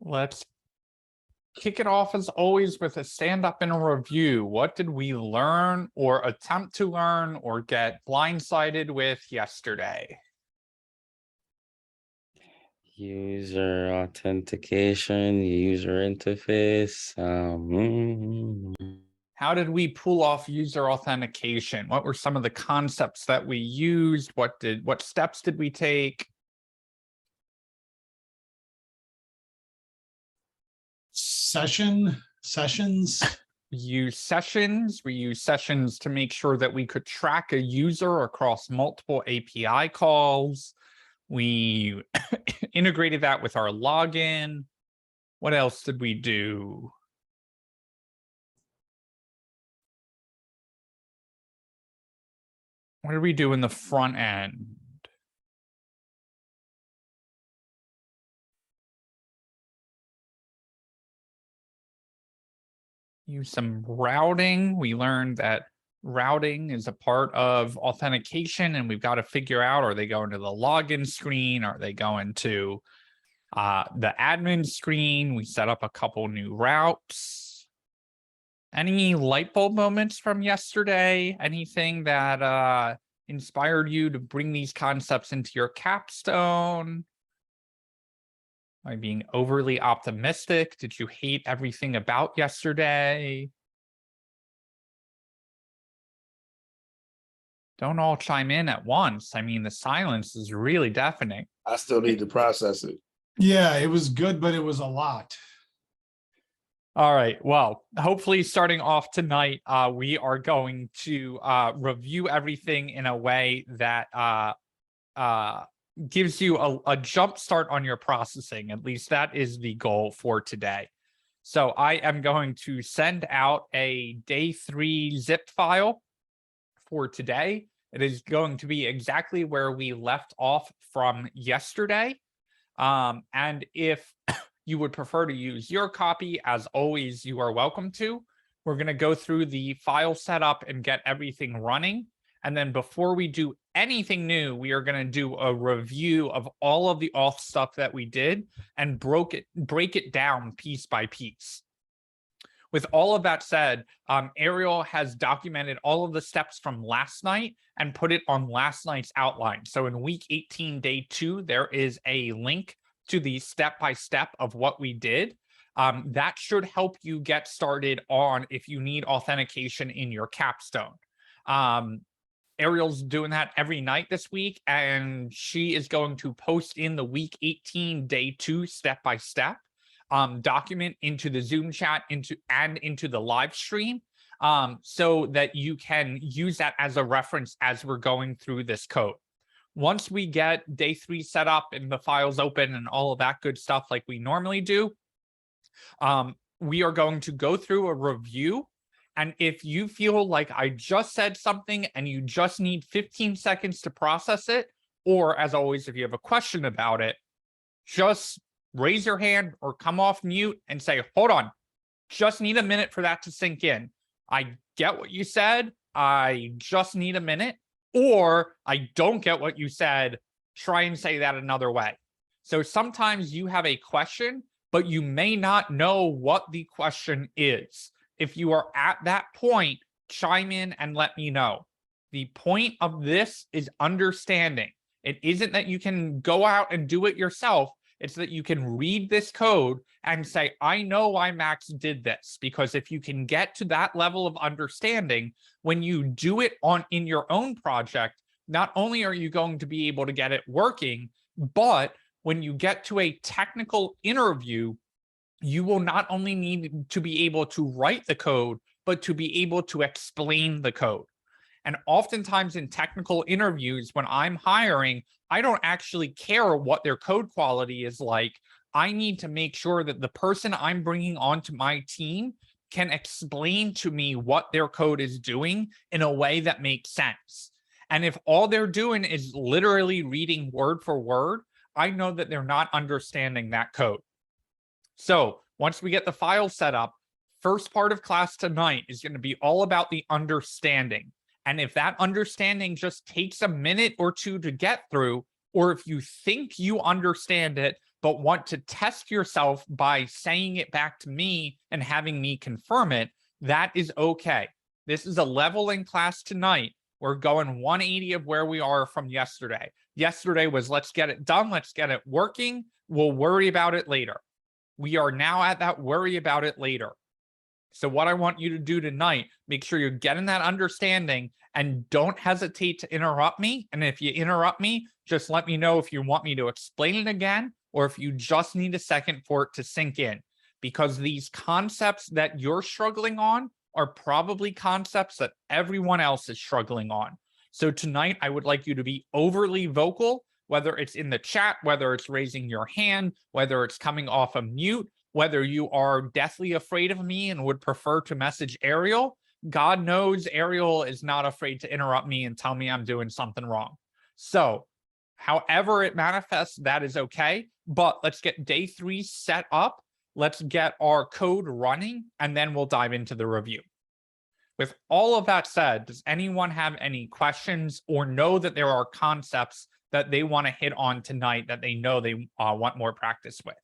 Let's kick it off as always with a stand up and a review. What did we learn or attempt to learn or get blindsided with yesterday? User authentication, user interface. How did we pull off user authentication? What were some of the concepts that we used? What steps did we take? Sessions. We use sessions to make sure that we could track a user across multiple API calls. We integrated that with our login. What else did we do? What did we do in the front end? Use some routing. We learned that routing is a part of authentication, and we've got to figure out, are they going to the login screen? Are they going to the admin screen? We set up a couple new routes. Any light bulb moments from yesterday? Anything that inspired you to bring these concepts into your capstone? Am I being overly optimistic? Did you hate everything about yesterday? Don't all chime in at once. I mean, the silence is really deafening. I still need to process it. Yeah, it was good, but it was a lot. All right. Well, hopefully starting off tonight, we are going to review everything in a way that gives you a jump start on your processing. At least that is the goal for today. So I am going to send out a day 3 zip file for today. It is going to be exactly where we left off from yesterday. And if you would prefer to use your copy, as always, you are welcome to. We're going to go through the file setup and get everything running. And then before we do anything new, we are going to do a review of all of the auth stuff that we did and break it down piece by piece. With all of that said, Ariel has documented all of the steps from last night and put it on last night's outline. So in week 18, day 2, there is a link to the step-by-step of what we did. That should help you get started on if you need authentication in your capstone. Ariel's doing that every night this week, and she is going to post in the week 18, day 2, step-by-step document into the Zoom chat into the live stream, so that you can use that as a reference as we're going through this code. Once we get day 3 set up and the files open and all of that good stuff like we normally do, we are going to go through a review. And if you feel like I just said something and you just need 15 seconds to process it, or as always, if you have a question about it, just raise your hand or come off mute and say, hold on, just need a minute for that to sink in. I get what you said. I just need a minute. Or I don't get what you said. Try and say that another way. So sometimes you have a question, but you may not know what the question is. If you are at that point, chime in and let me know. The point of this is understanding. It isn't that you can go out and do it yourself. It's that you can read this code and say, I know why Max did this. Because if you can get to that level of understanding, when you do it in your own project, not only are you going to be able to get it working, but when you get to a technical interview, you will not only need to be able to write the code, but to be able to explain the code. And oftentimes in technical interviews, when I'm hiring, I don't actually care what their code quality is like. I need to make sure that the person I'm bringing onto my team can explain to me what their code is doing in a way that makes sense. And if all they're doing is literally reading word for word, I know that they're not understanding that code. So once we get the file set up, first part of class tonight is going to be all about the understanding. And if that understanding just takes a minute or two to get through, or if you think you understand it, but want to test yourself by saying it back to me and having me confirm it, that is okay. This is a leveling class tonight. We're going 180 of where we are from yesterday. Yesterday was let's get it done, let's get it working. We'll worry about it later. We are now at that worry about it later. So what I want you to do tonight, make sure you're getting that understanding and don't hesitate to interrupt me. And if you interrupt me, just let me know if you want me to explain it again or if you just need a second for it to sink in. Because these concepts that you're struggling on are probably concepts that everyone else is struggling on. So tonight, I would like you to be overly vocal, whether it's in the chat, whether it's raising your hand, whether it's coming off a mute, whether you are deathly afraid of me and would prefer to message Ariel. God knows Ariel is not afraid to interrupt me and tell me I'm doing something wrong. So however it manifests, that is okay. But let's get day 3 set up. Let's get our code running, and then we'll dive into the review. With all of that said, does anyone have any questions or know that there are concepts that they want to hit on tonight that they know they want more practice with?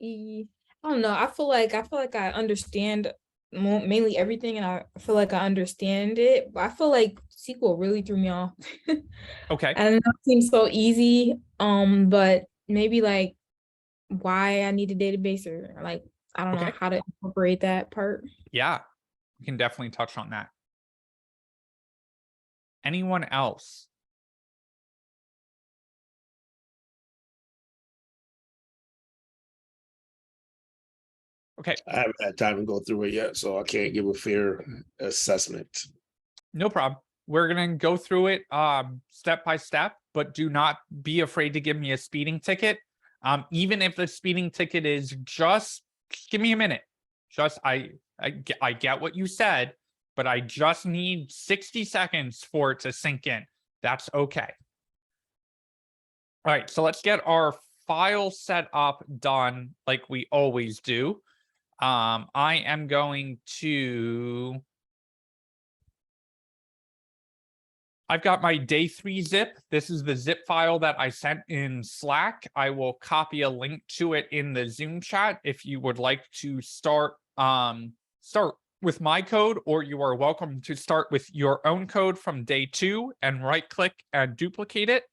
I don't know. I feel like I understand mainly everything, and I feel like I understand it. But I feel like SQL really threw me off. Okay. And it seems so easy. But maybe like why I need a database, or like I don't know how to incorporate that part. Yeah, we can definitely touch on that. Anyone else? Okay. I haven't had time to go through it yet, so I can't give a fair assessment. No problem. We're going to go through it step by step, but do not be afraid to give me a speeding ticket. Even if the speeding ticket is just give me a minute. Just I get what you said, but I just need 60 seconds for it to sink in. That's okay. All right, so let's get our file set up done like we always do. I am going to, I've got my day 3 zip. This is the zip file that I sent in Slack. I will copy a link to it in the Zoom chat if you would like to start with my code, or you are welcome to start with your own code from day 2 and right click and duplicate it.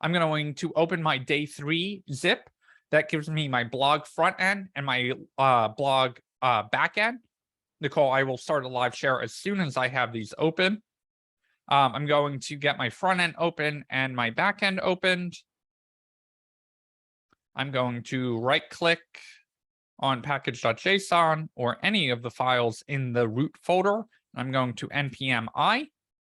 I'm going to open my day 3 zip. That gives me my blog front end and my blog back end. Nicole, I will start a live share as soon as I have these open. I'm going to get my front end open and my back end opened. I'm going to right click on package.json or any of the files in the root folder. I'm going to npm I.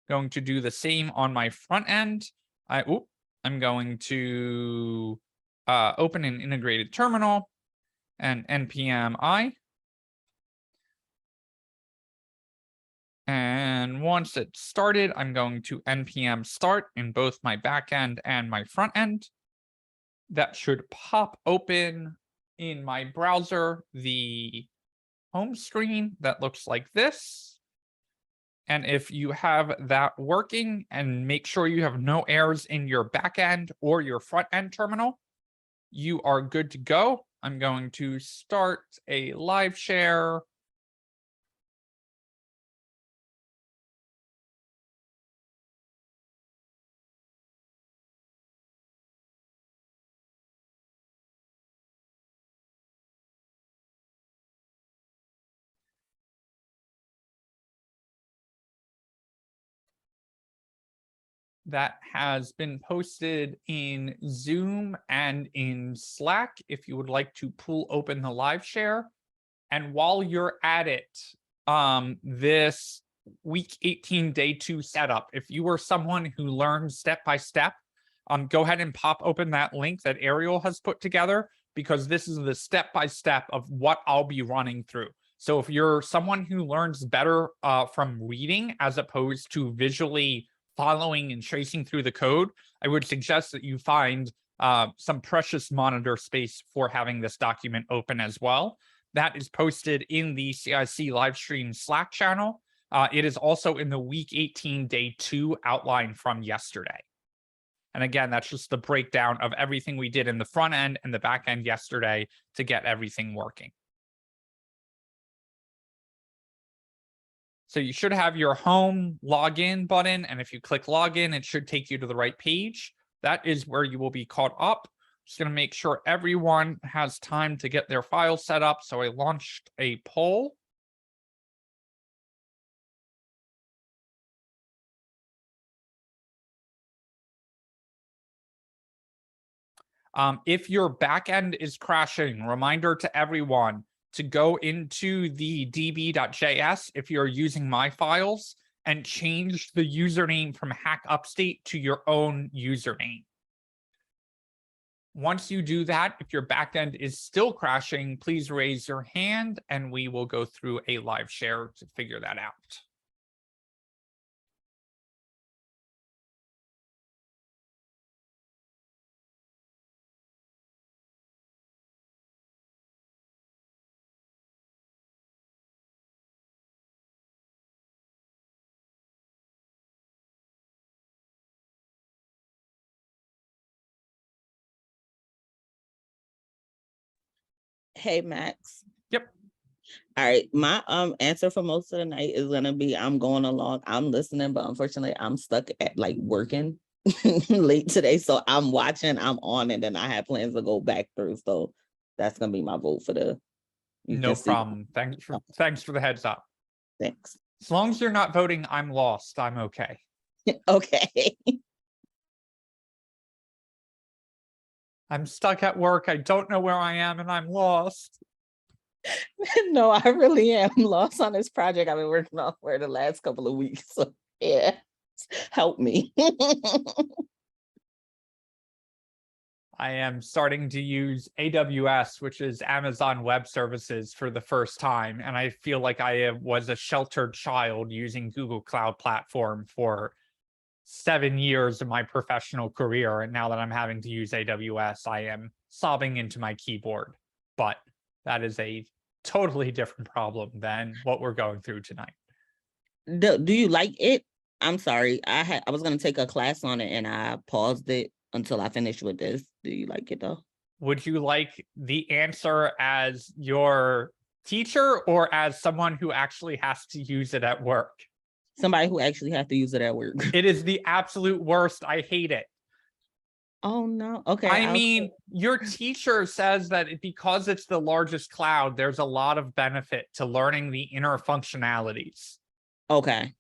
Going to do the same on my front end. I'm going to open an integrated terminal and npm I. And once it's started, I'm going to npm start in both my backend and my front end. That should pop open in my browser the home screen that looks like this. And if you have that working, and make sure you have no errors in your backend or your front end terminal, you are good to go. I'm going to start a live share. That has been posted in Zoom and in Slack if you would like to pull open the live share. And while you're at it, this week 18 day 2 setup, if you are someone who learns step by step, go ahead and pop open that link that Ariel has put together, because this is the step by step of what I'll be running through. So if you're someone who learns better from reading as opposed to visually following and tracing through the code, I would suggest that you find some precious monitor space for having this document open as well. That is posted in the CIC live stream Slack channel. It is also in the week 18 day 2 outline from yesterday. And again, that's just the breakdown of everything we did in the front end and the back end yesterday to get everything working. So you should have your home login button. And if you click login, it should take you to the right page. That is where you will be caught up. Just going to make sure everyone has time to get their file set up. So I launched a poll. If your backend is crashing, reminder to everyone to go into the db.js if you're using my files and change the username from Hack Upstate to your own username. Once you do that, if your backend is still crashing, please raise your hand and we will go through a live share to figure that out. Hey, Max. Yep. All right. My answer for most of the night is gonna be I'm going along. I'm listening, but unfortunately I'm stuck at like working late today. So I'm watching, I'm on, and then I have plans to go back through. So that's gonna be my vote for the No problem. Thanks for the heads up. Thanks. As long as you're not voting I'm lost, I'm okay. Okay. I'm stuck at work. I don't know where I am and I'm lost. No, I really am lost on this project I've been working on for the last couple of weeks. So yeah, help me. I am starting to use AWS, which is Amazon Web Services, for the first time. And I feel like I was a sheltered child using Google Cloud Platform for 7 years of my professional career. And now that I'm having to use AWS, I am sobbing into my keyboard. But that is a totally different problem than what we're going through tonight. Do you like it? I'm sorry. I was gonna take a class on it and I paused it until I finished with this. Do you like it though? Would you like the answer as your teacher or as someone who actually has to use it at work? Somebody who actually has to use it at work. It is the absolute worst. I hate it. Oh no. Okay. I mean, your teacher says that because it's the largest cloud, there's a lot of benefit to learning the inner functionalities. Okay.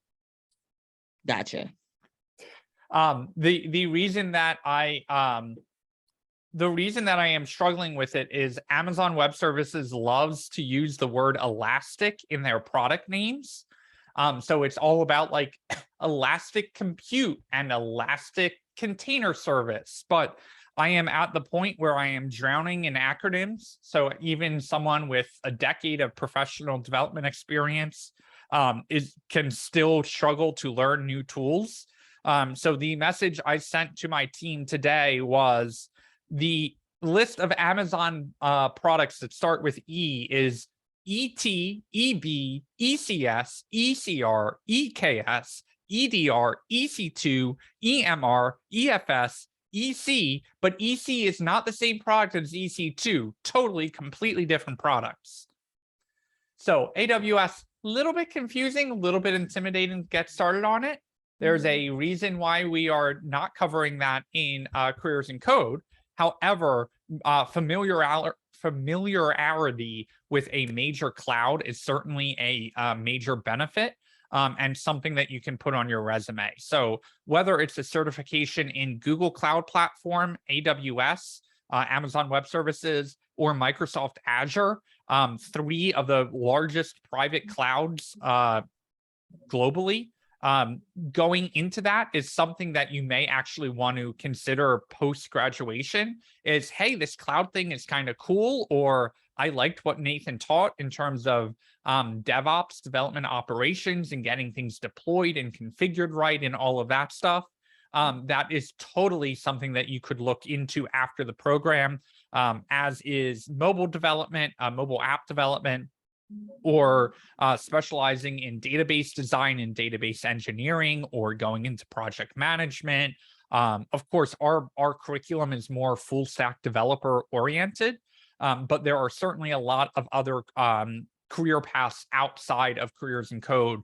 Gotcha. The reason that I am struggling with it is Amazon Web Services loves to use the word elastic in their product names. So it's all about like elastic compute and elastic container service. But I am at the point where I am drowning in acronyms. So even someone with a decade of professional development experience can still struggle to learn new tools. So the message I sent to my team today was the list of Amazon products that start with E is ET, EB, ECS, ECR, EKS, EDR, EC2, EMR, EFS, EC, but EC is not the same product as EC2, totally, completely different products. So AWS, a little bit confusing, a little bit intimidating to get started on it. There's a reason why we are not covering that in Careers in Code. However, familiarity with a major cloud is certainly a major benefit and something that you can put on your resume. So whether it's a certification in Google Cloud Platform, AWS, Amazon Web Services, or Microsoft Azure, 3 of the largest private clouds globally, going into that is something that you may actually want to consider post-graduation is, hey, this cloud thing is kind of cool, or I liked what Nathan taught in terms of DevOps, development operations, and getting things deployed and configured right and all of that stuff. That is totally something that you could look into after the program, as is mobile development, mobile app development, or specializing in database design and database engineering, or going into project management. Of course, our curriculum is more full stack developer oriented, but there are certainly a lot of other career paths outside of careers in code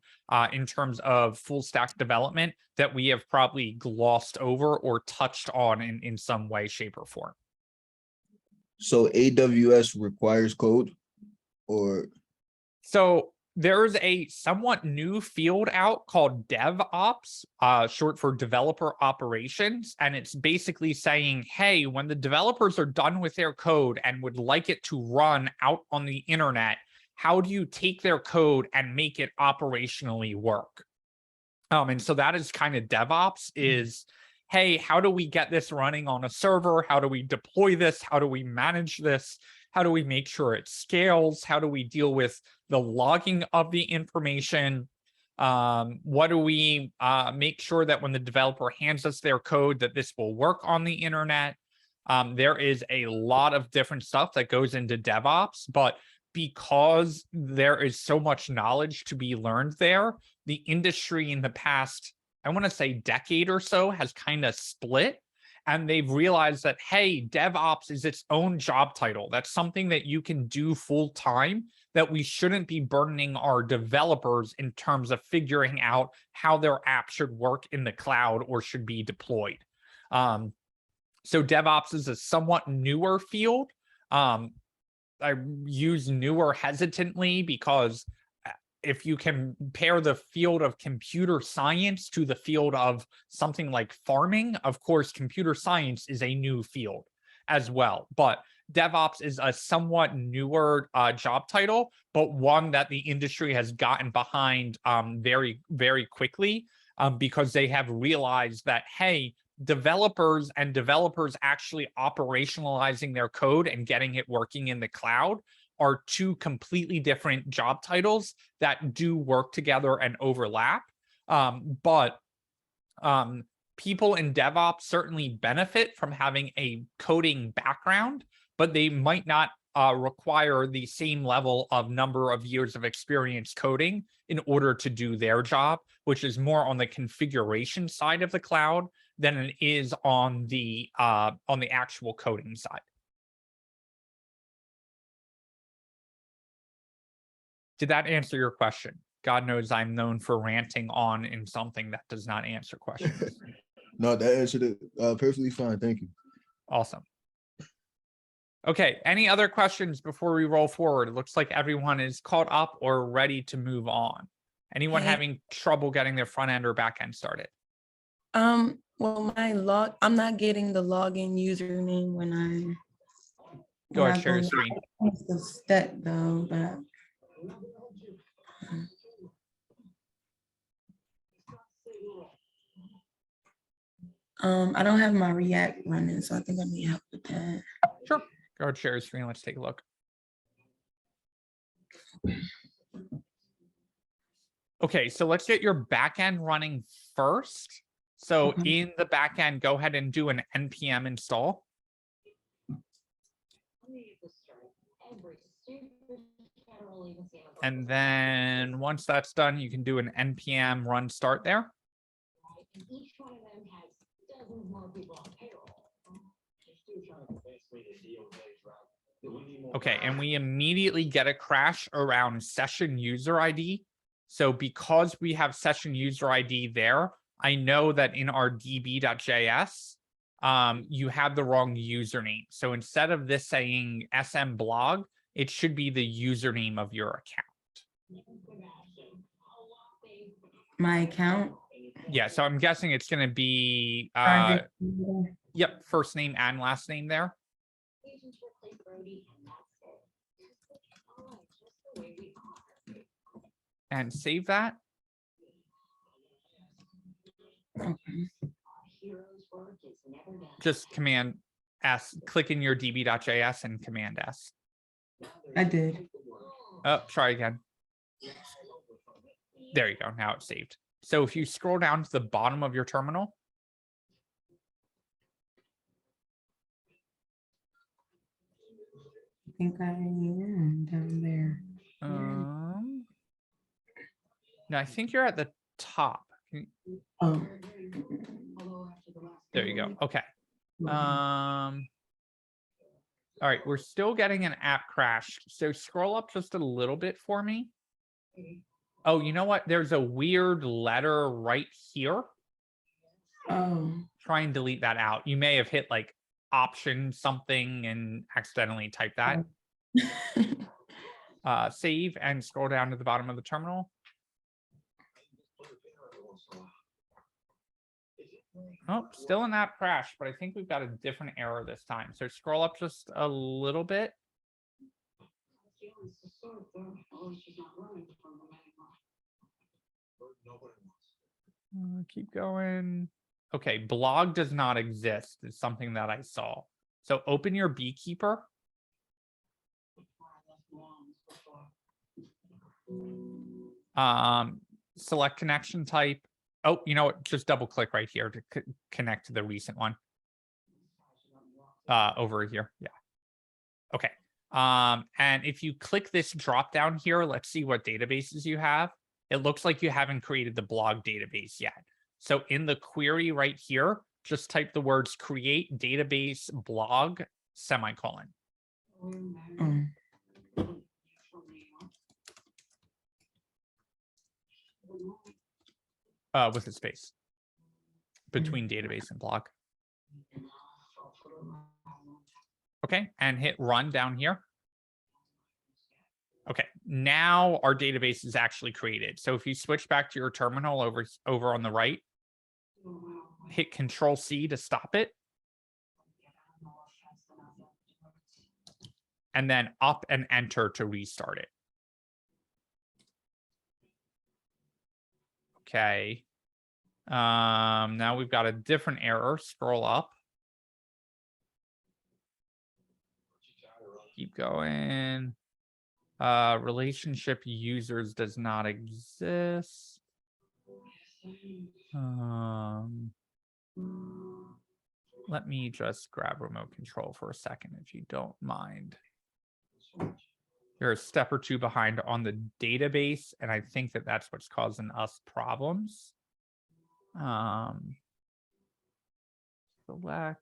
in terms of full stack development that we have probably glossed over or touched on in some way, shape, or form. So AWS requires code, or So there's a somewhat new field out called DevOps, short for developer operations. And it's basically saying, hey, when the developers are done with their code and would like it to run out on the internet, how do you take their code and make it operationally work? And so that is kind of DevOps is, hey, how do we get this running on a server? How do we deploy this? How do we manage this? How do we make sure it scales? How do we deal with the logging of the information? What do we make sure that when the developer hands us their code that this will work on the internet? There is a lot of different stuff that goes into DevOps, but because there is so much knowledge to be learned there, the industry in the past, I want to say decade or so, has kind of split. And they've realized that, hey, DevOps is its own job title. That's something that you can do full time, that we shouldn't be burdening our developers in terms of figuring out how their app should work in the cloud or should be deployed. So DevOps is a somewhat newer field. I use newer hesitantly because if you compare the field of computer science to the field of something like farming, of course, computer science is a new field as well. But DevOps is a somewhat newer job title, but one that the industry has gotten behind very, very quickly because they have realized that, hey, developers actually operationalizing their code and getting it working in the cloud are two completely different job titles that do work together and overlap. But people in DevOps certainly benefit from having a coding background, but they might not require the same level of number of years of experience coding in order to do their job, which is more on the configuration side of the cloud than it is on the actual coding side. Did that answer your question? God knows I'm known for ranting on in something that does not answer questions. no, that answered it perfectly fine. Thank you. Awesome. Okay, any other questions before we roll forward? It looks like everyone is caught up or ready to move on. Anyone Hey. having trouble getting their front end or back end started? Well, I'm not getting the login username when Go ahead, share your screen. It's the step though, but I don't have my React running, so I think I need help with that. Sure. Go ahead, share your screen. Let's take a look. Okay, so let's get your backend running first. So Okay. in the backend, go ahead and do an npm install. And then once that's done, you can do an npm run start there. Okay, and we immediately get a crash around session user ID. So because we have session user ID there, I know that in our db.js, you have the wrong username. So instead of this saying SM blog, it should be the username of your account. My account. Yeah, so I'm guessing it's going to be, yep, first name and last name there. And save that. Okay. Just Command S, click in your db.js and Command S. I did. Oh, try again. There you go. Now it's saved. So if you scroll down to the bottom of your terminal, I think I am down there. No, I think you're at the top. Oh. There you go. Okay. All right, we're still getting an app crash. So scroll up just a little bit for me. Oh, you know what? There's a weird letter right here. Oh. Try and delete that out. You may have hit like option something and accidentally typed that. Save and scroll down to the bottom of the terminal. Oh, still an app crash, but I think we've got a different error this time. So scroll up just a little bit. Keep going. Okay, blog does not exist. It's something that I saw. So open your Beekeeper. Select connection type. Oh, you know what? Just double click right here to connect to the recent one. Over here. Yeah. Okay. And if you click this drop down here, let's see what databases you have. It looks like you haven't created the blog database yet. So in the query right here, just type the words create database blog semicolon. Mm. With a space between database and blog. Okay, and hit run down here. Okay, now our database is actually created. So if you switch back to your terminal over on the right, hit Control-C to stop it. And then up and enter to restart it. Okay. Now we've got a different error. Scroll up. Keep going. Relationship users does not exist. Let me just grab remote control for a second, if you don't mind. You're a step or two behind on the database, and I think that that's what's causing us problems. Select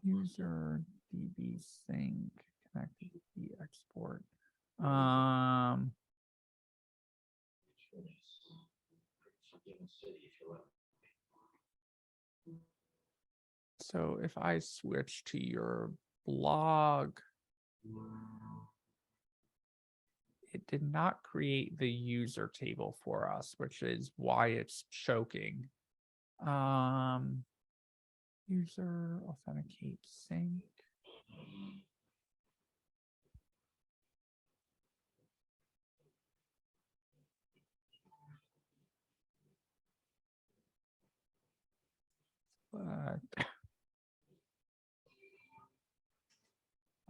user db sync connected to the export. So if I switch to your blog, it did not create the user table for us, which is why it's choking. User authenticate sync.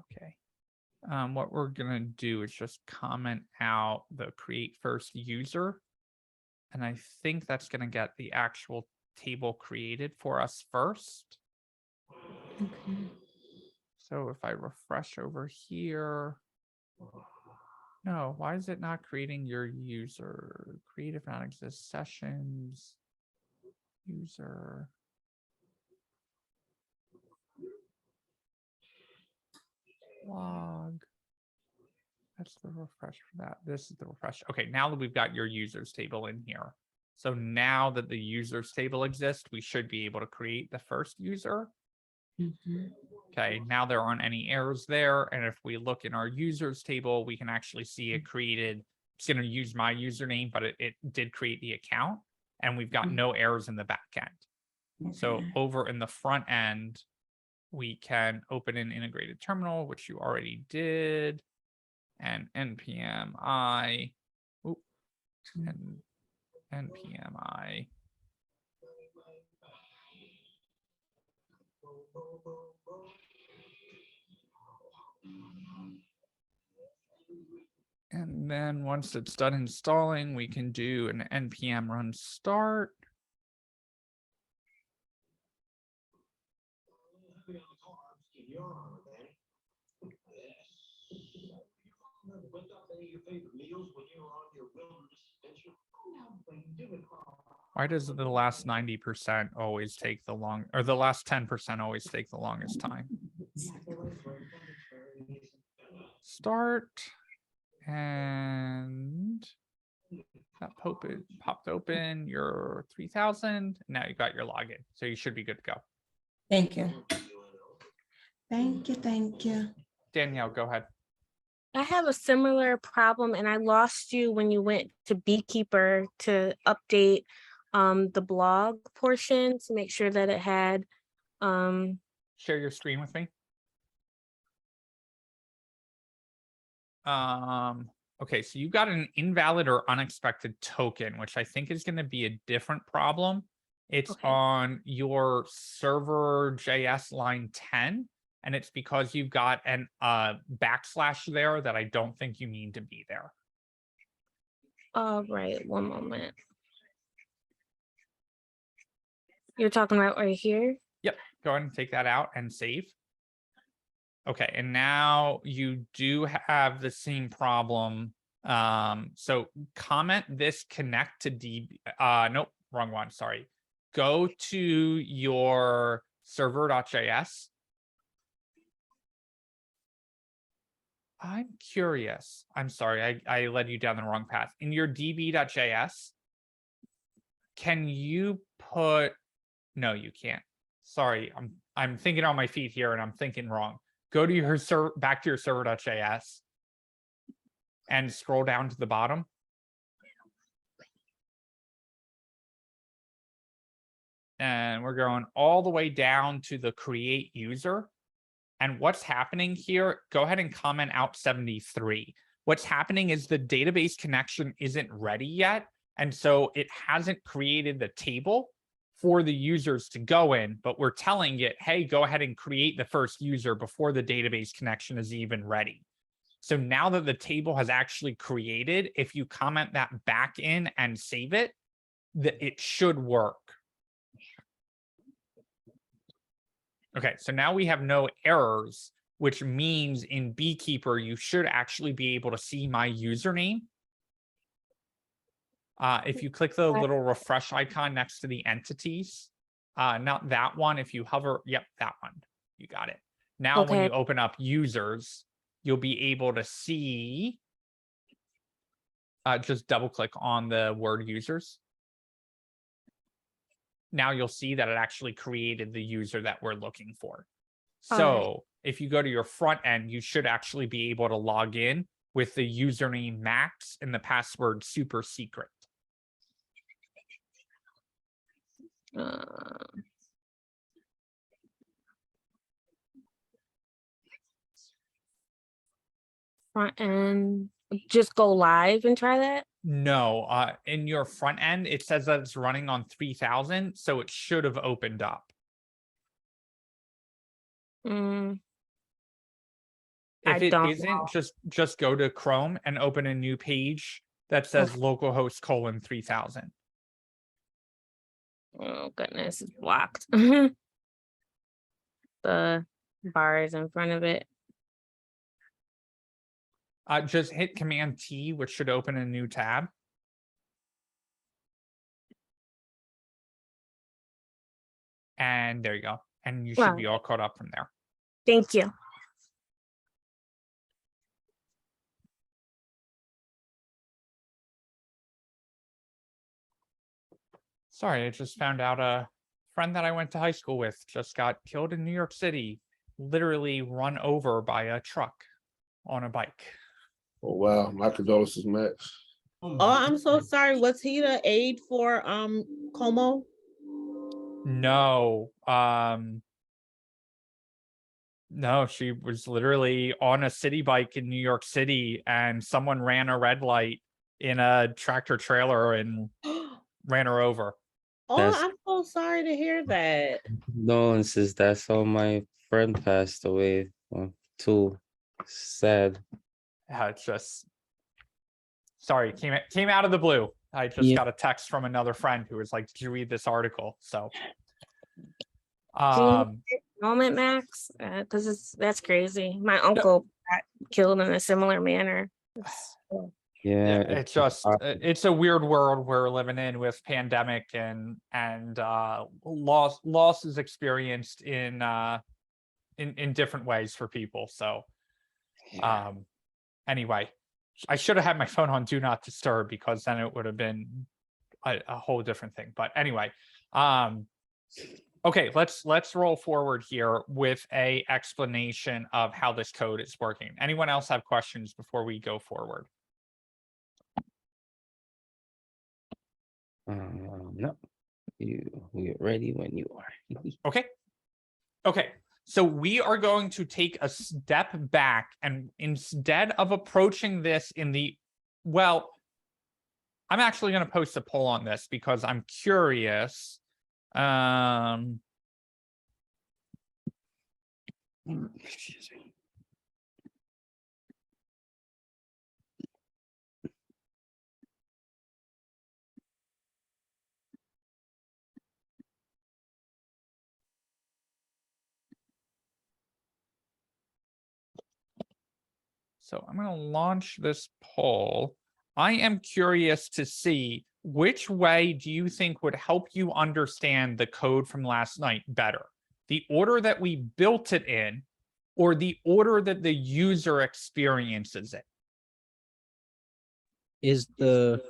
Okay. What we're gonna do is just comment out the create first user. And I think that's gonna get the actual table created for us first. Okay. So if I refresh over here, no, why is it not creating your user? Create if not exist sessions, user. Log. That's the refresh for that. This is the refresh. Okay, now that we've got your users table in here. So now that the users table exists, we should be able to create the first user. Okay, now there aren't any errors there. And if we look in our users table, we can actually see it created. It's going to use my username, but it did create the account. And we've got no errors in the back end. So over in the front end, we can open an integrated terminal, which you already did, and npm i, and npm i. And then once it's done installing, we can do an npm run start. Why does the last 90% always take the long, or the last 10% always take the longest time? Start and that popped open your 3000. Now you got your login, so you should be good to go. Thank you. Thank you, thank you. Danielle, go ahead. I have a similar problem and I lost you when you went to Beekeeper to update the blog portion to make sure that it had Share your screen with me. Okay, so you got an invalid or unexpected token, which I think is going to be a different problem. It's Okay. on your server JS line 10, and it's because you've got an backslash there that I don't think you need to be there. all right, one moment. You're talking about right here? Yep, go ahead and take that out and save. Okay, and now you do have the same problem. So comment this connect to DB. Nope, wrong one. Sorry. Go to your server.js. I'm curious. I'm sorry, I led you down the wrong path. In your db.js, can you put, no, you can't. Sorry, I'm thinking on my feet here and I'm thinking wrong. Go to your back to your server.js and scroll down to the bottom. And we're going all the way down to the create user. And what's happening here, go ahead and comment out 73. What's happening is the database connection isn't ready yet. And so it hasn't created the table for the users to go in, but we're telling it, hey, go ahead and create the first user before the database connection is even ready. So now that the table has actually created, if you comment that back in and save it, it should work. Okay, so now we have no errors, which means in Beekeeper, you should actually be able to see my username. If you click the little refresh icon next to the entities, not that one, if you hover, yep, that one, you got it. Now, when Okay. you open up users, you'll be able to see, just double click on the word users. Now you'll see that it actually created the user that we're looking for. All So right. if you go to your front end, you should actually be able to log in with the username Max and the password super secret. Front end, just go live and try that. No, in your front end, it says that it's running on 3000, so it should have opened up. Mm, If I it don't isn't, know. just go to Chrome and open a new page that says localhost colon 3000. Oh goodness, it's blocked. The bar is in front of it. Just hit Command T, which should open a new tab. And there you go. And you should be all caught up from there. Thank you. Sorry, I just found out a friend that I went to high school with just got killed in New York City, literally run over by a truck on a bike. Oh, wow. My condolences, Max. Oh, I'm so sorry. Was he the aide for Como? No, no, she was literally on a city bike in New York City and someone ran a red light in a tractor trailer and ran her over. Oh, That's- I'm so sorry to hear that. Condolences. That's how my friend passed away. Too sad. It's just, sorry, came out of the blue. I just Yeah. got a text from another friend who was like, did you read this article? So, Moment, Max, because that's crazy. My uncle got killed in a similar manner. Yeah, It's just it's a weird world we're living in with pandemic and loss is experienced in different ways for people. So anyway, I should have had my phone on do not disturb, because then it would have been a whole different thing. But anyway, okay, let's roll forward here with a explanation of how this code is working. Anyone else have questions before we go forward? No, we're ready when you are. Okay. Okay. So we are going to take a step back, and instead of approaching this in the, well, I'm actually going to post a poll on this because I'm curious. Excuse me. So I'm going to launch this poll. I am curious to see which way do you think would help you understand the code from last night better? The order that we built it in, or the order that the user experiences it? Is the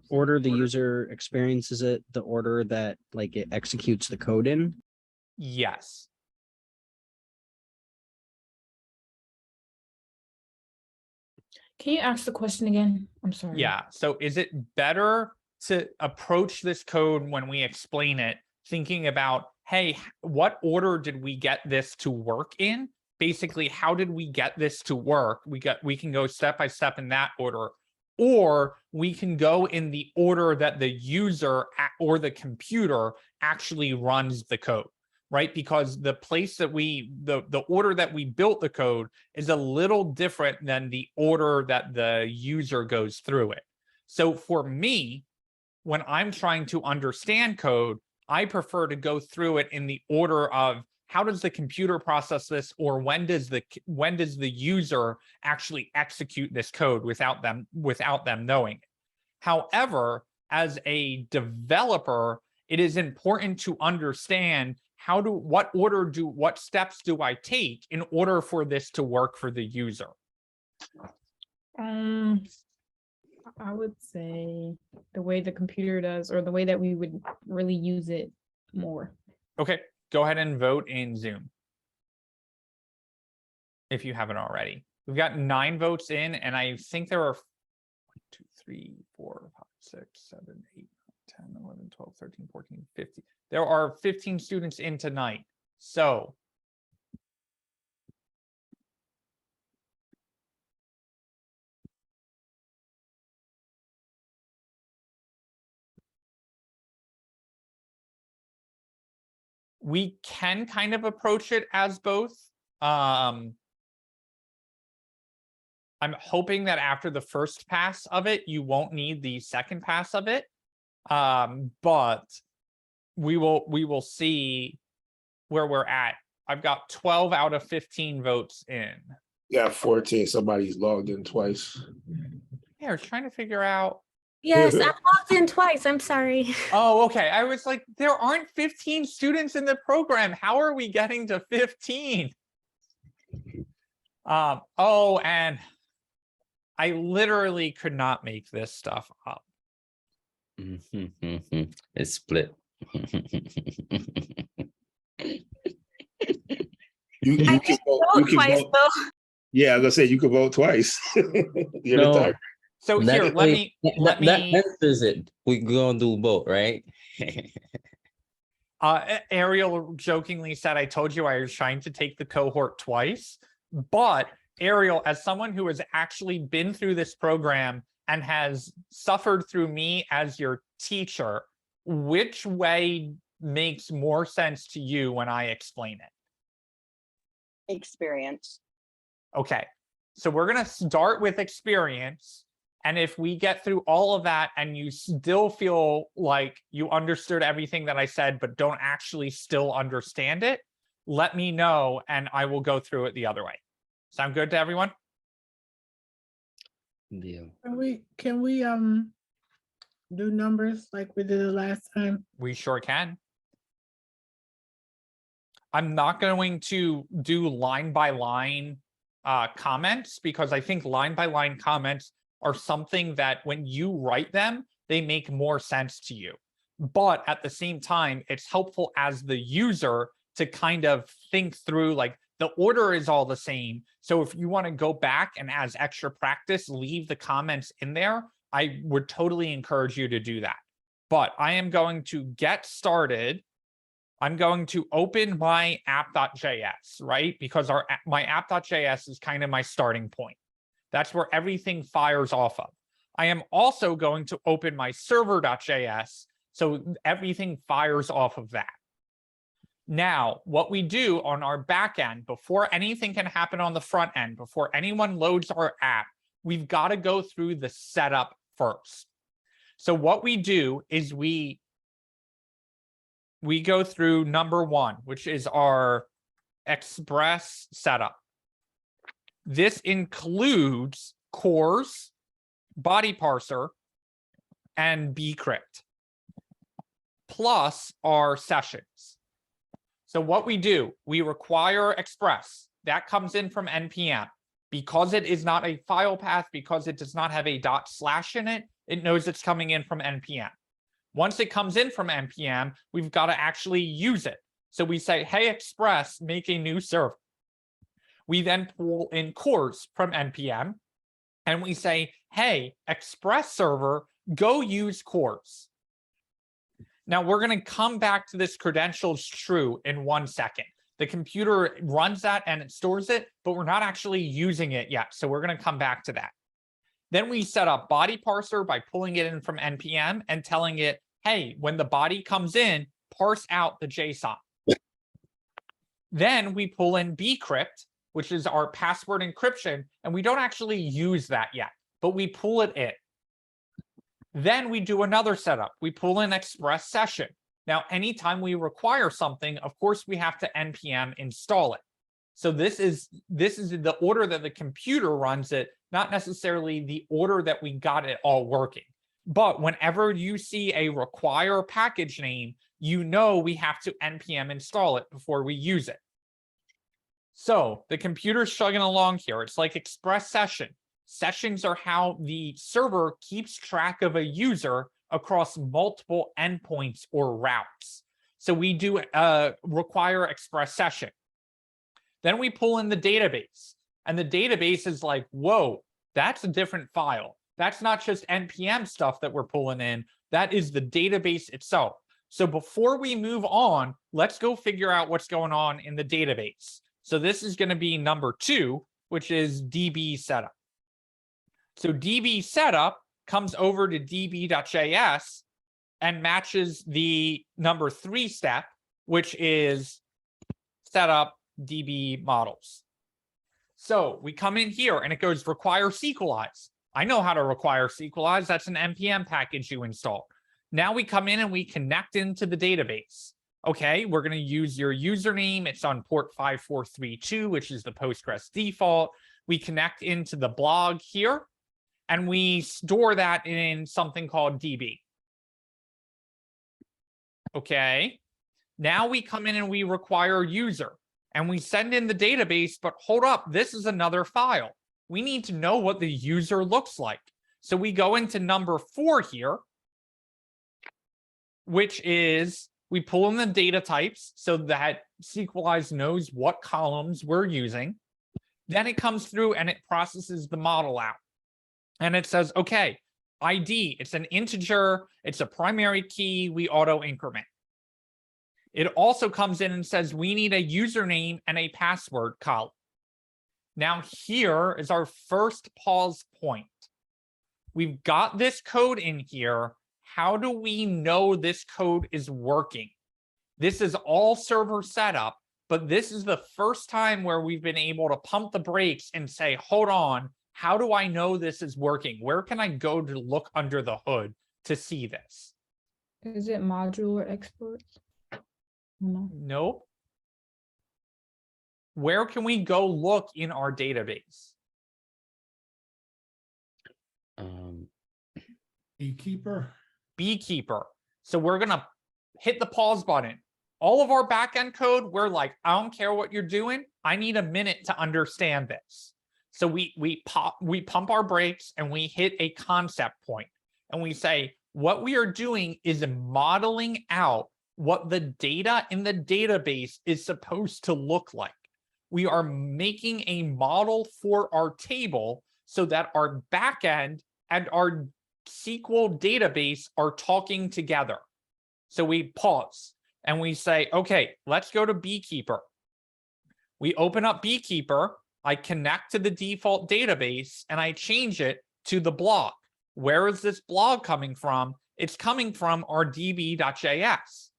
order the user experiences it the order that like it executes the code in? Yes. Can you ask the question again? I'm sorry. Yeah. So is it better to approach this code when we explain it, thinking about, hey, what order did we get this to work in? Basically, how did we get this to work? We can go step by step in that order, or we can go in the order that the user or the computer actually runs the code, right? Because the place that the order that we built the code is a little different than the order that the user goes through it. So for me, when I'm trying to understand code, I prefer to go through it in the order of how does the computer process this, or when does the user actually execute this code without them knowing it. However, as a developer, it is important to understand what steps do I take in order for this to work for the user? I would say the way the computer does, or the way that we would really use it more. Okay, go ahead and vote in Zoom if you haven't already. We've got 9 votes in, and I think there are 1, 2, 3, 4, 5, 6, 7, 8, 10, 11, 12, 13, 14, 15. There are 15 students in tonight. So we can kind of approach it as both. I'm hoping that after the first pass of it, you won't need the second pass of it. But we will see where we're at. I've got 12 out of 15 votes in. Yeah, 14. Somebody's logged in twice. Yeah, I was trying to figure out. Yes, I logged in twice. I'm sorry. Oh, okay. I was like, there aren't 15 students in the program. How are we getting to 15? Oh, and I literally could not make this stuff up. It's split. You I can did vote, vote twice vote. though. Yeah, I was gonna say you can vote twice. You're No. the tiebreaker. So here, let me that answers it. We gonna do both, right? Ariel jokingly said, I told you I was trying to take the cohort twice. But Ariel, as someone who has actually been through this program and has suffered through me as your teacher, which way makes more sense to you when I explain it? Experience. Okay, so we're going to start with experience. And if we get through all of that and you still feel like you understood everything that I said, but don't actually still understand it, let me know and I will go through it the other way. Sound good to everyone? Deal. Can we do numbers like we did the last time? We sure can. I'm not going to do line by line comments because I think line by line comments are something that when you write them, they make more sense to you. But at the same time, it's helpful as the user to kind of think through, like, the order is all the same. So if you want to go back and as extra practice, leave the comments in there, I would totally encourage you to do that. But I am going to get started. I'm going to open my app.js, right? Because my app.js is kind of my starting point. That's where everything fires off of. I am also going to open my server.js, so everything fires off of that. Now, what we do on our back end, before anything can happen on the front end, before anyone loads our app, we've got to go through the setup first. So what we do is we go through number one, which is our Express setup. This includes cores, body parser, and bcrypt, plus our sessions. So what we do, we require Express. That comes in from NPM. Because it is not a file path, because it does not have a // in it, it knows it's coming in from NPM. Once it comes in from NPM, we've got to actually use it. So we say, hey, Express, make a new server. We then pull in cores from NPM, and we say, hey, Express server, go use cores. Now we're going to come back to this credentials true in 1 second. The computer runs that and it stores it, but we're not actually using it yet. So we're going to come back to that. Then we set up body parser by pulling it in from NPM and telling it, hey, when the body comes in, parse out the JSON. Then we pull in bcrypt, which is our password encryption, and we don't actually use that yet, but we pull it in. Then we do another setup. We pull in Express session. Now, anytime we require something, of course, we have to npm install it. So this is the order that the computer runs it, not necessarily the order that we got it all working. But whenever you see a require package name, you know we have to npm install it before we use it. So the computer's chugging along here. It's like Express session. Sessions are how the server keeps track of a user across multiple endpoints or routes. So we do require Express session. Then we pull in the database. And the database is like, whoa, that's a different file. That's not just NPM stuff that we're pulling in. That is the database itself. So before we move on, let's go figure out what's going on in the database. So this is going to be number 2, which is DB setup. So DB setup comes over to db.js and matches the number 3 step, which is setup DB models. So we come in here and it goes require sequelize. I know how to require sequelize. That's an NPM package you install. Now we come in and we connect into the database. Okay, we're going to use your username. It's on port 5432, which is the Postgres default. We connect into the blog here, and we store that in something called DB. Okay, now we come in and we require user, and we send in the database, but hold up, this is another file. We need to know what the user looks like. So we go into number 4 here, which is we pull in the data types so that Sequelize knows what columns we're using. Then it comes through and it processes the model out. And it says, okay, ID, it's an integer, it's a primary key, we auto increment. It also comes in and says we need a username and a password column. Now here is our first pause point. We've got this code in here. How do we know this code is working? This is all server setup, but this is the first time where we've been able to pump the brakes and say, hold on, how do I know this is working? Where can I go to look under the hood to see this? Is it modular exports? No. Nope. Where can we go look in our database? Beekeeper. Beekeeper. So we're gonna hit the pause button. All of our backend code, we're like, I don't care what you're doing. I need a minute to understand this. So we pump our brakes and we hit a concept point and we say, what we are doing is modeling out what the data in the database is supposed to look like. We are making a model for our table so that our backend and our SQL database are talking together. So we pause and we say, okay, let's go to Beekeeper. We open up Beekeeper, I connect to the default database and I change it to the blog. Where is this blog coming from? It's coming from our db.js.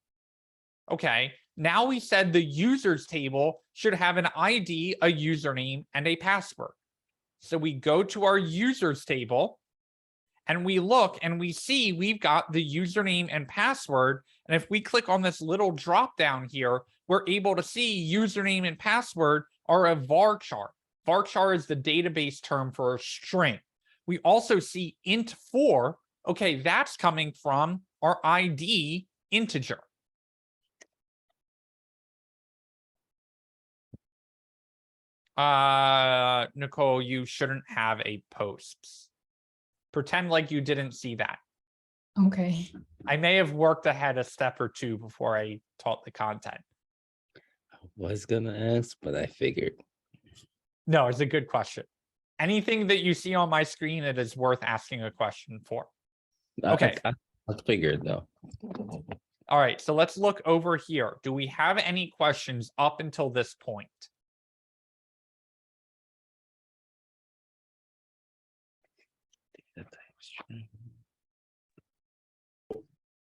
Okay, now we said the users table should have an ID, a username, and a password. So we go to our users table and we look and we see we've got the username and password. And if we click on this little drop down here, we're able to see username and password are a varchar. Varchar is the database term for a string. We also see int4. Okay, that's coming from our ID integer. Nicole, you shouldn't have a posts. Pretend like you didn't see that. Okay. I may have worked ahead a step or two before I taught the content. I was gonna ask, but I figured. No, it's a good question. Anything that you see on my screen, it is worth asking a question for. Okay. I figured though. All right, so let's look over here. Do we have any questions up until this point?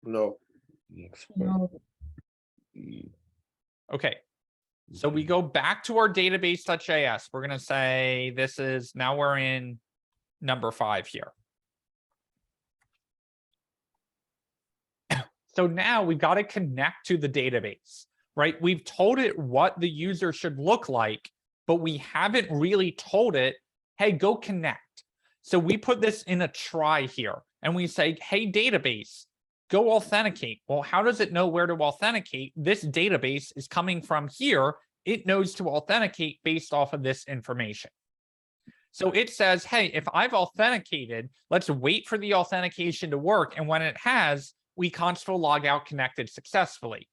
No. No. Okay, so we go back to our database.js. We're going to say this is, now we're in number 5 here. So now we've got to connect to the database, right? We've told it what the user should look like, but we haven't really told it, hey, go connect. So we put this in a try here and we say, hey, database, go authenticate. Well, how does it know where to authenticate? This database is coming from here. It knows to authenticate based off of this information. So it says, hey, if I've authenticated, let's wait for the authentication to work. And when it has, we console log out connected successfully.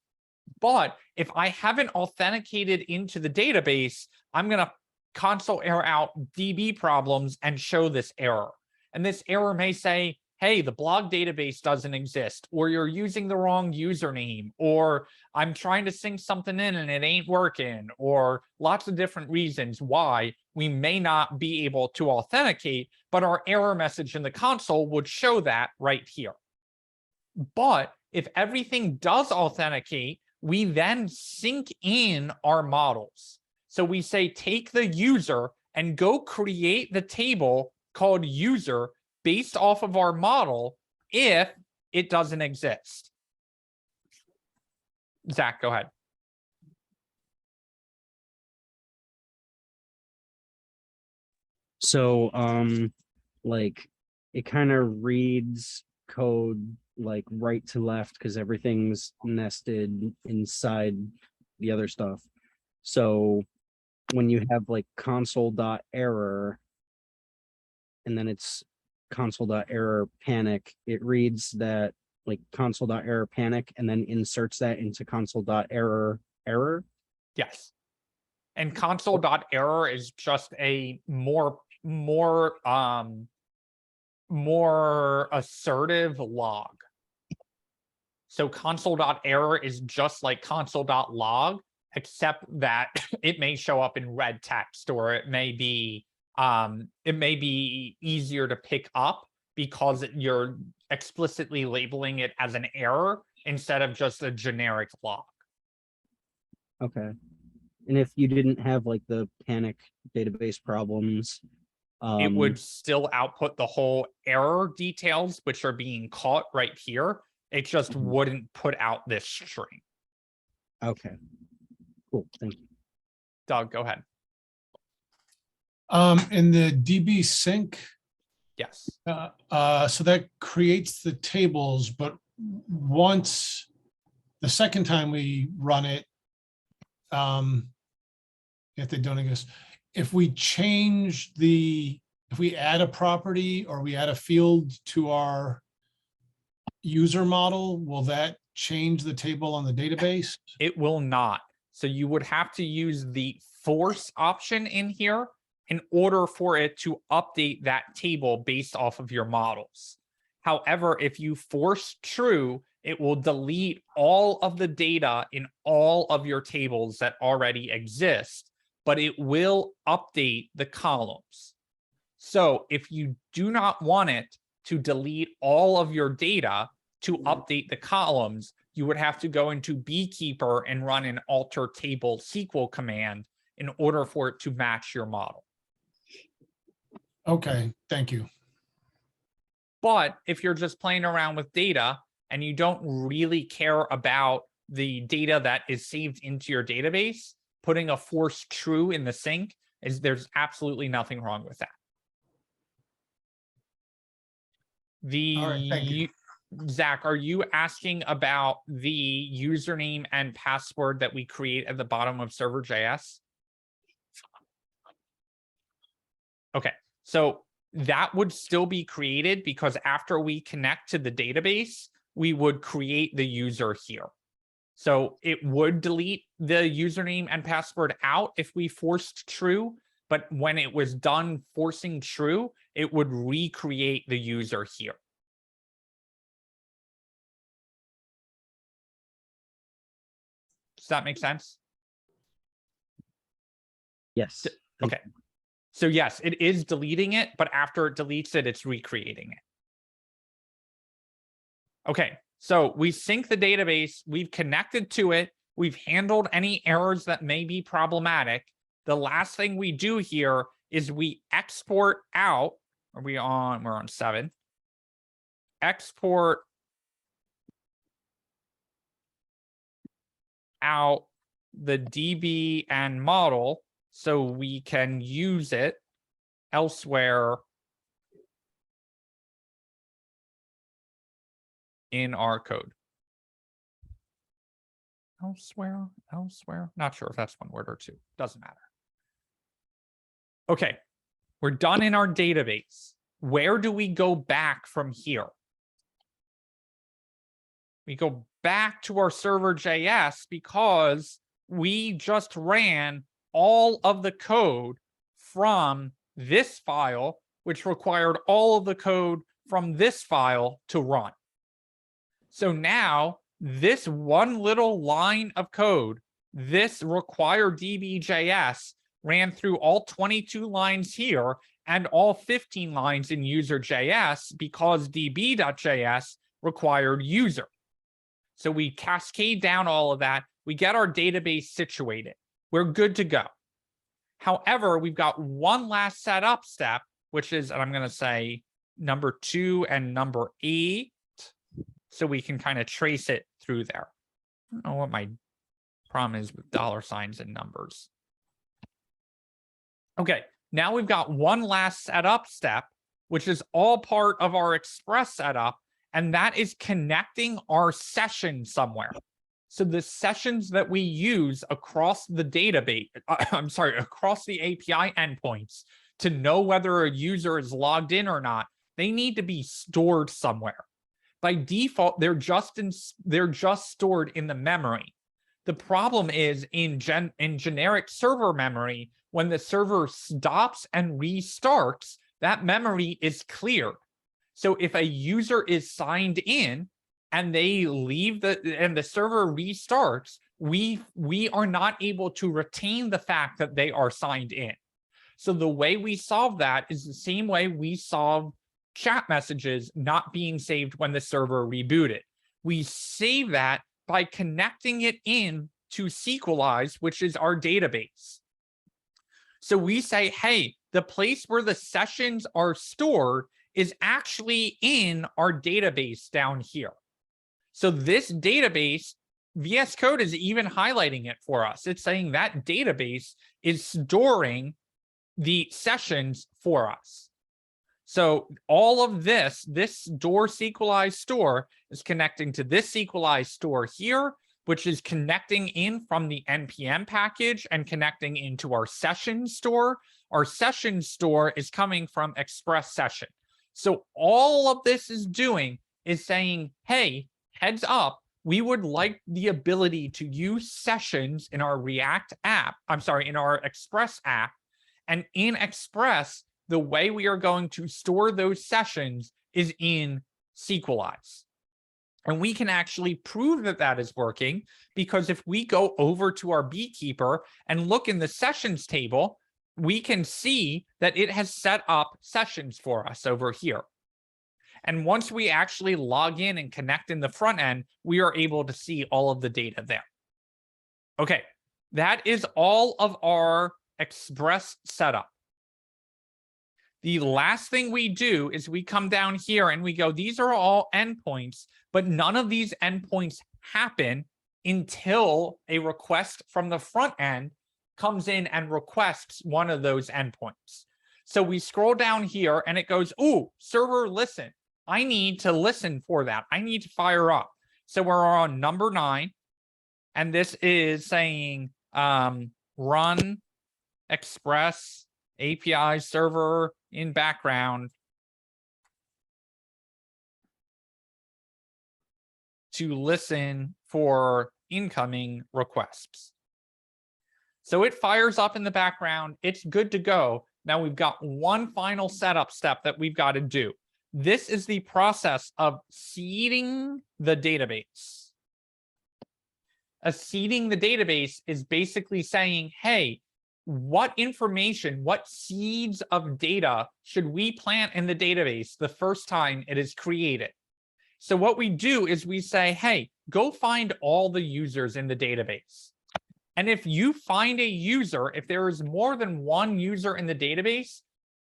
But if I haven't authenticated into the database, I'm going to console error out DB problems and show this error. And this error may say, hey, the blog database doesn't exist, or you're using the wrong username, or I'm trying to sync something in and it ain't working, or lots of different reasons why we may not be able to authenticate, but our error message in the console would show that right here. But if everything does authenticate, we then sync in our models. So we say, take the user and go create the table called user based off of our model if it doesn't exist. Zach, go ahead. So, like, it kind of reads code like right to left because everything's nested inside the other stuff. So when you have like console.error and then it's console.error panic, it reads that like console.error panic and then inserts that into console.error error. Yes. And console.error is just a more assertive log. So console.error is just like console.log, except that it may show up in red text, or it may be easier to pick up because you're explicitly labeling it as an error instead of just a generic log. Okay. And if you didn't have like the panic database problems, it would still output the whole error details, which are being caught right here. It just wouldn't put out this string. Okay. Cool. Thank you. Doug, go ahead. In the DB sync, Yes. So that creates the tables, but once the second time we run it, if they don't exist, if we add a property or we add a field to our user model, will that change the table on the database? It will not. So you would have to use the force option in here in order for it to update that table based off of your models. However, if you force true, it will delete all of the data in all of your tables that already exist, but it will update the columns. So if you do not want it to delete all of your data to update the columns, you would have to go into Beekeeper and run an alter table SQL command in order for it to match your model. Okay, thank you. But if you're just playing around with data and you don't really care about the data that is saved into your database, putting a force true in the sink there's absolutely nothing wrong with that. All right, thank you. Zach, are you asking about the username and password that we create at the bottom of server.js? Okay, so that would still be created because after we connect to the database, we would create the user here. So it would delete the username and password out if we forced true, but when it was done forcing true, it would recreate the user here. Does that make sense? Yes. Okay. So yes, it is deleting it, but after it deletes it, it's recreating it. Okay, so we sync the database, we've connected to it, we've handled any errors that may be problematic. The last thing we do here is we export out, we're on 7. Export out the DB and model so we can use it elsewhere in our code. Elsewhere, not sure if that's one word or two, doesn't matter. Okay, we're done in our database. Where do we go back from here? We go back to our server.js because we just ran all of the code from this file, which required all of the code from this file to run. So now this one little line of code, this require DB.js, ran through all 22 lines here and all 15 lines in user.js because db.js required user. So we cascade down all of that. We get our database situated. We're good to go. However, we've got one last setup step, which is, and I'm going to say number 2 and number 8, so we can kind of trace it through there. I don't know what my problem is with $signs and numbers. Okay, now we've got one last setup step, which is all part of our Express setup, and that is connecting our session somewhere. So the sessions that we use across the database, across the API endpoints to know whether a user is logged in or not, they need to be stored somewhere. By default, they're just stored in the memory. The problem is in generic server memory, when the server stops and restarts, that memory is cleared. So if a user is signed in and they leave and the server restarts, we are not able to retain the fact that they are signed in. So the way we solve that is the same way we solve chat messages not being saved when the server rebooted. We save that by connecting it in to Sequelize, which is our database. So we say, hey, the place where the sessions are stored is actually in our database down here. So this database, VS Code is even highlighting it for us. It's saying that database is storing the sessions for us. So all of this door sequelize store is connecting to this sequelize store here, which is connecting in from the NPM package and connecting into our session store. Our session store is coming from Express session. So all of this is doing is saying, hey, heads up, we would like the ability to use sessions in our React app. I'm sorry, in our Express app. And in Express, the way we are going to store those sessions is in sequelize. And we can actually prove that that is working, because if we go over to our Beekeeper and look in the sessions table, we can see that it has set up sessions for us over here. And once we actually log in and connect in the front end, we are able to see all of the data there. Okay, that is all of our Express setup. The last thing we do is we come down here and we go, these are all endpoints, but none of these endpoints happen until a request from the front end comes in and requests one of those endpoints. So we scroll down here and it goes, ooh, server listen. I need to listen for that. I need to fire up. So we're on number 9. And this is saying run Express API server in background to listen for incoming requests. So it fires up in the background. It's good to go. Now we've got one final setup step that we've got to do. This is the process of seeding the database. Seeding the database is basically saying, hey, what information, what seeds of data should we plant in the database the first time it is created? So what we do is we say, hey, go find all the users in the database. And if you find a user, if there is more than one user in the database,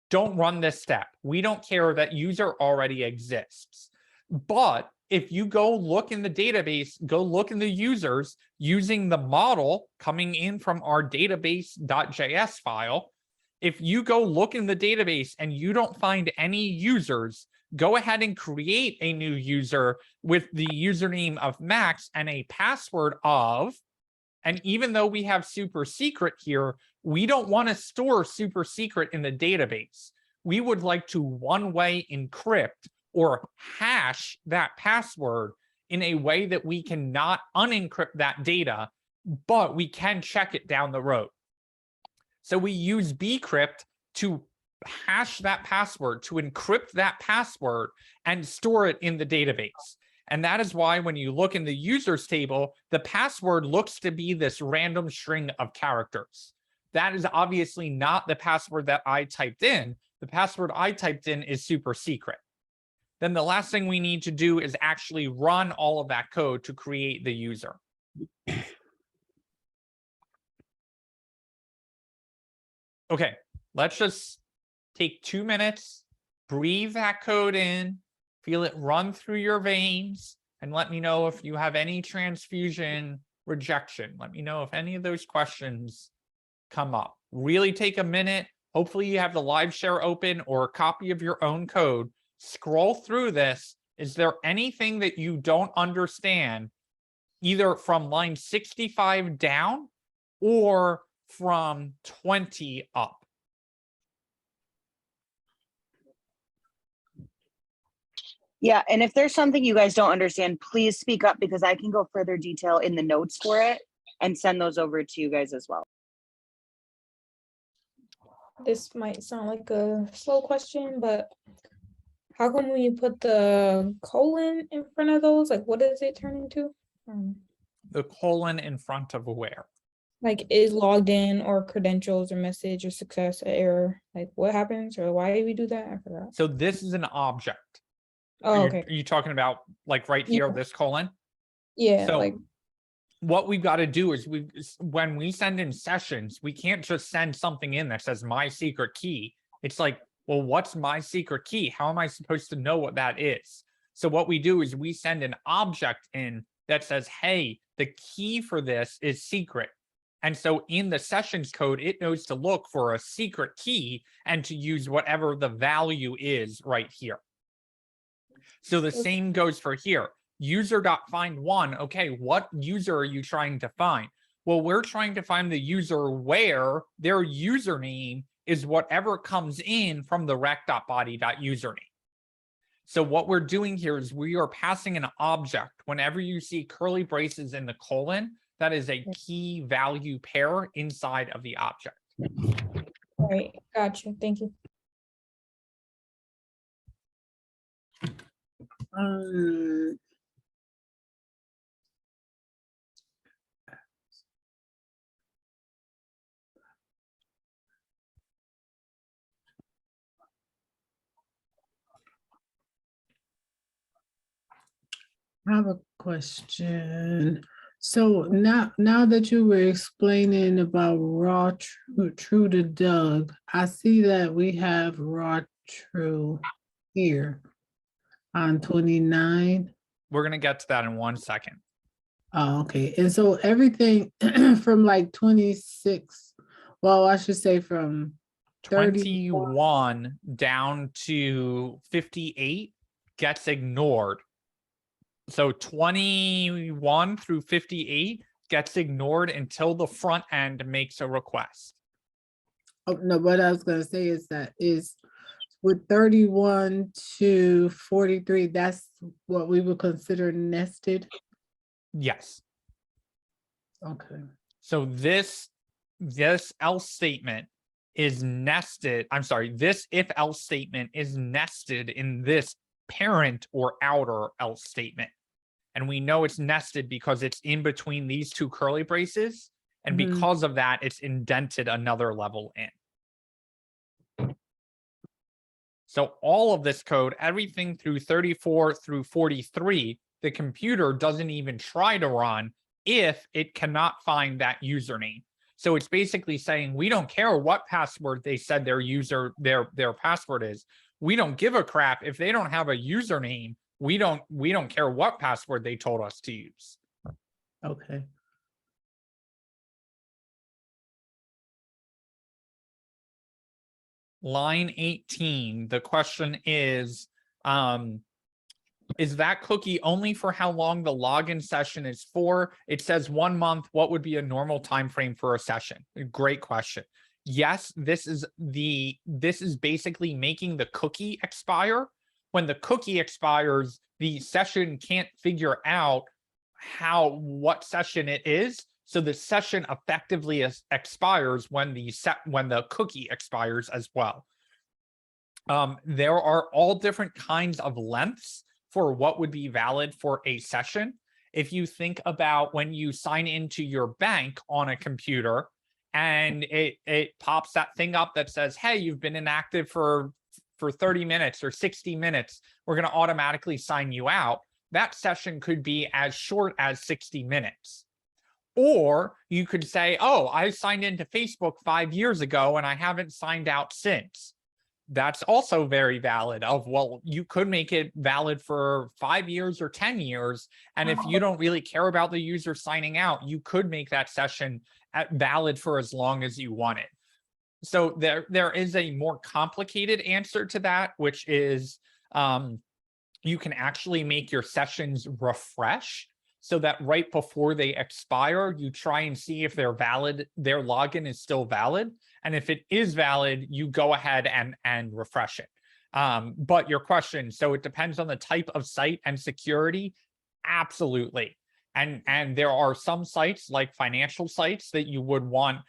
don't run this step. We don't care that user already exists. But if you go look in the database, go look in the users using the model coming in from our database.js file. If you go look in the database and you don't find any users, go ahead and create a new user with the username of Max and a password of, and even though we have super secret here, we don't want to store super secret in the database. We would like to one-way encrypt or hash that password in a way that we cannot unencrypt that data, but we can check it down the road. So we use bcrypt to hash that password, to encrypt that password and store it in the database. And that is why when you look in the users table, the password looks to be this random string of characters. That is obviously not the password that I typed in. The password I typed in is super secret. Then the last thing we need to do is actually run all of that code to create the user. Okay, let's just take 2 minutes, breathe that code in, feel it run through your veins, and let me know if you have any transfusion rejection. Let me know if any of those questions come up. Really take a minute. Hopefully you have the live share open or a copy of your own code. Scroll through this. Is there anything that you don't understand, either from line 65 down or from 20 up? Yeah, and if there's something you guys don't understand, please speak up because I can go further detail in the notes for it and send those over to you guys as well. This might sound like a slow question, but how come when you put the colon in front of those, like what does it turn into? The colon in front of where? Like is logged in or credentials or message or success or error? Like what happens or why do we do that? I forgot. So this is an object. Oh, Are okay. you talking about like right here, this colon? Yeah, So like what we've got to do is when we send in sessions, we can't just send something in that says my secret key. It's like, well, what's my secret key? How am I supposed to know what that is? So what we do is we send an object in that says, hey, the key for this is secret. And so in the sessions code, it knows to look for a secret key and to use whatever the value is right here. So the same goes for here. User.find1. Okay, what user are you trying to find? Well, we're trying to find the user where their username is whatever comes in from the rec.body.username. So what we're doing here is we are passing an object. Whenever you see curly braces in the colon, that is a key value pair inside of the object. All right, gotcha. Thank you. I have a question. So now that you were explaining about raw true to Doug, I see that we have raw true here on 29. We're going to get to that in 1 second. Oh, okay. And so everything from like 26, well, I should say from 21 down to 58 gets ignored. So 21 through 58 gets ignored until the front end makes a request. Oh, no, what I was going to say is that is with 31 to 43, that's what we would consider nested. Yes. Okay. So this else statement is nested. I'm sorry, this if else statement is nested in this parent or outer else statement. And we know it's nested because it's in between these two curly braces. And because of that, it's indented another level in. So all of this code, everything through 34 through 43, the computer doesn't even try to run if it cannot find that username. So it's basically saying, we don't care what password they said their password is. We don't give a crap if they don't have a username. We don't care what password they told us to use. Okay. Line 18, the question is that cookie only for how long the login session is for? It says 1 month. What would be a normal time frame for a session? Great question. Yes, this is basically making the cookie expire. When the cookie expires, the session can't figure out what session it is. So the session effectively expires when the cookie expires as well. There are all different kinds of lengths for what would be valid for a session. If you think about when you sign into your bank on a computer and it pops that thing up that says, hey, you've been inactive for 30 minutes or 60 minutes, we're going to automatically sign you out. That session could be as short as 60 minutes. Or you could say, oh, I signed into Facebook 5 years ago and I haven't signed out since. That's also very valid well, you could make it valid for 5 years or 10 years. And if you don't really care about the user signing out, you could make that session valid for as long as you want it. So there is a more complicated answer to that, which is you can actually make your sessions refresh so that right before they expire, you try and see if they're valid, their login is still valid. And if it is valid, you go ahead and refresh it. But your question, so it depends on the type of site and security. Absolutely. And there are some sites like financial sites that you would want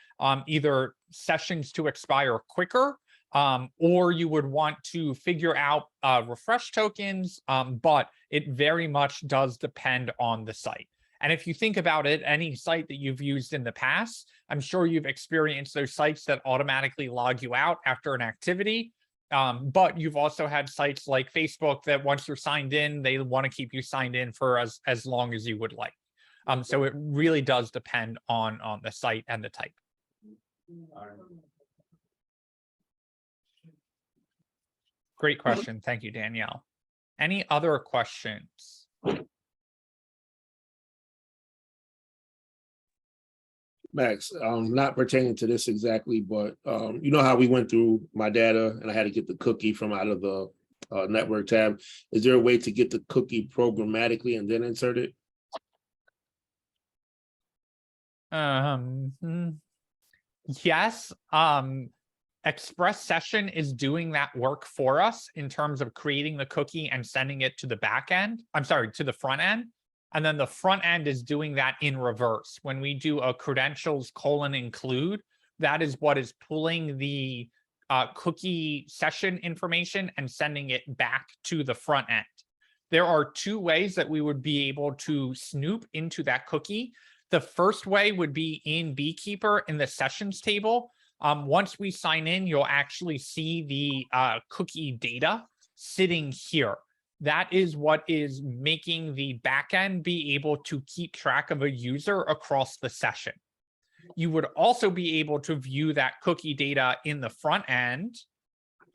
either sessions to expire quicker, or you would want to figure out refresh tokens, but it very much does depend on the site. And if you think about it, any site that you've used in the past, I'm sure you've experienced those sites that automatically log you out after an activity. But you've also had sites like Facebook that once you're signed in, they want to keep you signed in for as long as you would like. So it really does depend on the site and the type. Great question. Thank you, Danielle. Any other questions? Max, not pertaining to this exactly, but you know how we went through my data and I had to get the cookie from out of the network tab. Is there a way to get the cookie programmatically and then insert it? Yes. Express Session is doing that work for us in terms of creating the cookie and sending it to the back end. I'm sorry, to the front end. And then the front end is doing that in reverse. When we do a credentials : include, that is what is pulling the cookie session information and sending it back to the front end. There are two ways that we would be able to snoop into that cookie. The first way would be in Beekeeper in the sessions table. Once we sign in, you'll actually see the cookie data sitting here. That is what is making the backend be able to keep track of a user across the session. You would also be able to view that cookie data in the front end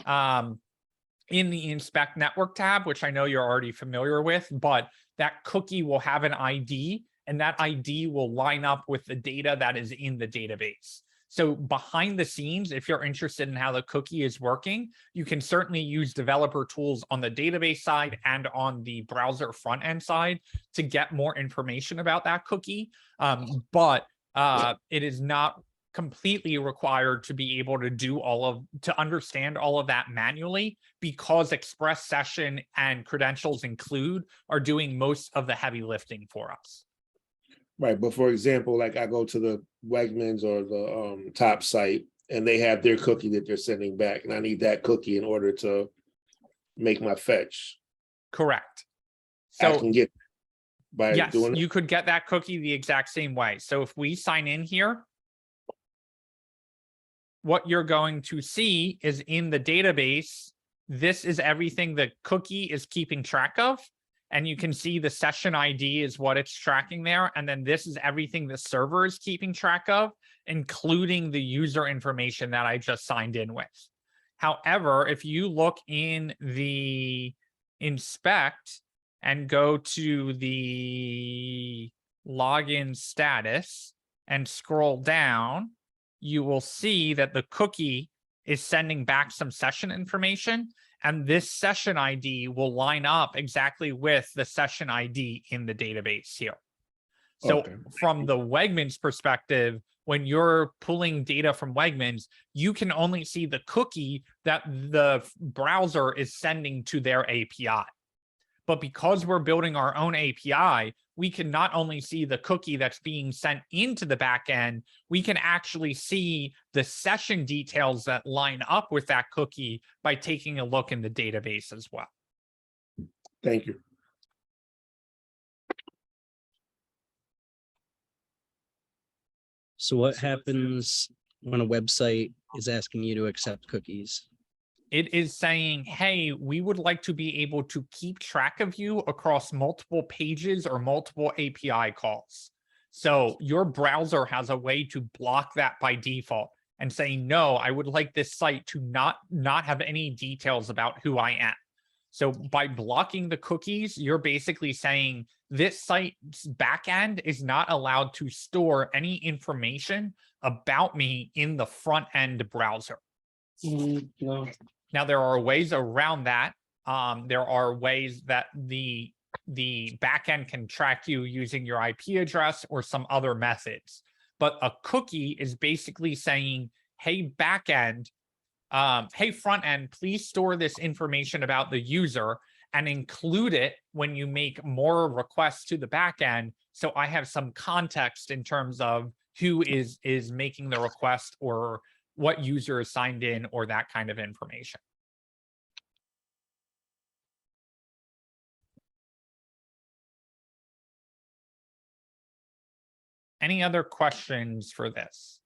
in the Inspect Network tab, which I know you're already familiar with, but that cookie will have an ID, and that ID will line up with the data that is in the database. So behind the scenes, if you're interested in how the cookie is working, you can certainly use developer tools on the database side and on the browser front end side to get more information about that cookie. But it is not completely required to be able to do to understand all of that manually, because Express Session and credentials include are doing most of the heavy lifting for us. Right, but for example, like I go to the Wegmans or the Top site, and they have their cookie that they're sending back, and I need that cookie in order to make my fetch. Correct. I So can get by yes, doing you could get that cookie the exact same way. So if we sign in here, what you're going to see is in the database, this is everything the cookie is keeping track of. And you can see the session ID is what it's tracking there. And then this is everything the server is keeping track of, including the user information that I just signed in with. However, if you look in the inspect and go to the login status and scroll down, you will see that the cookie is sending back some session information. And this session ID will line up exactly with the session ID in the database here. So from the Wegmans perspective, when you're pulling data from Wegmans, you can only see the cookie that the browser is sending to their API. But because we're building our own API, we can not only see the cookie that's being sent into the backend, we can actually see the session details that line up with that cookie by taking a look in the database as well. Thank you. So what happens when a website is asking you to accept cookies? It is saying, hey, we would like to be able to keep track of you across multiple pages or multiple API calls. So your browser has a way to block that by default and say, no, I would like this site to not have any details about who I am. So by blocking the cookies, you're basically saying this site's backend is not allowed to store any information about me in the front end browser. No. Now, there are ways around that. There are ways that the backend can track you using your IP address or some other methods. But a cookie is basically saying, hey, backend, hey, front end, please store this information about the user and include it when you make more requests to the backend. So I have some context in terms of who is making the request or what user is signed in or that kind of information. Any other questions for this?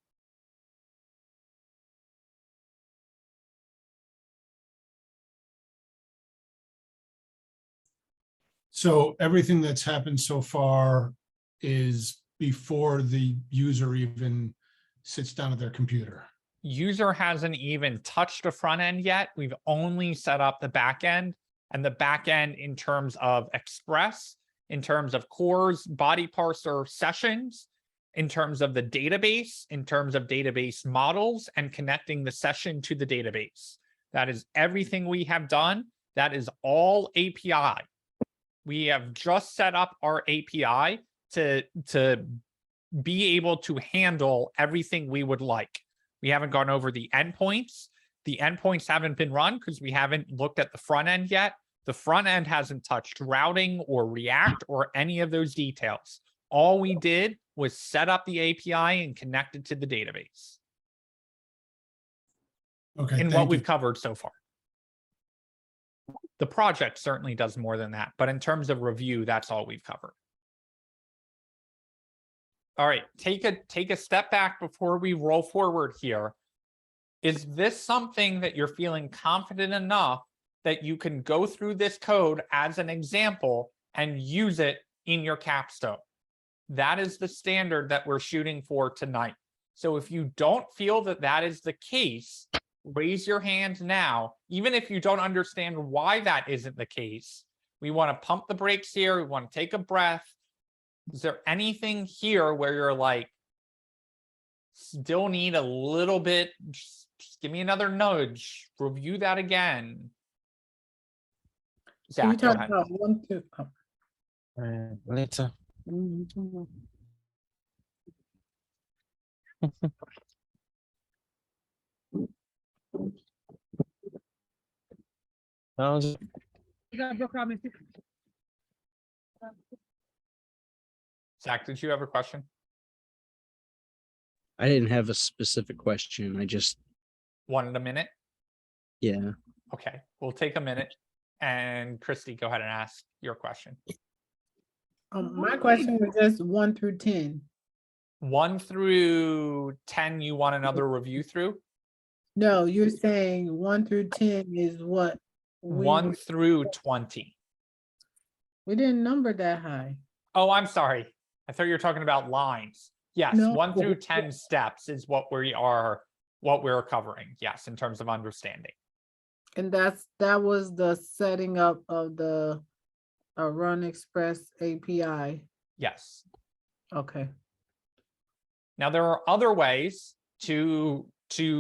So everything that's happened so far is before the user even sits down at their computer. User hasn't even touched the front end yet. We've only set up the back end, and the back end in terms of Express, in terms of cores, body parser, sessions, in terms of the database, in terms of database models, and connecting the session to the database. That is everything we have done. That is all API. We have just set up our API to be able to handle everything we would like. We haven't gone over the endpoints. The endpoints haven't been run because we haven't looked at the front end yet. The front end hasn't touched routing or React or any of those details. All we did was set up the API and connect it to the database. Okay, In what thank you. we've covered so far. The project certainly does more than that, but in terms of review, that's all we've covered. All right, take a step back before we roll forward here. Is this something that you're feeling confident enough that you can go through this code as an example and use it in your capstone? That is the standard that we're shooting for tonight. So if you don't feel that that is the case, raise your hand now. Even if you don't understand why that isn't the case, we want to pump the brakes here. We want to take a breath. Is there anything here where you're like, still need a little bit, just give me another nudge, review that again? So you Zach, go talk ahead. about 1 through. Later. Zach, did you have a question? I didn't have a specific question. I just, Wanted a minute? yeah. Okay, we'll take a minute. And Christy, go ahead and ask your question. My question was just 1 through 10. 1 through 10, you want another review through? No, you're saying 1 through 10 is what? 1 through 20. We didn't number that high. Oh, I'm sorry. I thought you were talking about lines. Yes, No. 1 through 10 steps is what we're covering. Yes, in terms of understanding. And that was the setting up of the Run Express API. Yes. Okay. Now there are other ways to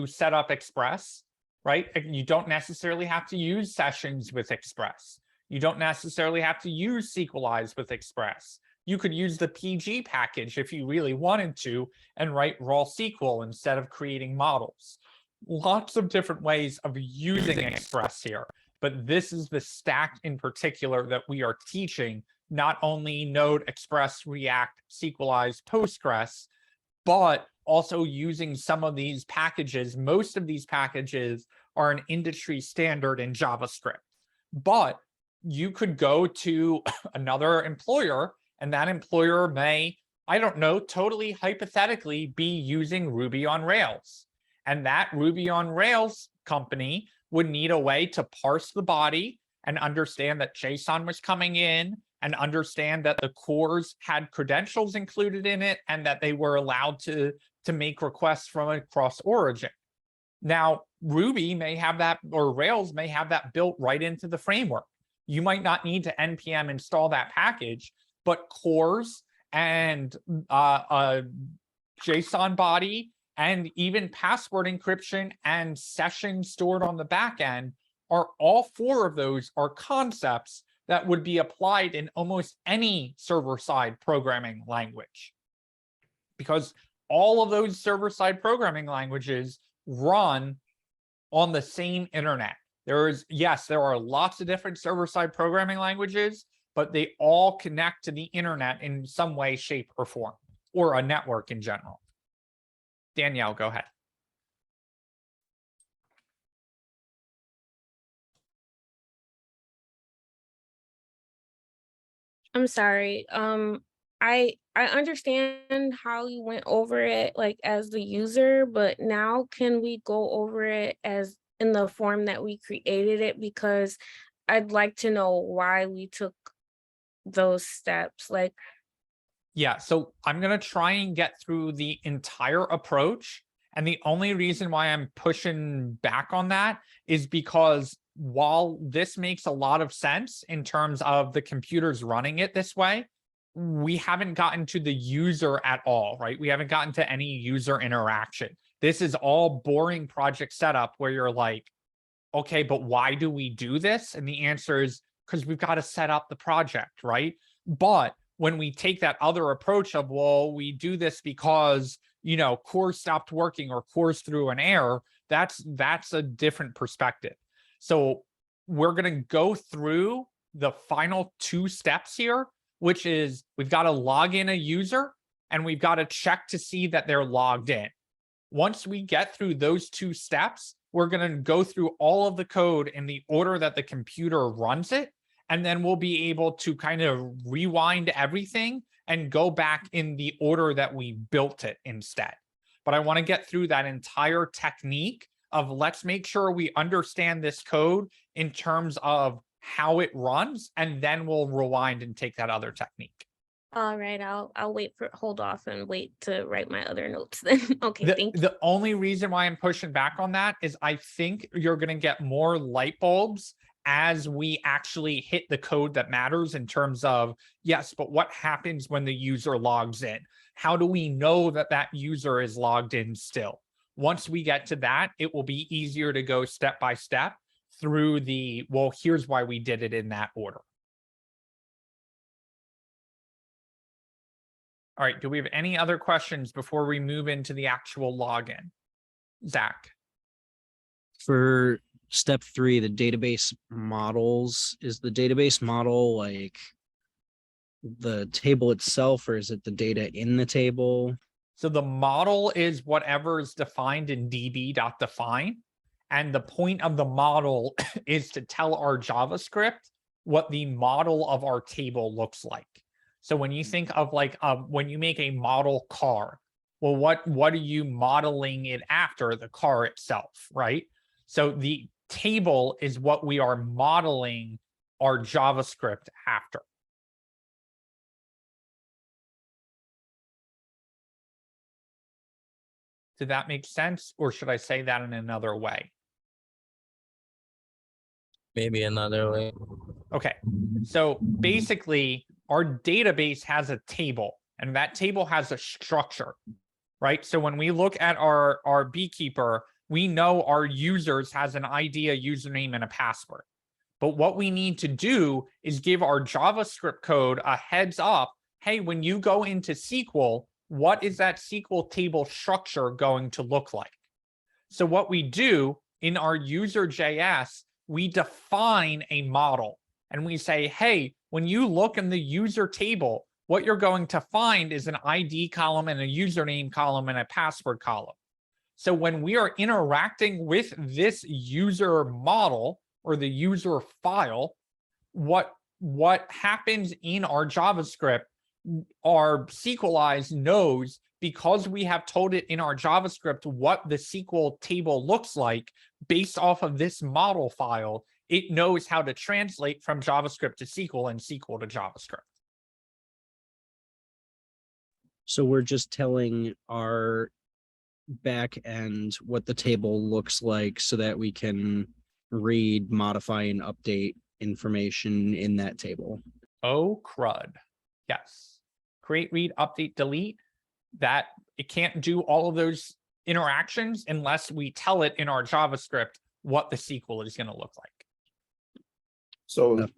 set up Express, right? You don't necessarily have to use sessions with Express. You don't necessarily have to use SQLize with Express. You could use the PG package if you really wanted to and write raw SQL instead of creating models. Lots of different ways of using Express here, but this is the stack in particular that we are teaching, not only Node, Express, React, SQLize, Postgres, but also using some of these packages. Most of these packages are an industry standard in JavaScript, but you could go to another employer and that employer may, I don't know, totally hypothetically be using Ruby on Rails. And that Ruby on Rails company would need a way to parse the body and understand that JSON was coming in and understand that the cores had credentials included in it and that they were allowed to make requests from across origin. Now, Ruby may have that, or Rails may have that built right into the framework. You might not need to npm install that package, but cores and JSON body and even password encryption and sessions stored on the back end are all 4 of those are concepts that would be applied in almost any server-side programming language. Because all of those server-side programming languages run on the same internet. There are lots of different server-side programming languages, but they all connect to the internet in some way, shape, or form, or a network in general. Danielle, go ahead. I'm sorry. I understand how you went over it like as the user, but now can we go over it as in the form that we created it? Because I'd like to know why we took those steps. Like, yeah, so I'm going to try and get through the entire approach. And the only reason why I'm pushing back on that is because while this makes a lot of sense in terms of the computers running it this way, we haven't gotten to the user at all, right? We haven't gotten to any user interaction. This is all boring project setup where you're like, okay, but why do we do this? And the answer is because we've got to set up the project, right? But when we take that other approach of, well, we do this because, you know, core stopped working or core's through an error, that's a different perspective. So we're going to go through the final 2 steps here, which is we've got to log in a user and we've got to check to see that they're logged in. Once we get through those 2 steps, we're going to go through all of the code in the order that the computer runs it. And then we'll be able to kind of rewind everything and go back in the order that we built it instead. But I want to get through that entire technique of let's make sure we understand this code in terms of how it runs, and then we'll rewind and take that other technique. All right, I'll hold off and wait to write my other notes then. Okay, thank you. The only reason why I'm pushing back on that is I think you're going to get more light bulbs as we actually hit the code that matters in terms of, yes, but what happens when the user logs in? How do we know that that user is logged in still? Once we get to that, it will be easier to go step by step through the, well, here's why we did it in that order. All right, do we have any other questions before we move into the actual login? Zach? For step 3, the database models, is the database model like the table itself, or is it the data in the table? So the model is whatever is defined in db.define. And the point of the model is to tell our JavaScript what the model of our table looks like. So when you think of like, when you make a model car, well, what are you modeling it after? The car itself, right? So the table is what we are modeling our JavaScript after. Did that make sense? Or should I say that in another way? Maybe another way. Okay, so basically our database has a table and that table has a structure, right? So when we look at our beekeeper, we know our users has an ID, a username, and a password. But what we need to do is give our JavaScript code a heads up. Hey, when you go into SQL, what is that SQL table structure going to look like? So what we do in our user.js, we define a model and we say, hey, when you look in the user table, what you're going to find is an ID column and a username column and a password column. So when we are interacting with this user model or the user file, what happens in our JavaScript, our SQLized knows, because we have told it in our JavaScript what the SQL table looks like based off of this model file, it knows how to translate from JavaScript to SQL and SQL to JavaScript. So we're just telling our back end what the table looks like so that we can read, modify, and update information in that table. Oh, crud. Yes. Create, read, update, delete. That it can't do all of those interactions unless we tell it in our JavaScript what the SQL is going to look like. So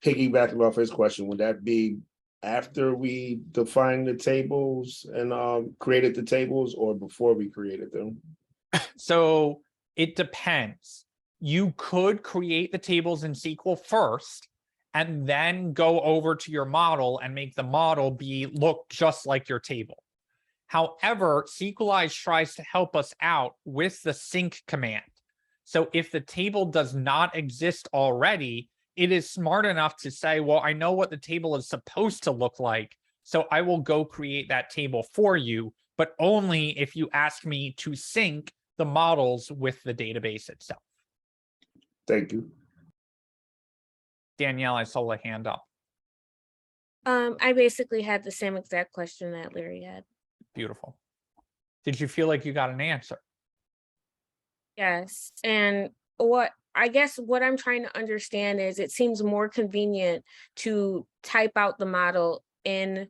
piggybacking off his question, would that be after we define the tables and created the tables, or before we created them? So it depends. You could create the tables in SQL first and then go over to your model and make the model look just like your table. However, SQLize tries to help us out with the sync command. So if the table does not exist already, it is smart enough to say, well, I know what the table is supposed to look like, so I will go create that table for you, but only if you ask me to sync the models with the database itself. Thank you. Danielle, I saw a hand up. I basically had the same exact question that Larry had. Beautiful. Did you feel like you got an answer? Yes, and I guess what I'm trying to understand is it seems more convenient to type out the model in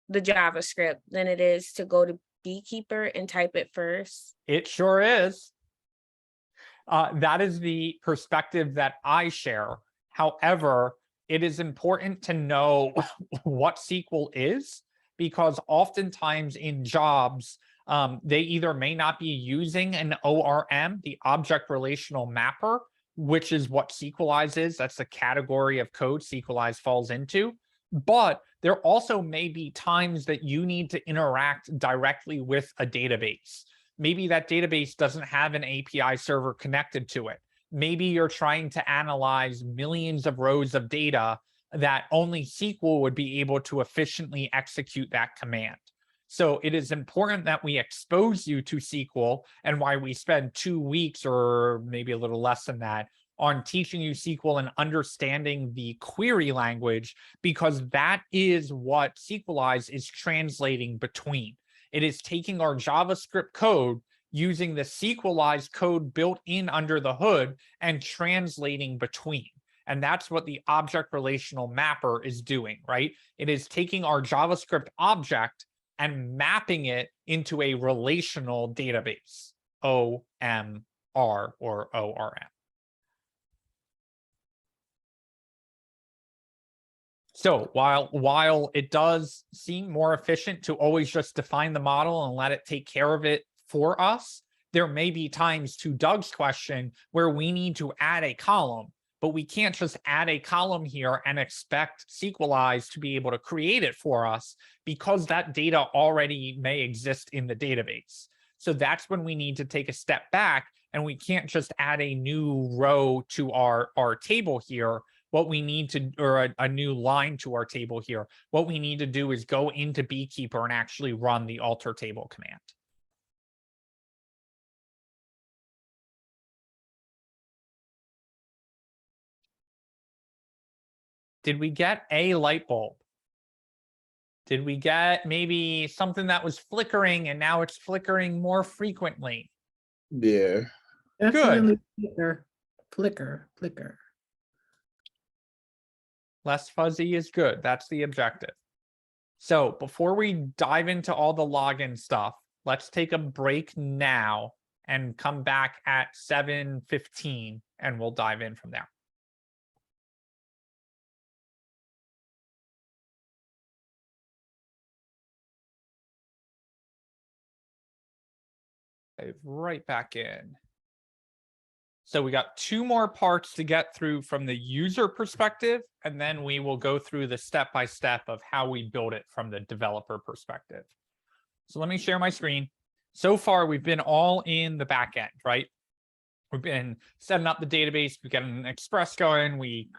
the JavaScript than it is to go to Beekeeper and type it first? It sure is. That is the perspective that I share. However, it is important to know what SQL is, because oftentimes in jobs, they either may not be using an ORM, the object relational mapper, which is what Sequelize is. That's the category of code Sequelize falls into. But there also may be times that you need to interact directly with a database. Maybe that database doesn't have an API server connected to it. Maybe you're trying to analyze millions of rows of data that only SQL would be able to efficiently execute that command. So it is important that we expose you to SQL, and why we spend 2 weeks or maybe a little less than that on teaching you SQL and understanding the query language, because that is what Sequelize is translating between. It is taking our JavaScript code, using the Sequelize code built in under the hood, and translating between. And that's what the object relational mapper is doing, right? It is taking our JavaScript object and mapping it into a relational database, OMR or ORM. So while it does seem more efficient to always just define the model and let it take care of it for us, there may be times, to Doug's question, where we need to add a column, but we can't just add a column here and expect Sequelize to be able to create it for us, because that data already may exist in the database. So that's when we need to take a step back, and we can't just add a new row to our table here. What we need to, or a new line to our table here, what we need to do is go into Beekeeper and actually run the alter table command. Did we get a light bulb? Did we get maybe something that was flickering and now it's flickering more frequently? Yeah. Definitely flicker. Less fuzzy is good. That's the objective. So before we dive into all the login stuff, let's take a break now and come back at 7:15 and we'll dive in from there. Dive right back in. So we got 2 more parts to get through from the user perspective, and then we will go through the step-by-step of how we build it from the developer perspective. So let me share my screen. So far, we've been all in the back end, right? We've been setting up the database. We got an Express going. We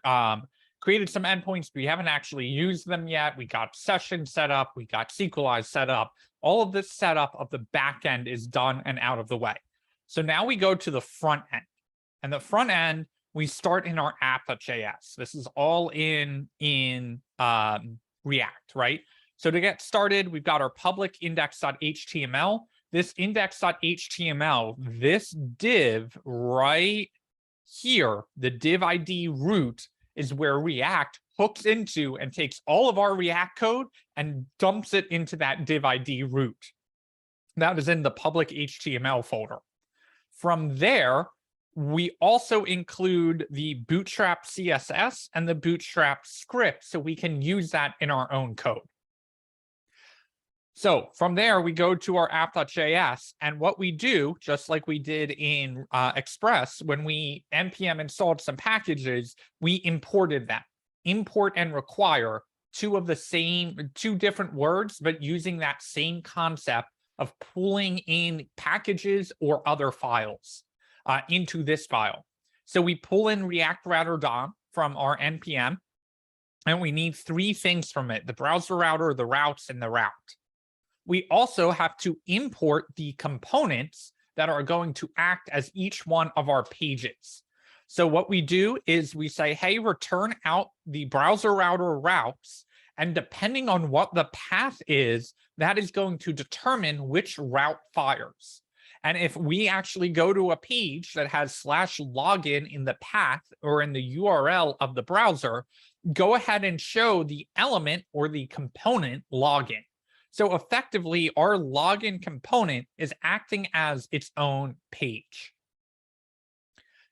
created some endpoints. We haven't actually used them yet. We got sessions set up. We got Sequelize set up. All of this setup of the back end is done and out of the way. So now we go to the front end. And the front end, we start in our app.js. This is all in React, right? So to get started, we've got our public index.html. This index.html, this div right here, the div ID root, is where React hooks into and takes all of our React code and dumps it into that div ID root. That is in the public HTML folder. From there, we also include the Bootstrap CSS and the Bootstrap script, so we can use that in our own code. So from there, we go to our app.js, and what we do, just like we did in Express, when we npm installed some packages, we imported them. Import and require, two different words, but using that same concept of pulling in packages or other files into this file. So we pull in React Router DOM from our npm, and we need 3 things from it: the browser router, the routes, and the route. We also have to import the components that are going to act as each one of our pages. So what we do is we say, hey, return out the browser router routes, and depending on what the path is, that is going to determine which route fires. And if we actually go to a page that has /login in the path or in the URL of the browser, go ahead and show the element or the component login. So effectively, our login component is acting as its own page.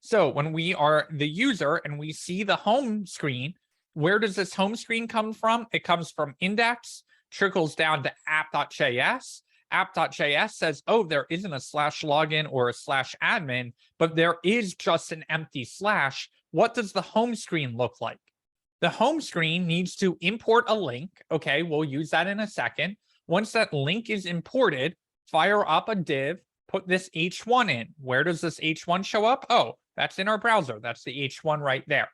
So when we are the user and we see the home screen, where does this home screen come from? It comes from index, trickles down to app.js. App.js says, oh, there isn't a /login or a /admin, but there is just an empty slash. What does the home screen look like? The home screen needs to import a link. Okay, we'll use that in a second. Once that link is imported, fire up a div, put this h1 in. Where does this h1 show up? Oh, that's in our browser. That's the h1 right there.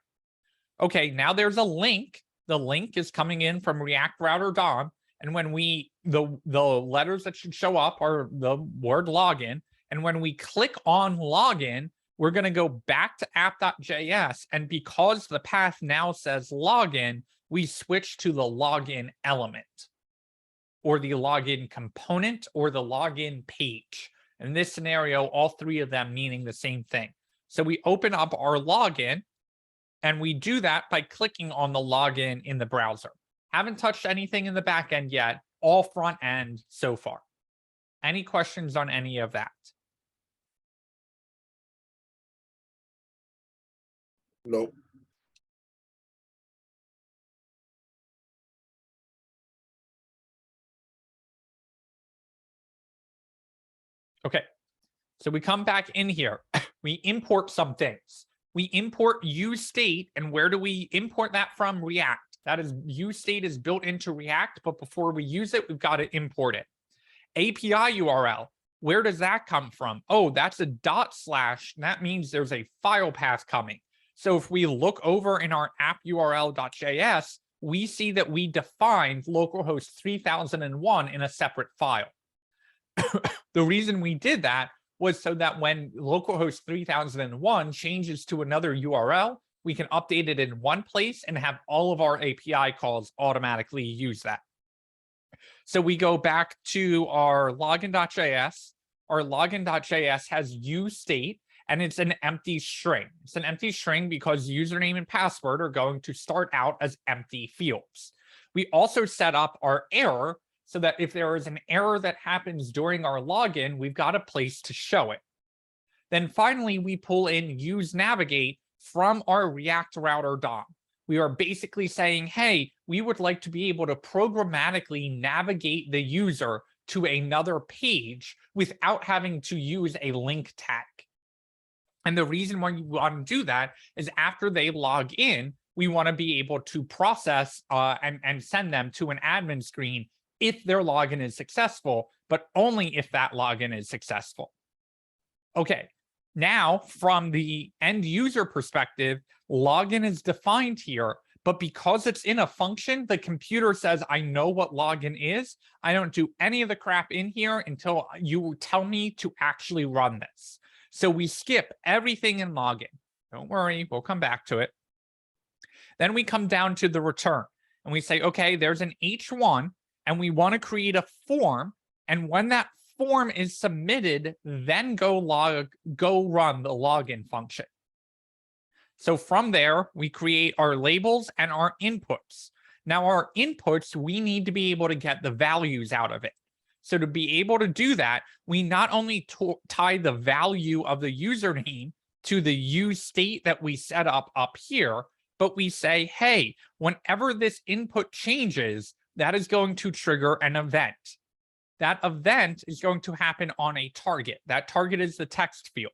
Okay, now there's a link. The link is coming in from React Router DOM. And when the letters that should show up are the word login. And when we click on login, we're going to go back to app.js. And because the path now says login, we switch to the login element or the login component or the login page. In this scenario, all three of them meaning the same thing. So we open up our login, and we do that by clicking on the login in the browser. Haven't touched anything in the back end yet, all front end so far. Any questions on any of that? Nope. Okay, so we come back in here. We import some things. We import useState, and where do we import that from? React. That is, useState is built into React, but before we use it, we've got to import it. API URL, where does that come from? Oh, that's a /. That means there's a file path coming. So if we look over in our app URL.js, we see that we defined localhost 3001 in a separate file. The reason we did that was so that when localhost 3001 changes to another URL, we can update it in one place and have all of our API calls automatically use that. So we go back to our login.js. Our login.js has useState, and it's an empty string. It's an empty string because username and password are going to start out as empty fields. We also set up our error so that if there is an error that happens during our login, we've got a place to show it. Then finally, we pull in useNavigate from our React Router DOM. We are basically saying, hey, we would like to be able to programmatically navigate the user to another page without having to use a link tag. And the reason why you want to do that is after they log in, we want to be able to process and send them to an admin screen if their login is successful, but only if that login is successful. Okay, now from the end user perspective, login is defined here, but because it's in a function, the computer says, I know what login is. I don't do any of the crap in here until you tell me to actually run this. So we skip everything in login. Don't worry, we'll come back to it. Then we come down to the return and we say, okay, there's an H1 and we want to create a form. And when that form is submitted, then go run the login function. So from there, we create our labels and our inputs. Now our inputs, we need to be able to get the values out of it. So to be able to do that, we not only tie the value of the username to the useState that we set up here, but we say, hey, whenever this input changes, that is going to trigger an event. That event is going to happen on a target. That target is the text field.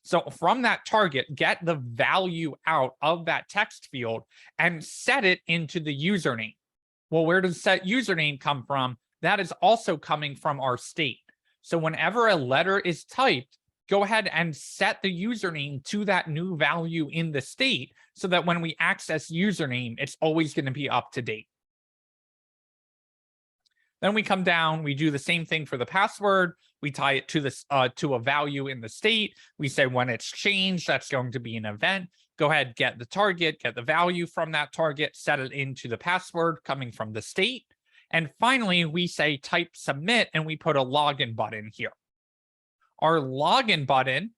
So from that target, get the value out of that text field and set it into the username. Well, where does set username come from? That is also coming from our state. So whenever a letter is typed, go ahead and set the username to that new value in the state so that when we access username, it's always going to be up to date. Then we come down, we do the same thing for the password. We tie it to this to a value in the state. We say when it's changed, that's going to be an event. Go ahead, get the target, get the value from that target, set it into the password coming from the state. And finally, we say type submit, and we put a login button here. Our login button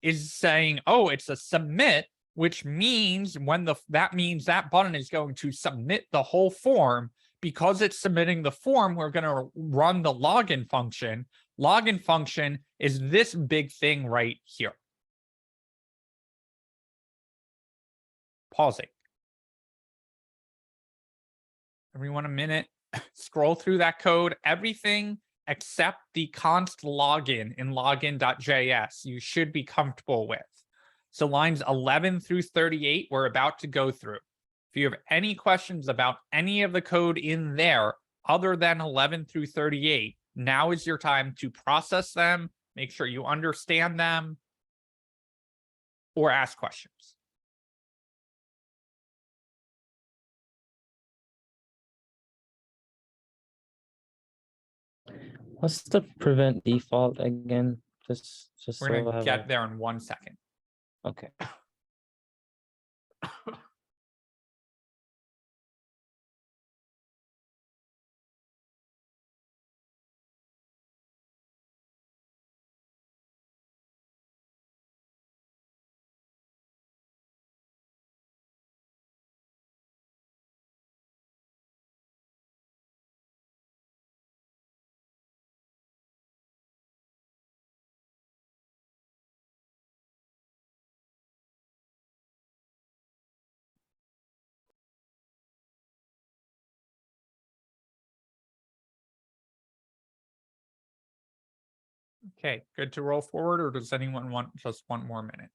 is saying, oh, it's a submit. which means that means that button is going to submit the whole form. Because it's submitting the form, we're going to run the login function. Login function is this big thing right here. Pausing. Everyone a minute. Scroll through that code. Everything except the const login in login.js you should be comfortable with. So lines 11 through 38 we're about to go through. If you have any questions about any of the code in there other than 11 through 38, now is your time to process them, make sure you understand them, or ask questions. What's the prevent default again? Just We're so going I to have get there in 1 second. Okay. Okay, good to roll forward, or does anyone want just one more minute?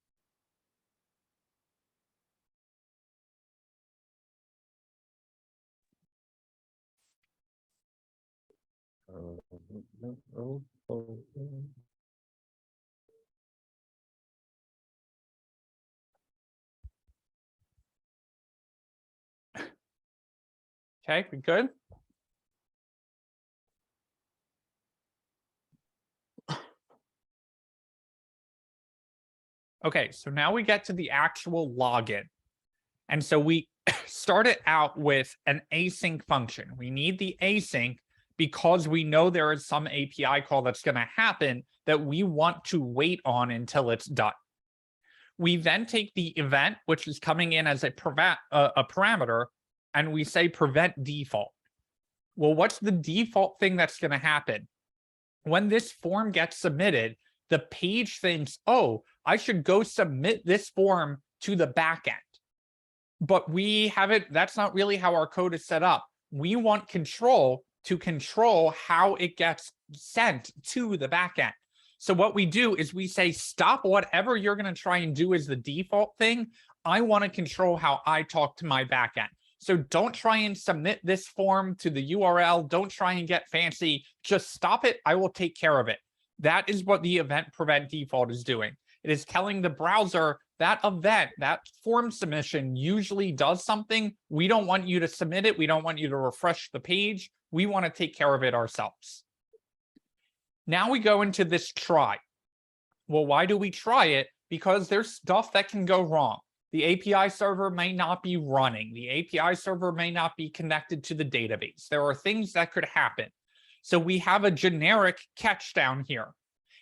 Okay, we good? Okay, so now we get to the actual login. And so we started out with an async function. We need the async because we know there is some API call that's going to happen that we want to wait on until it's done. We then take the event, which is coming in as a parameter, and we say prevent default. Well, what's the default thing that's going to happen? When this form gets submitted, the page thinks, oh, I should go submit this form to the backend. But we haven't, that's not really how our code is set up. We want control to control how it gets sent to the backend. So what we do is we say, stop whatever you're going to try and do as the default thing. I want to control how I talk to my backend. So don't try and submit this form to the URL. Don't try and get fancy. Just stop it. I will take care of it. That is what the event prevent default is doing. It is telling the browser that event, that form submission usually does something. We don't want you to submit it. We don't want you to refresh the page. We want to take care of it ourselves. Now we go into this try. Well, why do we try it? Because there's stuff that can go wrong. The API server may not be running. The API server may not be connected to the database. There are things that could happen. So we have a generic catch down here.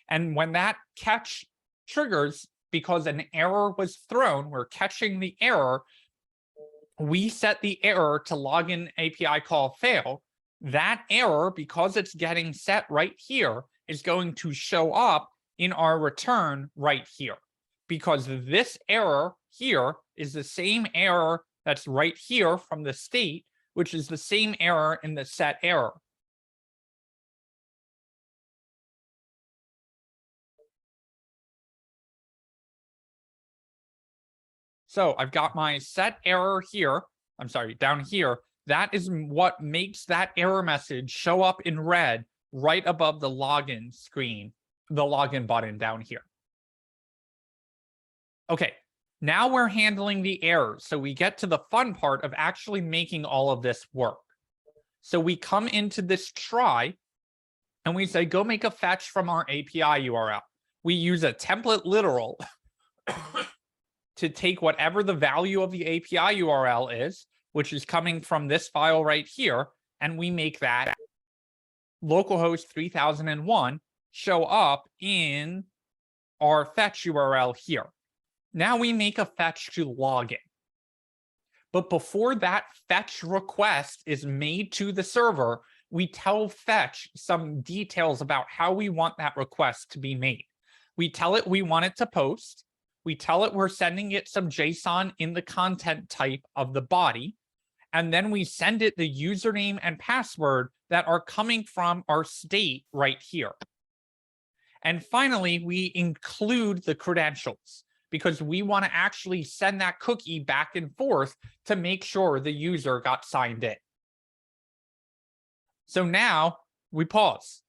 And when that catch triggers, because an error was thrown, we're catching the error, we set the error to login API call fail. That error, because it's getting set right here, is going to show up in our return right here. Because this error here is the same error that's right here from the state, which is the same error in the set error. So I've got my set error here. I'm sorry, down here. That is what makes that error message show up in red right above the login screen, the login button down here. Okay, now we're handling the errors. So we get to the fun part of actually making all of this work. So we come into this try and we say, go make a fetch from our API URL. We use a template literal to take whatever the value of the API URL is, which is coming from this file right here, and we make that localhost 3001 show up in our fetch URL here. Now we make a fetch to login. But before that fetch request is made to the server, we tell fetch some details about how we want that request to be made. We tell it we want it to post. We tell it we're sending it some JSON in the content type of the body. And then we send it the username and password that are coming from our state right here. And finally, we include the credentials, because we want to actually send that cookie back and forth to make sure the user got signed in. So now we pause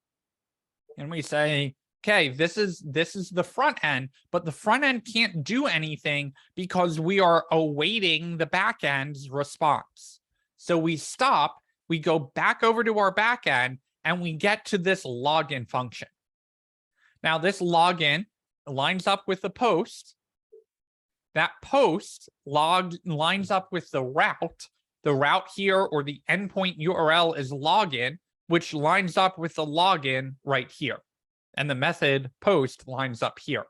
and we say, okay, this is the front end, but the front end can't do anything because we are awaiting the back end's response. So we stop, we go back over to our back end, and we get to this login function. Now this login lines up with the post. That post lines up with the route. The route here, or the endpoint URL, is login, which lines up with the login right here. And the method post lines up here.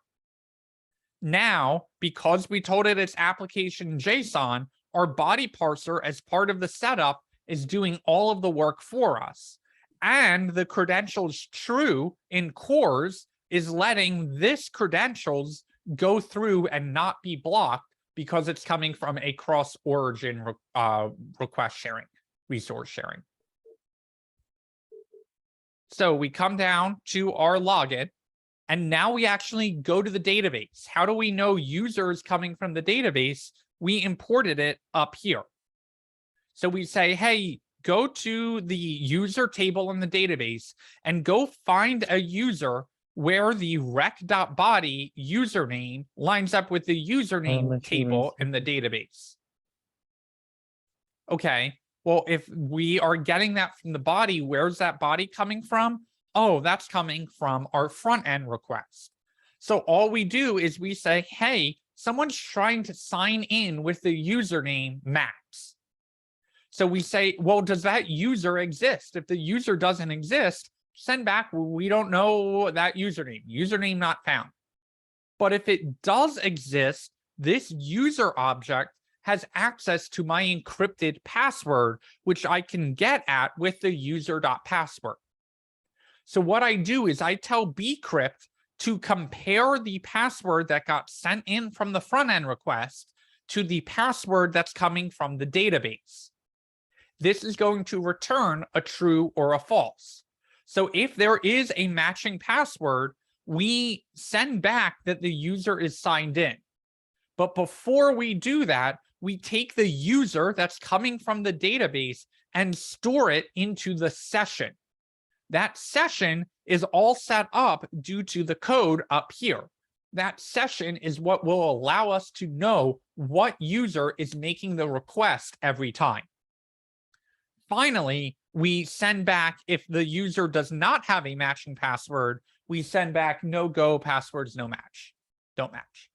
Now, because we told it it's application JSON, our body parser as part of the setup is doing all of the work for us. And the credentials true in cores is letting this credentials go through and not be blocked because it's coming from a cross-origin request sharing, resource sharing. So we come down to our login, and now we actually go to the database. How do we know users coming from the database? We imported it up here. So we say, hey, go to the user table in the database and go find a user where the rec.body username lines up with the username table in the database. Okay, well, if we are getting that from the body, where's that body coming from? Oh, that's coming from our front end request. So all we do is we say, hey, someone's trying to sign in with the username Max. So we say, well, does that user exist? If the user doesn't exist, send back, we don't know that username not found. But if it does exist, this user object has access to my encrypted password, which I can get at with the user.password. So what I do is I tell bcrypt to compare the password that got sent in from the front end request to the password that's coming from the database. This is going to return a true or a false. So if there is a matching password, we send back that the user is signed in. But before we do that, we take the user that's coming from the database and store it into the session. That session is all set up due to the code up here. That session is what will allow us to know what user is making the request every time. Finally, we send back, if the user does not have a matching password, we send back no go passwords, no match, don't match.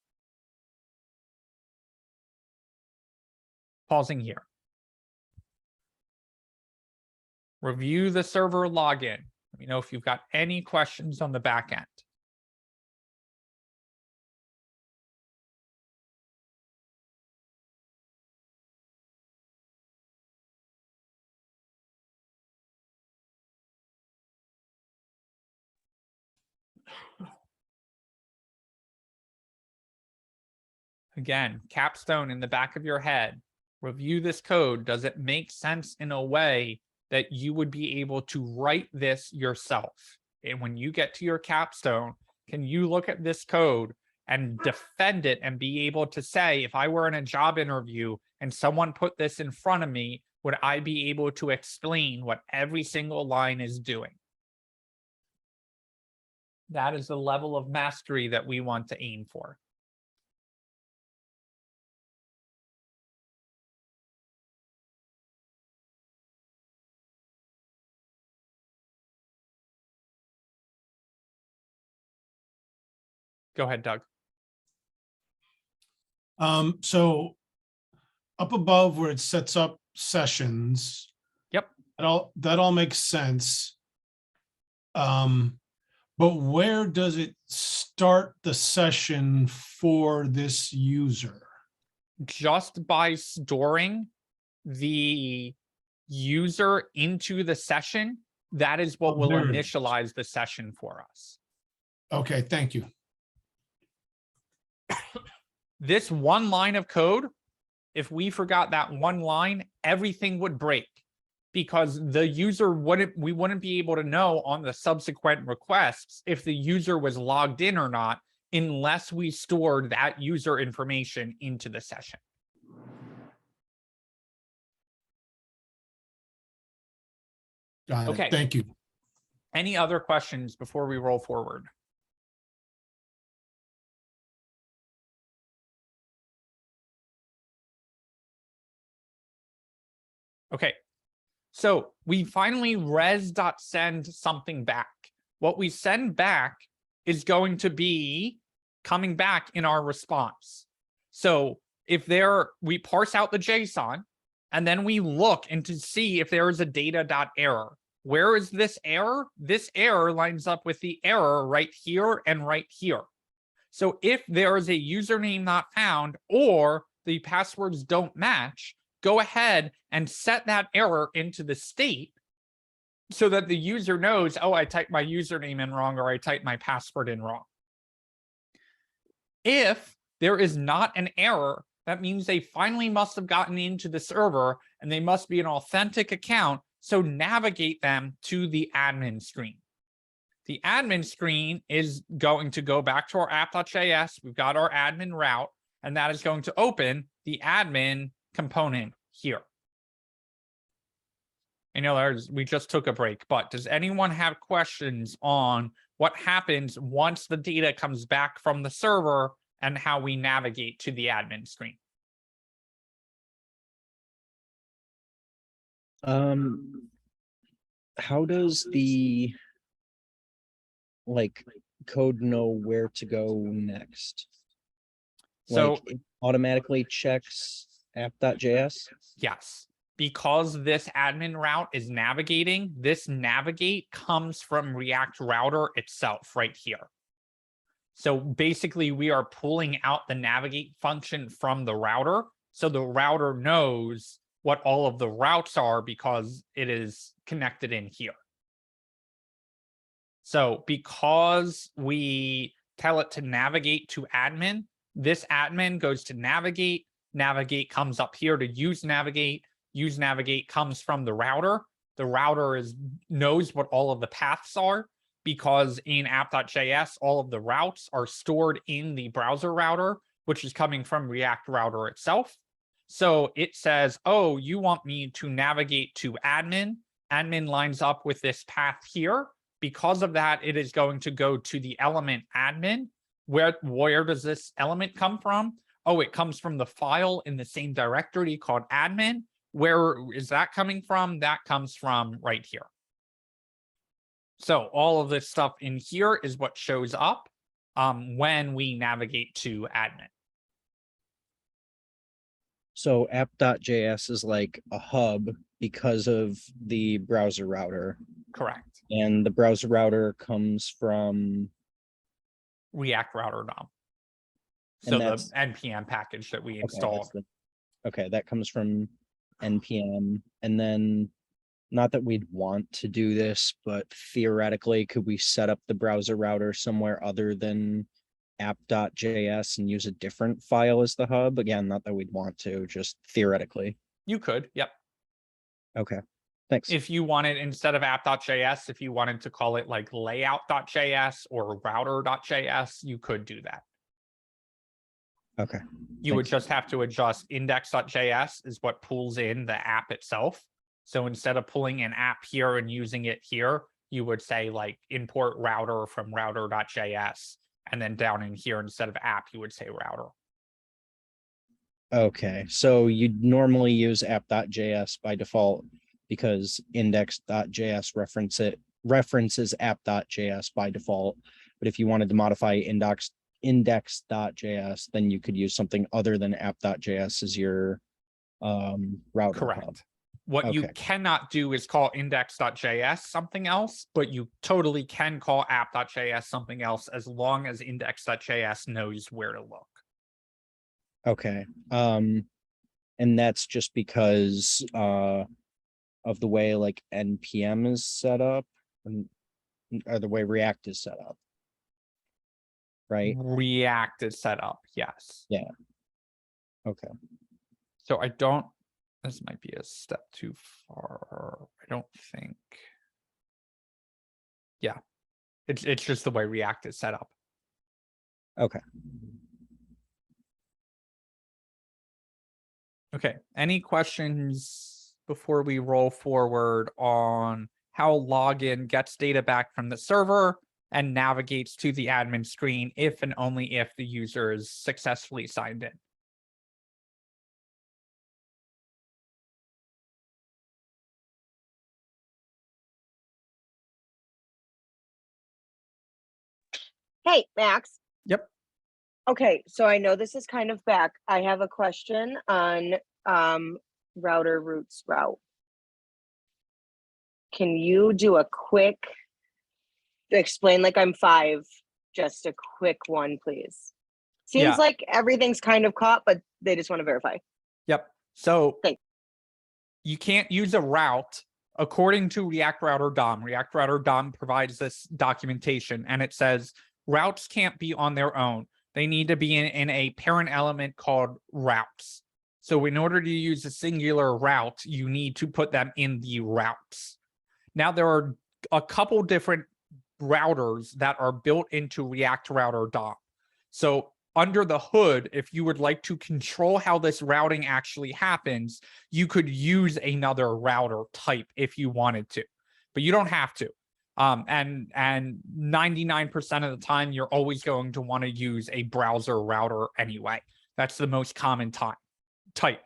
Pausing here. Review the server login. Let me know if you've got any questions on the back end. Again, capstone in the back of your head. Review this code. Does it make sense in a way that you would be able to write this yourself? And when you get to your capstone, can you look at this code and defend it and be able to say, if I were in a job interview and someone put this in front of me, would I be able to explain what every single line is doing? That is the level of mastery that we want to aim for. Go ahead, Doug. So up above where it sets up sessions. Yep. That all makes sense. But where does it start the session for this user? Just by storing the user into the session, that is what Oh, will there it is. initialize the session for us. Okay, thank you. This one line of code, if we forgot that one line, everything would break because the user we wouldn't be able to know on the subsequent requests if the user was logged in or not, unless we stored that user information into the session. Got it. Okay. Thank you. Any other questions before we roll forward? Okay, so we finally res.send something back. What we send back is going to be coming back in our response. So if we parse out the JSON and then we look and to see if there is a data.error. Where is this error? This error lines up with the error right here and right here. So if there is a username not found or the passwords don't match, go ahead and set that error into the state so that the user knows, oh, I typed my username in wrong or I typed my password in wrong. If there is not an error, that means they finally must have gotten into the server and they must be an authentic account. So navigate them to the admin screen. The admin screen is going to go back to our app.js. We've got our admin route, and that is going to open the admin component here. I know we just took a break, but does anyone have questions on what happens once the data comes back from the server and how we navigate to the admin screen? How does the code know where to go next? So it automatically checks app.js? Yes, because this admin route is navigating, this navigate comes from React Router itself right here. So basically we are pulling out the navigate function from the router. So the router knows what all of the routes are because it is connected in here. So because we tell it to navigate to admin, this admin goes to navigate, navigate comes up here to use navigate comes from the router. The router knows what all of the paths are because in app.js, all of the routes are stored in the browser router, which is coming from React Router itself. So it says, oh, you want me to navigate to admin. Admin lines up with this path here. Because of that, it is going to go to the element admin. Where does this element come from? Oh, it comes from the file in the same directory called admin. Where is that coming from? That comes from right here. So all of this stuff in here is what shows up when we navigate to admin. So app.js is like a hub because of the browser router. Correct. And the browser router comes from React Router DOM. So the npm package that we installed. Okay, that comes from npm. And then, not that we'd want to do this, but theoretically, could we set up the browser router somewhere other than app.js and use a different file as the hub? Again, not that we'd want to, just theoretically. You could, yep. Okay, thanks. If you wanted, instead of app.js, if you wanted to call it like layout.js or router.js, you could do that. Okay. You would just have to adjust index.js is what pulls in the app itself. So instead of pulling an app here and using it here, you would say like import router from router.js. And then down in here, instead of app, you would say router. Okay, so you'd normally use app.js by default because index.js references app.js by default. But if you wanted to modify index.js, then you could use something other than app.js as your router. Correct. Hub. What you Okay. cannot do is call index.js something else, but you totally can call app.js something else as long as index.js knows where to look. Okay. And that's just because of the way like NPM is set up or the way React is set up. Right? React is set up, yes. Yeah. Okay. So I don't, this might be a step too far. I don't think. Yeah, it's just the way React is set up. Okay. Okay, any questions before we roll forward on how login gets data back from the server and navigates to the admin screen if and only if the user is successfully signed in? Hey, Max. Yep. Okay, so I know this is kind of back. I have a question on router roots route. Can you do a quick explain like I'm 5, just a quick one, please? Seems Yeah. like everything's kind of caught, but they just want to verify. Yep. So Thanks. you can't use a route according to React Router DOM. React Router DOM provides this documentation, and it says routes can't be on their own. They need to be in a parent element called routes. So in order to use a singular route, you need to put them in the routes. Now, there are a couple different routers that are built into React Router DOM. So under the hood, if you would like to control how this routing actually happens, you could use another router type if you wanted to, but you don't have to. And 99% of the time, you're always going to want to use a browser router anyway. That's the most common type.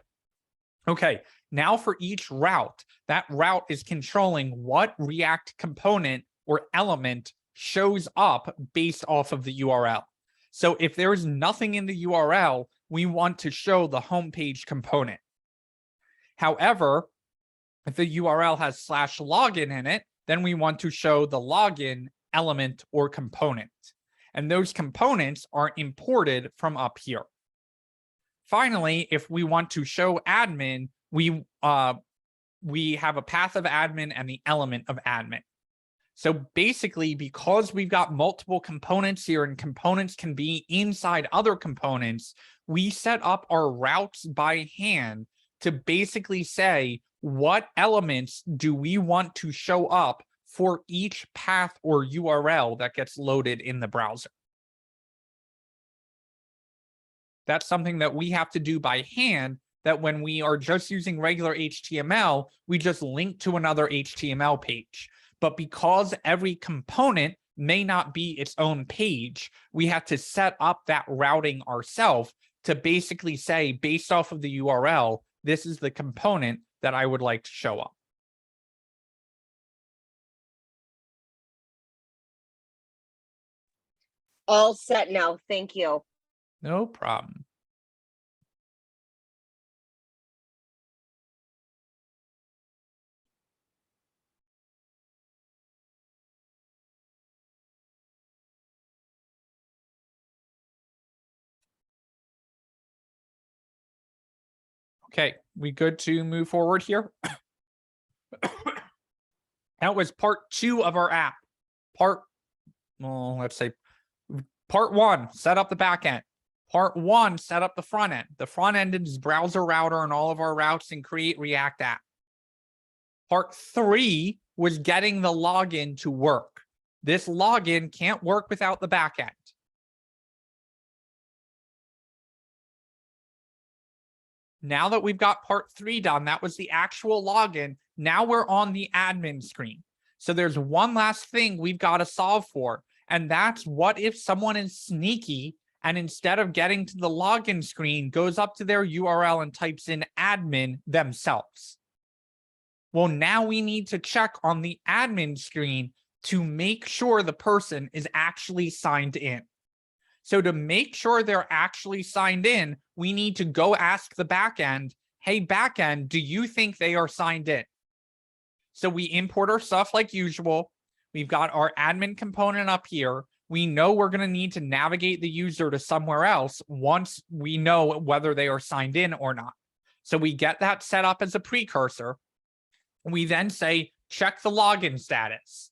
Okay, now for each route, that route is controlling what React component or element shows up based off of the URL. So if there's nothing in the URL, we want to show the homepage component. However, if the URL has /login in it, then we want to show the login element or component. And those components are imported from up here. Finally, if we want to show admin, we have a path of admin and the element of admin. So basically, because we've got multiple components here and components can be inside other components, we set up our routes by hand to basically say, what elements do we want to show up for each path or URL that gets loaded in the browser? That's something that we have to do by hand, that when we are just using regular HTML, we just link to another HTML page. But because every component may not be its own page, we have to set up that routing ourselves to basically say, based off of the URL, this is the component that I would like to show up. All set now. Thank you. No problem. Okay, we good to move forward here? That was part 2 of our app. Let's say part 1, set up the back end. Part 1, set up the front end. The front end is browser router and all of our routes and create React app. Part 3 was getting the login to work. This login can't work without the back end. Now that we've got part 3 done, that was the actual login. Now we're on the admin screen. So there's one last thing we've got to solve for. And that's, what if someone is sneaky and instead of getting to the login screen, goes up to their URL and types in admin themselves? Well, now we need to check on the admin screen to make sure the person is actually signed in. So to make sure they're actually signed in, we need to go ask the backend, hey, backend, do you think they are signed in? So we import our stuff like usual. We've got our admin component up here. We know we're going to need to navigate the user to somewhere else once we know whether they are signed in or not. So we get that set up as a precursor. We then say, check the login status.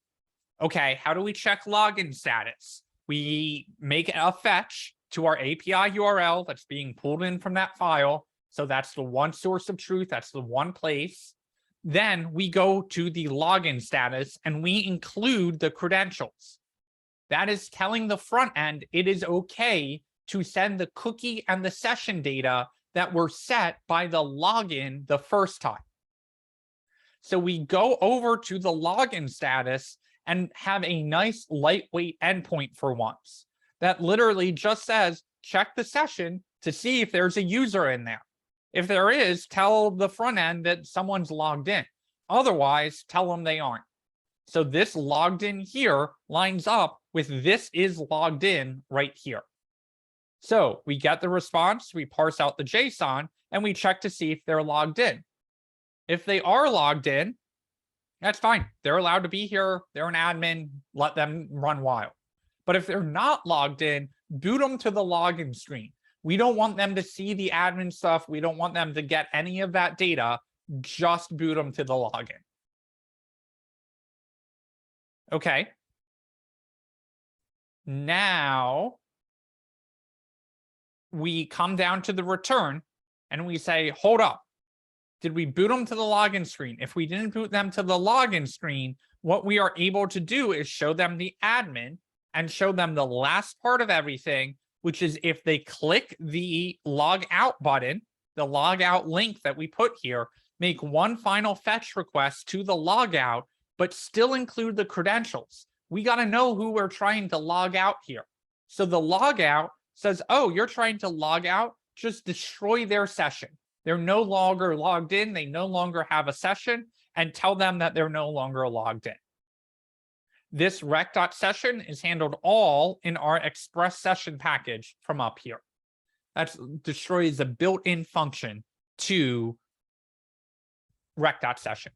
Okay, how do we check login status? We make a fetch to our API URL that's being pulled in from that file. So that's the one source of truth. That's the one place. Then we go to the login status and we include the credentials. That is telling the front end it is okay to send the cookie and the session data that were set by the login the first time. So we go over to the login status and have a nice lightweight endpoint for once that literally just says, check the session to see if there's a user in there. If there is, tell the front end that someone's logged in. Otherwise, tell them they aren't. So this logged in here lines up with this is logged in right here. So we get the response, we parse out the JSON, and we check to see if they're logged in. If they are logged in, that's fine. They're allowed to be here. They're an admin. Let them run wild. But if they're not logged in, boot them to the login screen. We don't want them to see the admin stuff. We don't want them to get any of that data. Just boot them to the login. Okay. Now we come down to the return and we say, hold up. Did we boot them to the login screen? If we didn't boot them to the login screen, what we are able to do is show them the admin and show them the last part of everything, which is if they click the log out button, the log out link that we put here, make one final fetch request to the logout, but still include the credentials. We got to know who we're trying to log out here. So the logout says, oh, you're trying to log out, just destroy their session. They're no longer logged in. They no longer have a session, and tell them that they're no longer logged in. This rec.session is handled all in our express session package from up here. That destroys a built-in function to rec.session.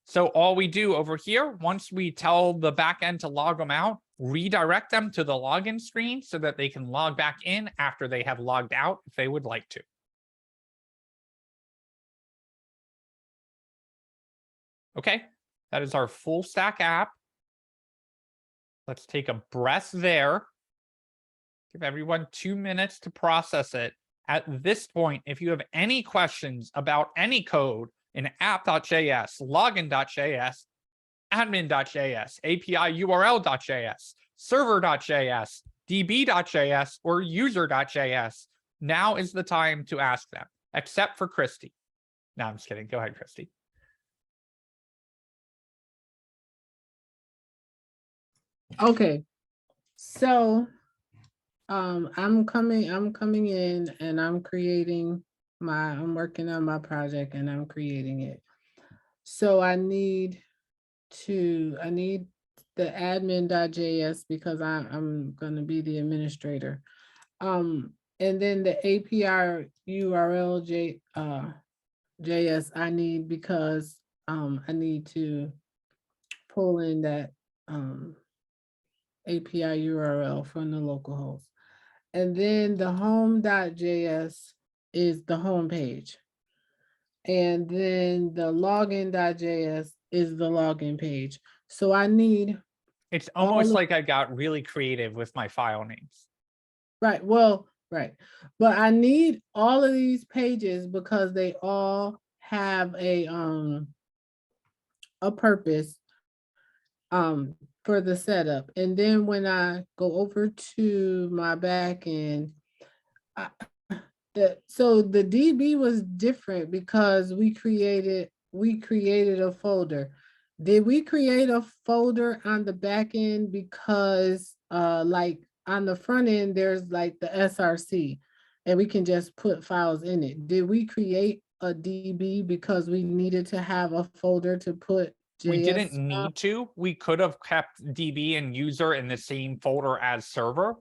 So all we do over here, once we tell the backend to log them out, redirect them to the login screen so that they can log back in after they have logged out if they would like to. Okay, that is our full stack app. Let's take a breath there. Give everyone 2 minutes to process it. At this point, if you have any questions about any code in app.js, login.js, admin.js, API URL.js, server.js, db.js, or user.js, now is the time to ask them, except for Christy. No, I'm just kidding. Go ahead, Christy. Okay, so I'm coming in and I'm working on my project and I'm creating it. So I need the admin.js because I'm gonna be the administrator. And then the API URL JS I need because I need to pull in that API URL from the localhost. And then the home.js is the home page. And then the login.js is the login page. So I need. It's almost like I got really creative with my file names. Right, well, right. But I need all of these pages because they all have a purpose for the setup. And then when I go over to my backend, so the DB was different because we created a folder. Did we create a folder on the back end because like on the front end, there's like the SRC and we can just put files in it. Did we create a DB because we needed to have a folder to put JS We didn't stuff? need to. We could have kept DB and user in the same folder as server,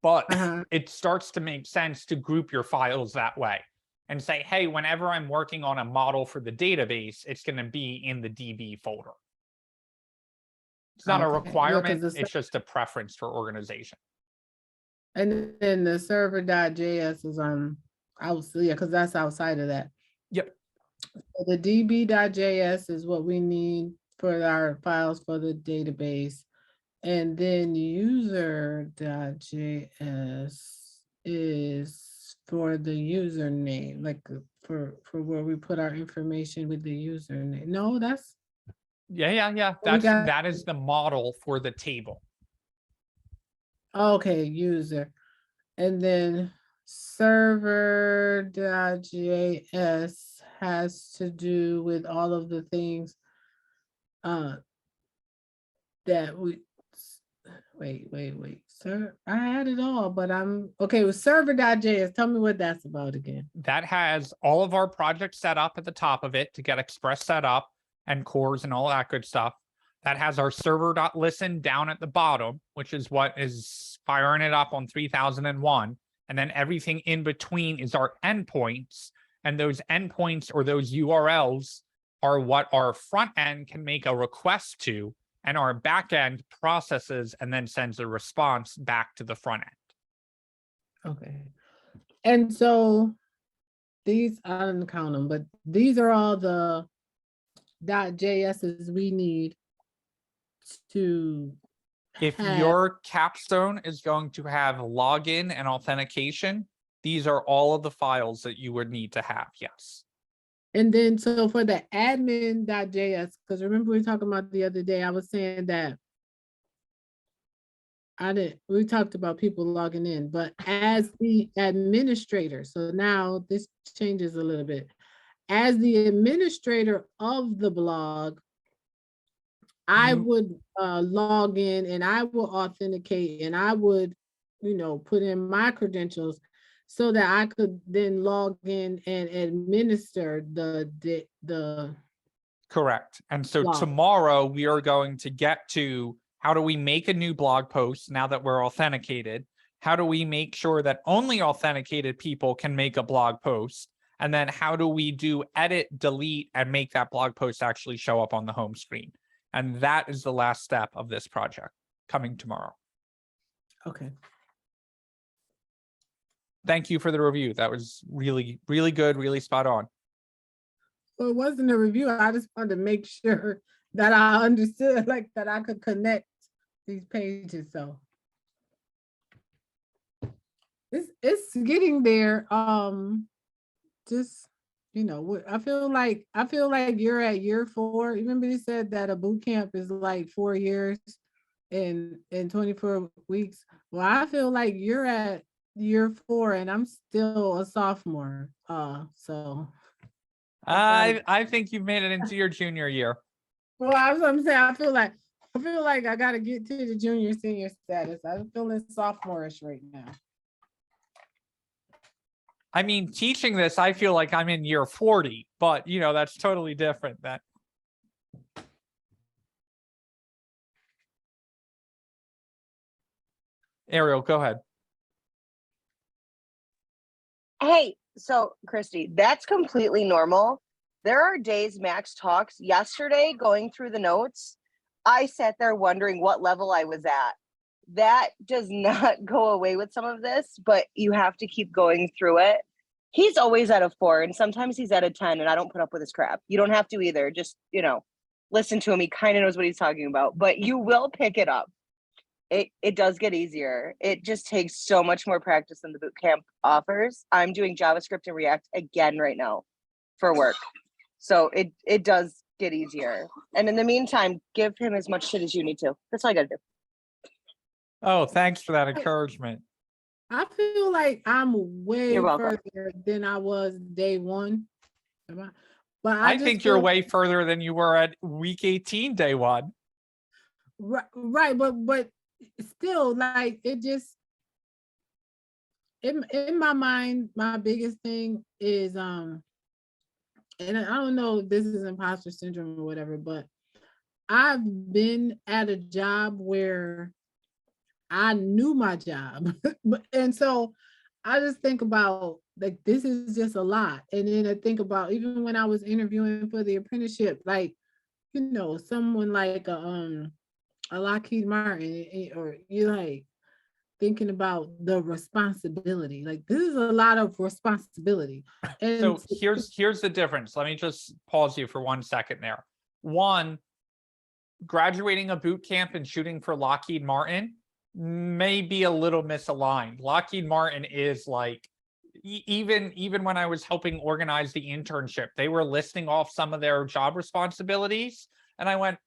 but it starts to make sense to group your files that way. and say, hey, whenever I'm working on a model for the database, it's going to be in the DB folder. It's not a Okay, yeah, 'cause requirement, the it's just a preference for organization. And then the server.js is yeah, because that's outside of that. Yep. So the db.js is what we need for our files for the database. And then user.js is for the username, like for where we put our information with the username. No, that's Yeah. we got- That is the model for the table. okay, user. And then server.js has to do with all of the things that we wait. Sir, I had it all, but I'm okay with server.js. Tell me what that's about again. That has all of our projects set up at the top of it to get Express set up and cores and all that good stuff. That has our server.listen down at the bottom, which is what is firing it up on 3001. And then everything in between is our endpoints. And those endpoints or those URLs are what our front end can make a request to, and our back end processes and then sends a response back to the front end. Okay. And so these, I didn't count them, but these are all the .js's we need to If have. your capstone is going to have login and authentication, these are all of the files that you would need to have, yes. And then, so for the admin.js, because remember we were talking about the other day, I was saying that we talked about people logging in, but as the administrator, so now this changes a little bit. As the administrator of the blog, I would log in and I will authenticate and I would, put in my credentials so that I could then log in and administer the Correct. And so blog. tomorrow we are going to get to how do we make a new blog post now that we're authenticated? How do we make sure that only authenticated people can make a blog post? And then how do we do edit, delete, and make that blog post actually show up on the home screen? And that is the last step of this project coming tomorrow. Okay. Thank you for the review. That was really, really good, really spot on. Well, it wasn't a review. I just wanted to make sure that I understood, like that I could connect these pages. So it's getting there. Just I feel like you're at year 4. Remember you said that a boot camp is like 4 years in 24 weeks. Well, I feel like you're at year 4 and I'm still a sophomore. So I think you've made it into your junior year. well, I'm saying I feel like I gotta get to the junior senior status. I'm feeling sophomore-ish right now. I mean, teaching this, I feel like I'm in year 40, but that's totally different. Ariel, go ahead. Hey, so Christy, that's completely normal. There are days Max talks. Yesterday, going through the notes, I sat there wondering what level I was at. That does not go away with some of this, but you have to keep going through it. He's always at a 4, and sometimes he's at a 10, and I don't put up with his crap. You don't have to either. Just, listen to him. He kind of knows what he's talking about, but you will pick it up. It does get easier. It just takes so much more practice than the boot camp offers. I'm doing JavaScript and React again right now for work. So it does get easier. And in the meantime, give him as much shit as you need to. That's all I gotta do. Oh, thanks for that encouragement. I feel like I'm way You're welcome. further than I was day 1. But I just think you're feel- way further than you were at week 18, day 1. right, but still, like it just in my mind, my biggest thing is and I don't know if this is imposter syndrome or whatever, but I've been at a job where I knew my job. And so I just think about like this is just a lot. And then I think about even when I was interviewing for the apprenticeship, like, you know, someone like a Lockheed Martin, or you like thinking about the responsibility. Like this is a lot of responsibility. And So here's the difference. Let me just pause you for 1 second there. One, graduating a boot camp and shooting for Lockheed Martin may be a little misaligned. Lockheed Martin is like, even when I was helping organize the internship, they were listing off some of their job responsibilities. And I went,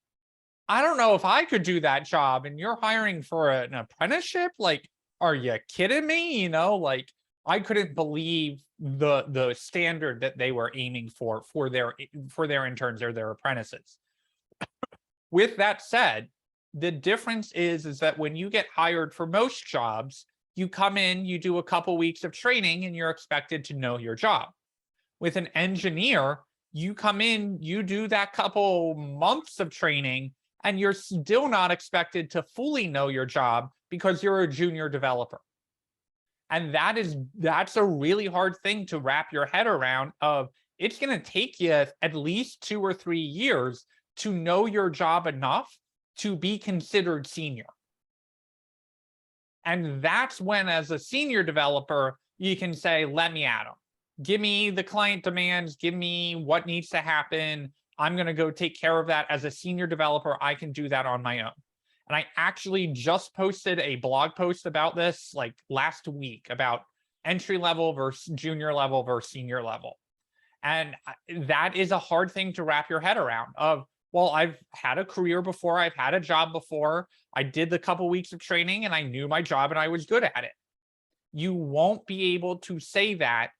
I don't know if I could do that job. And you're hiring for an apprenticeship? Like, are you kidding me? You know, like I couldn't believe the standard that they were aiming for their interns or their apprentices. With that said, the difference is that when you get hired for most jobs, you come in, you do a couple weeks of training, and you're expected to know your job. With an engineer, you come in, you do that couple months of training, and you're still not expected to fully know your job because you're a junior developer. And that's a really hard thing to wrap your head around. Of it's going to take you at least 2 or 3 years to know your job enough to be considered senior. And that's when, as a senior developer, you can say, let me at them. Give me the client demands, give me what needs to happen. I'm going to go take care of that. As a senior developer, I can do that on my own. And I actually just posted a blog post about this like last week, about entry level versus junior level versus senior level. And that is a hard thing to wrap your head around. Of, well, I've had a career before, I've had a job before, I did the couple weeks of training and I knew my job and I was good at it. You won't be able to say that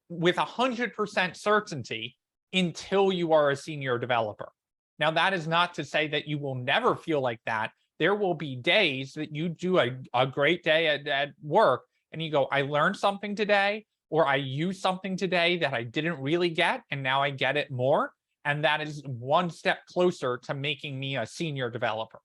with 100% certainty until you are a senior developer. Now, that is not to say that you will never feel like that. There will be days that you do a great day at work and you go, I learned something today, or I used something today that I didn't really get, and now I get it more. And that is one step closer to making me a senior developer.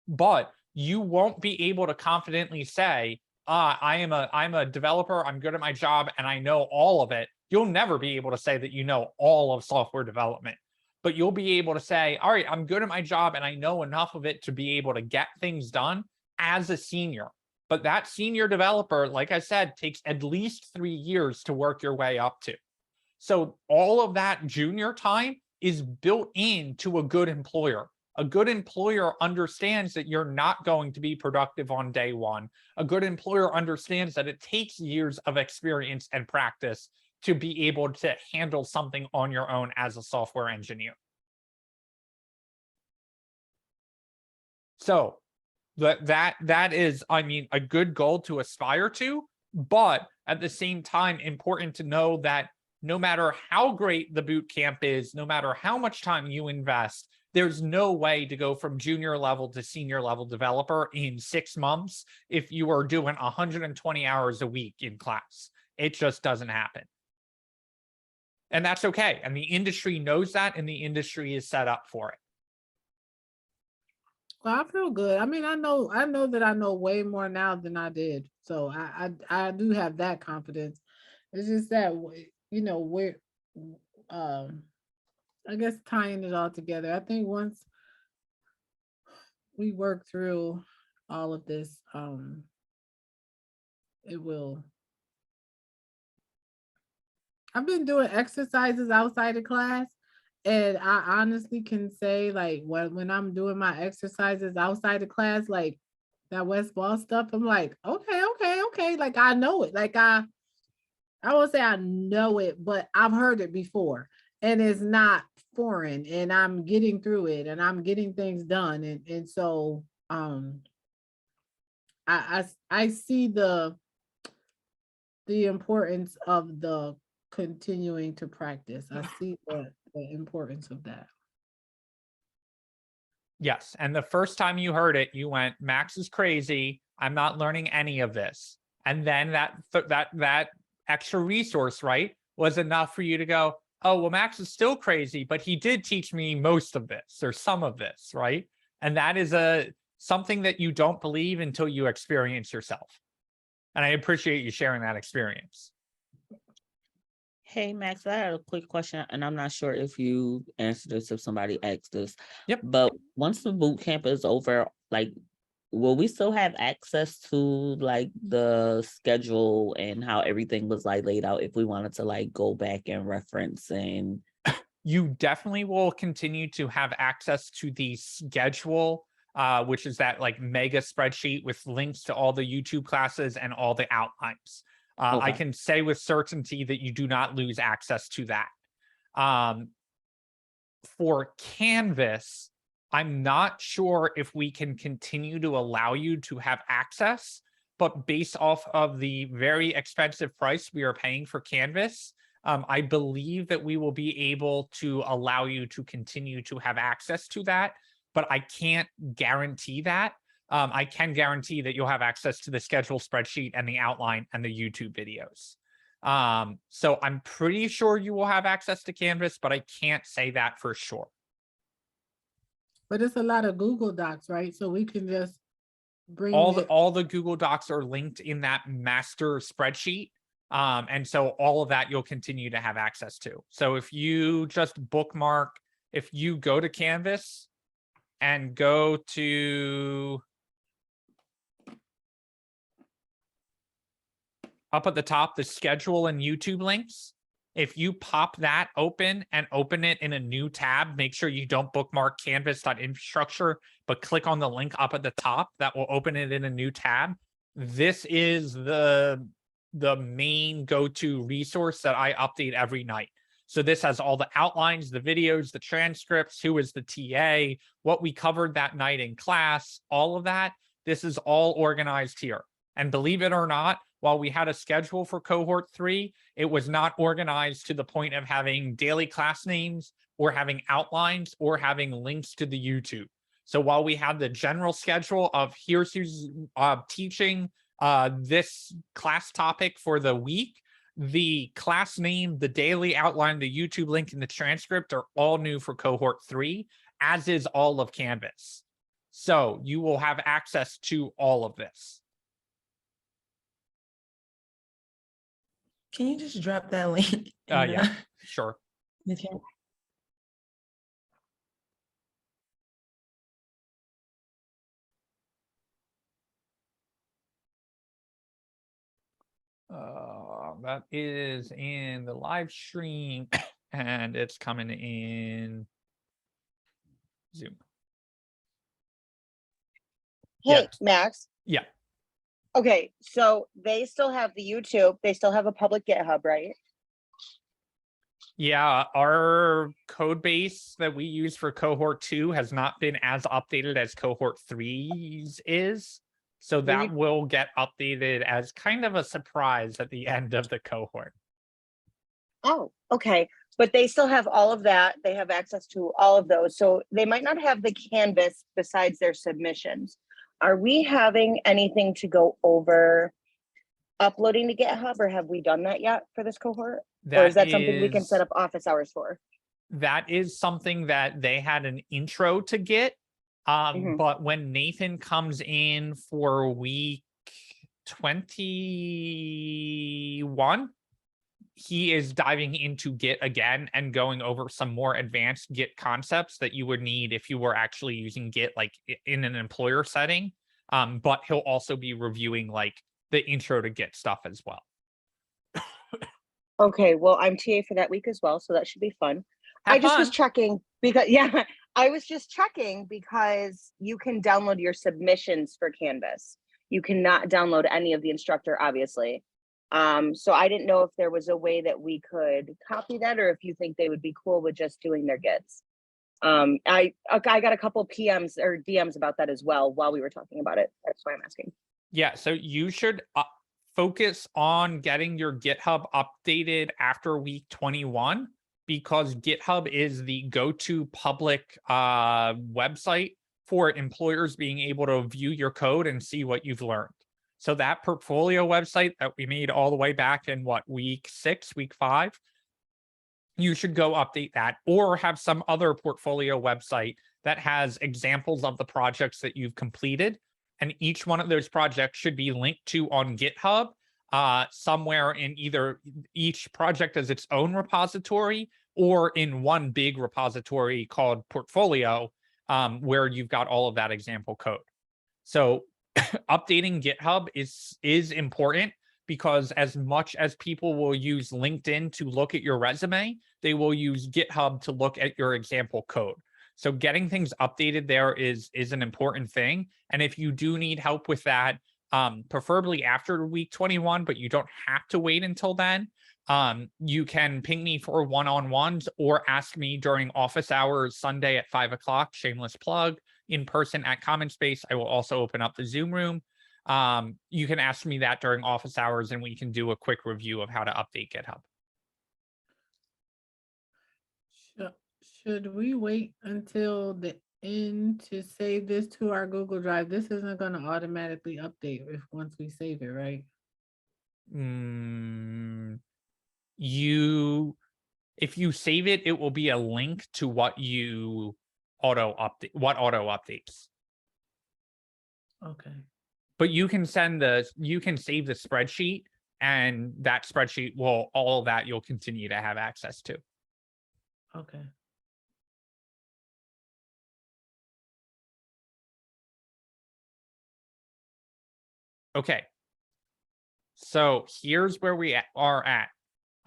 But you won't be able to confidently say, I'm a developer, I'm good at my job, and I know all of it. You'll never be able to say that you know all of software development. But you'll be able to say, all right, I'm good at my job and I know enough of it to be able to get things done as a senior. But that senior developer, like I said, takes at least 3 years to work your way up to. So all of that junior time is built into a good employer. A good employer understands that you're not going to be productive on day one. A good employer understands that it takes years of experience and practice to be able to handle something on your own as a software engineer. So that is, I mean, a good goal to aspire to, but at the same time, important to know that no matter how great the boot camp is, no matter how much time you invest, there's no way to go from junior level to senior level developer in 6 months if you are doing 120 hours a week in class. It just doesn't happen. And that's okay. And the industry knows that, and the industry is set up for it. Well, I feel good. I mean, I know that I know way more now than I did. So I do have that confidence. It's just that, you know, we're I guess tying it all together. I think once we work through all of this, it will. I've been doing exercises outside of class, and I honestly can say, like, when I'm doing my exercises outside of class, like that West Ball stuff, I'm like, okay. Like, I know it. Like, I won't say I know it, but I've heard it before, and it's not foreign, and I'm getting through it, and I'm getting things done. And so I see the importance of the continuing to practice. I see the importance of that. Yes. And the first time you heard it, you went, Max is crazy. I'm not learning any of this. And then that extra resource, right, was enough for you to go, oh, well, Max is still crazy, but he did teach me most of this or some of this, right? And that is something that you don't believe until you experience yourself. And I appreciate you sharing that experience. Hey Max, I had a quick question, and I'm not sure if you answered this, if somebody asked this. Yep. But once the boot camp is over, like, will we still have access to like the schedule and how everything was like laid out if we wanted to like go back and reference and You definitely will continue to have access to the schedule, which is that like mega spreadsheet with links to all the YouTube classes and all the outlines. I Okay. can say with certainty that you do not lose access to that. For Canvas, I'm not sure if we can continue to allow you to have access, but based off of the very expensive price we are paying for Canvas, I believe that we will be able to allow you to continue to have access to that, but I can't guarantee that. I can guarantee that you'll have access to the schedule spreadsheet and the outline and the YouTube videos. So I'm pretty sure you will have access to Canvas, but I can't say that for sure. But it's a lot of Google Docs, right? So we can just bring All the Google Docs are linked in that master spreadsheet. And so all of that you'll continue to have access to. So if you just bookmark, if you go to Canvas and go to up at the top, the schedule and YouTube links, if you pop that open and open it in a new tab, make sure you don't bookmark canvas.infrastructure, but click on the link up at the top that will open it in a new tab. This is the main go-to resource that I update every night. So this has all the outlines, the videos, the transcripts, who is the TA, what we covered that night in class, all of that. This is all organized here. And believe it or not, while we had a schedule for cohort 3, it was not organized to the point of having daily class names or having outlines or having links to the YouTube. So while we had the general schedule of here's who's teaching this class topic for the week, the class name, the daily outline, the YouTube link, and the transcript are all new for cohort 3, as is all of Canvas. So you will have access to all of this. Can you just drop that link? Yeah, sure. Okay. That is in the live stream and it's coming in Zoom. Hey, Yeah. Max. Yeah. Okay, so they still have the YouTube. They still have a public GitHub, right? Yeah, our code base that we use for cohort 2 has not been as updated as cohort 3's is. So that will get updated as kind of a surprise at the end of the cohort. Oh, okay. But they still have all of that. They have access to all of those. So they might not have the Canvas besides their submissions. Are we having anything to go over uploading to GitHub, or have we done that yet for this cohort? Or is that something we can set up office hours for? That is something that they had an intro to Git. But when Nathan comes in for week 21, he is diving into Git again and going over some more advanced Git concepts that you would need if you were actually using Git like in an employer setting. But he'll also be reviewing like the intro to Git stuff as well. Okay, well, I'm TA for that week as well, so that should be fun. I just was checking because, yeah, I was just checking because you can download your submissions for Canvas. You cannot download any of the instructor, obviously. So I didn't know if there was a way that we could copy that, or if you think they would be cool with just doing their Gits. I got a couple PMs or DMs about that as well while we were talking about it. That's why I'm asking. Yeah, so you should focus on getting your GitHub updated after week 21, because GitHub is the go-to public website for employers being able to view your code and see what you've learned. So that portfolio website that we made all the way back in what, week 6, week 5, you should go update that, or have some other portfolio website that has examples of the projects that you've completed. And each one of those projects should be linked to on GitHub somewhere in either each project as its own repository or in one big repository called portfolio, where you've got all of that example code. So updating GitHub is important, because as much as people will use LinkedIn to look at your resume, they will use GitHub to look at your example code. So getting things updated there is an important thing. And if you do need help with that, preferably after week 21, but you don't have to wait until then, you can ping me for one-on-ones or ask me during office hours Sunday at 5 o'clock, shameless plug, in person at Common Space. I will also open up the Zoom room. You can ask me that during office hours and we can do a quick review of how to update GitHub. Should we wait until the end to save this to our Google Drive? This isn't going to automatically update once we save it, right? If you save it, it will be a link to what you auto updates. Okay. But you can save the spreadsheet, and that spreadsheet will, all of that you'll continue to have access to. Okay. Okay. So here's where we are at.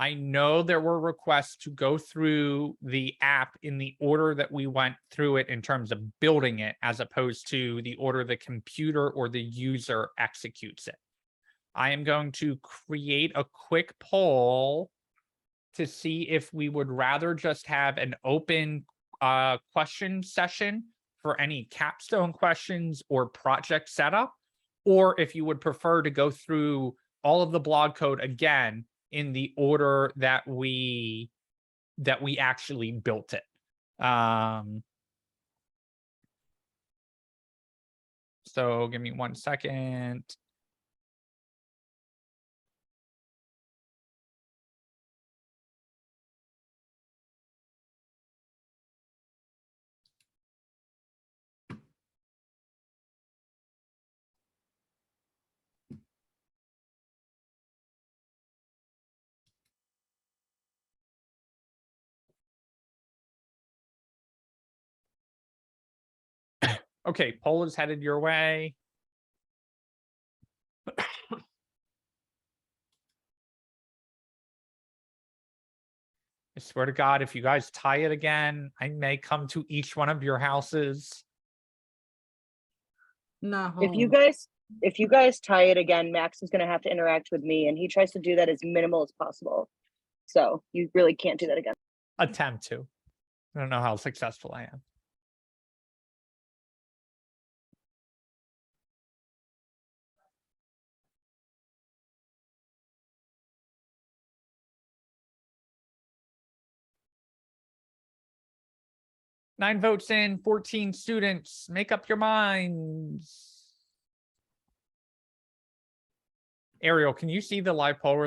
I know there were requests to go through the app in the order that we went through it in terms of building it, as opposed to the order the computer or the user executes it. I am going to create a quick poll to see if we would rather just have an open question session for any capstone questions or project setup, or if you would prefer to go through all of the blog code again in the order that we actually built it. So give me 1 second. Okay, poll is headed your way. I swear to God, if you guys tie it again, I may come to each one of your houses. Not If you home. guys tie it again, Max is gonna have to interact with me, and he tries to do that as minimal as possible. So you really can't do that again. Attempt to. I don't know how successful I am. Nine votes in, 14 students. Make up your minds. Ariel, can you see the live poll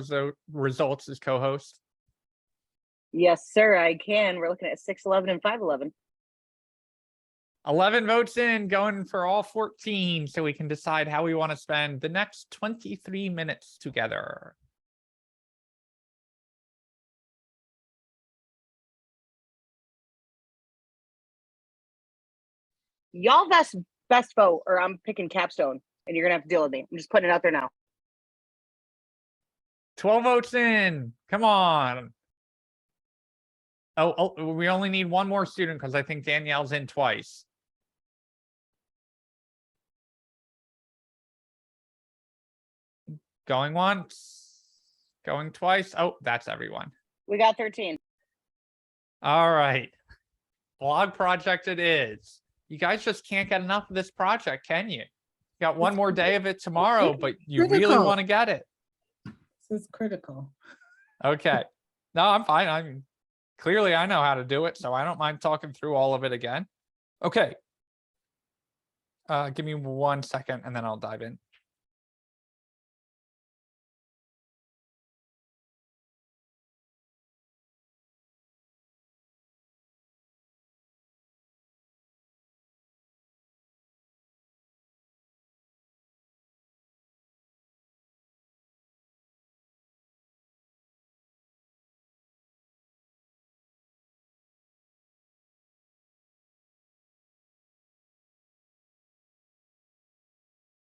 results as co-host? Yes, sir, I can. We're looking at 611 and 511. 11 votes in, going for all 14, so we can decide how we want to spend the next 23 minutes together. Y'all best vote, or I'm picking capstone, and you're gonna have to deal with me. I'm just putting it out there now. 12 votes in. Come on. Oh, we only need one more student because I think Danielle's in twice. Going once, going twice. Oh, that's everyone. We got 13. All right. Blog project it is. You guys just can't get enough of this project, can you? You got one more day of it tomorrow, but you really Critical. want to get it. This is critical. Okay. No, I'm fine. I mean, clearly I know how to do it, so I don't mind talking through all of it again. Okay. Give me 1 second and then I'll dive in.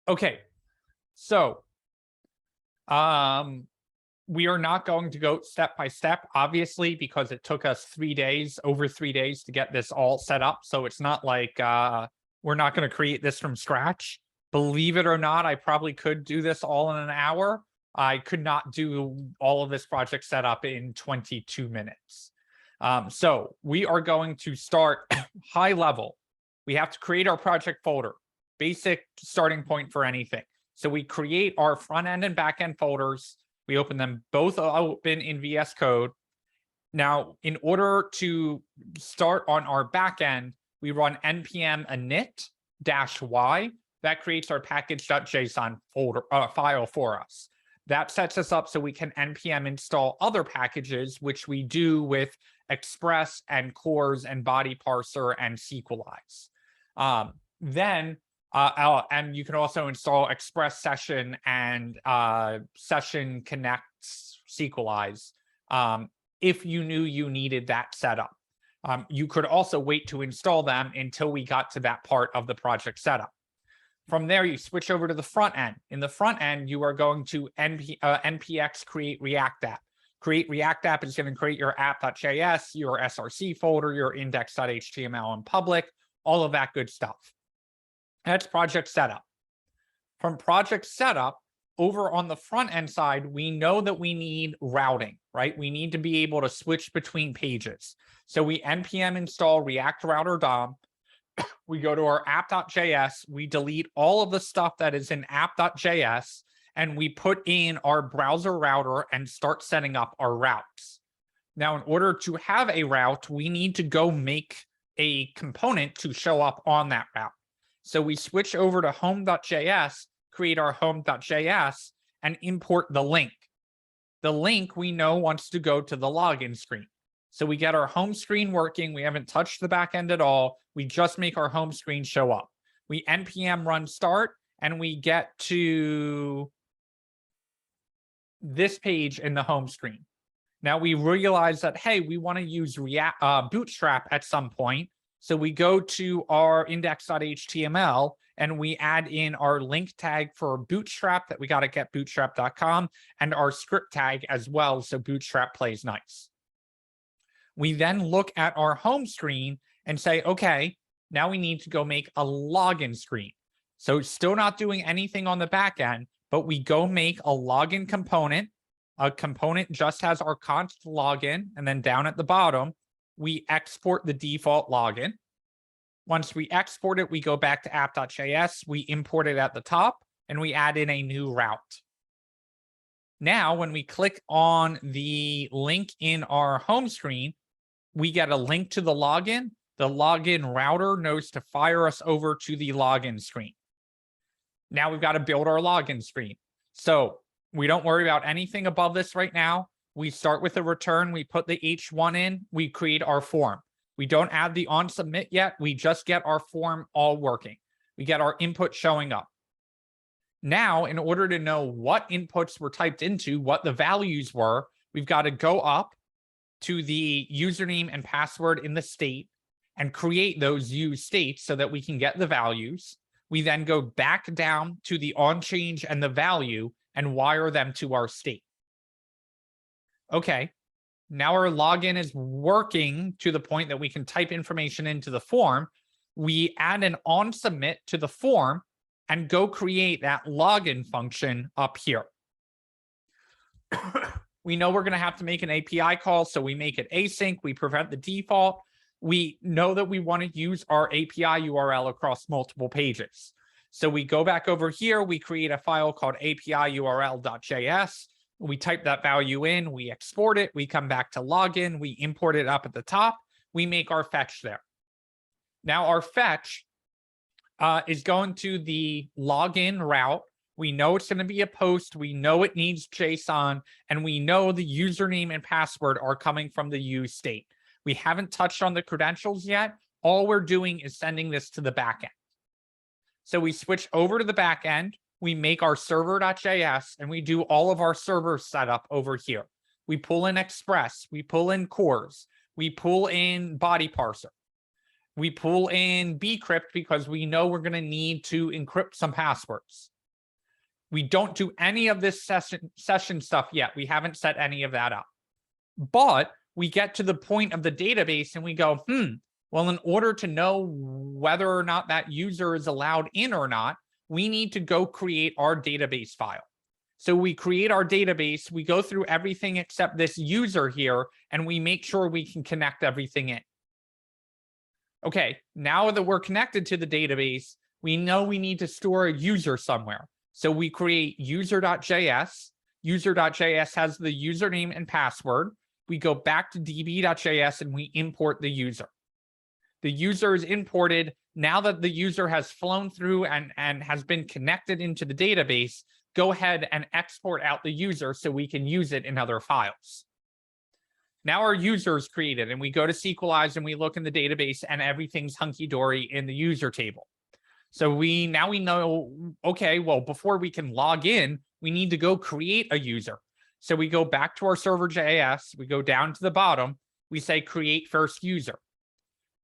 Okay, so we are not going to go step by step, obviously, because it took us over 3 days to get this all set up. So it's not like we're not going to create this from scratch. Believe it or not, I probably could do this all in an hour. I could not do all of this project setup in 22 minutes. So we are going to start high level. We have to create our project folder, basic starting point for anything. So we create our front end and back end folders. We open them both open in VS Code. Now, in order to start on our back end, we run npm init-y. That creates our package.json folder file for us. That sets us up so we can npm install other packages, which we do with Express and cores and body parser and Sequelize. And you can also install Express Session and Session Connects Sequelize if you knew you needed that setup. You could also wait to install them until we got to that part of the project setup. From there, you switch over to the front end. In the front end, you are going to npx create React app. Create React app is going to create your app.js, your src folder, your index.html and public, all of that good stuff. That's project setup. From project setup, over on the front end side, we know that we need routing, right? We need to be able to switch between pages. So we npm install React Router DOM. We go to our app.js, we delete all of the stuff that is in app.js, and we put in our browser router and start setting up our routes. Now, in order to have a route, we need to go make a component to show up on that route. So we switch over to home.js, create our home.js, and import the link. The link we know wants to go to the login screen. So we get our home screen working. We haven't touched the back end at all. We just make our home screen show up. We npm run start, and we get to this page in the home screen. Now we realize that, hey, we want to use Bootstrap at some point. So we go to our index.html and we add in our link tag for Bootstrap that we got to get bootstrap.com and our script tag as well. So Bootstrap plays nice. We then look at our home screen and say, okay, now we need to go make a login screen. So still not doing anything on the back end, but we go make a login component. A component just has our const login, and then down at the bottom, we export the default login. Once we export it, we go back to app.js, we import it at the top, and we add in a new route. Now, when we click on the link in our home screen, we get a link to the login. The login router knows to fire us over to the login screen. Now we've got to build our login screen. So we don't worry about anything above this right now. We start with a return. We put the H1 in. We create our form. We don't add the on submit yet. We just get our form all working. We get our input showing up. Now, in order to know what inputs were typed into, what the values were, we've got to go up to the username and password in the state and create those used states so that we can get the values. We then go back down to the on change and the value and wire them to our state. Okay, now our login is working to the point that we can type information into the form. We add an on submit to the form and go create that login function up here. We know we're going to have to make an API call, so we make it async. We prevent the default. We know that we want to use our API URL across multiple pages. So we go back over here. We create a file called API-URL.js. We type that value in. We export it. We come back to login. We import it up at the top. We make our fetch there. Now our fetch is going to the login route. We know it's going to be a post. We know it needs JSON, and we know the username and password are coming from the use state. We haven't touched on the credentials yet. All we're doing is sending this to the backend. So we switch over to the backend. We make our server.js, and we do all of our server setup over here. We pull in Express. We pull in cores. We pull in body parser. We pull in bcrypt because we know we're going to need to encrypt some passwords. We don't do any of this session stuff yet. We haven't set any of that up. But we get to the point of the database and we go, well, in order to know whether or not that user is allowed in or not, we need to go create our database file. So we create our database, we go through everything except this user here, and we make sure we can connect everything in. Okay, now that we're connected to the database, we know we need to store a user somewhere. So we create user.js. User.js has the username and password. We go back to db.js and we import the user. The user is imported. Now that the user has flown through and has been connected into the database, go ahead and export out the user so we can use it in other files. Now our user is created and we go to Sequelize and we look in the database and everything's hunky-dory in the user table. So now we know, okay, well, before we can log in, we need to go create a user. So we go back to our server.js, we go down to the bottom, we say create first user.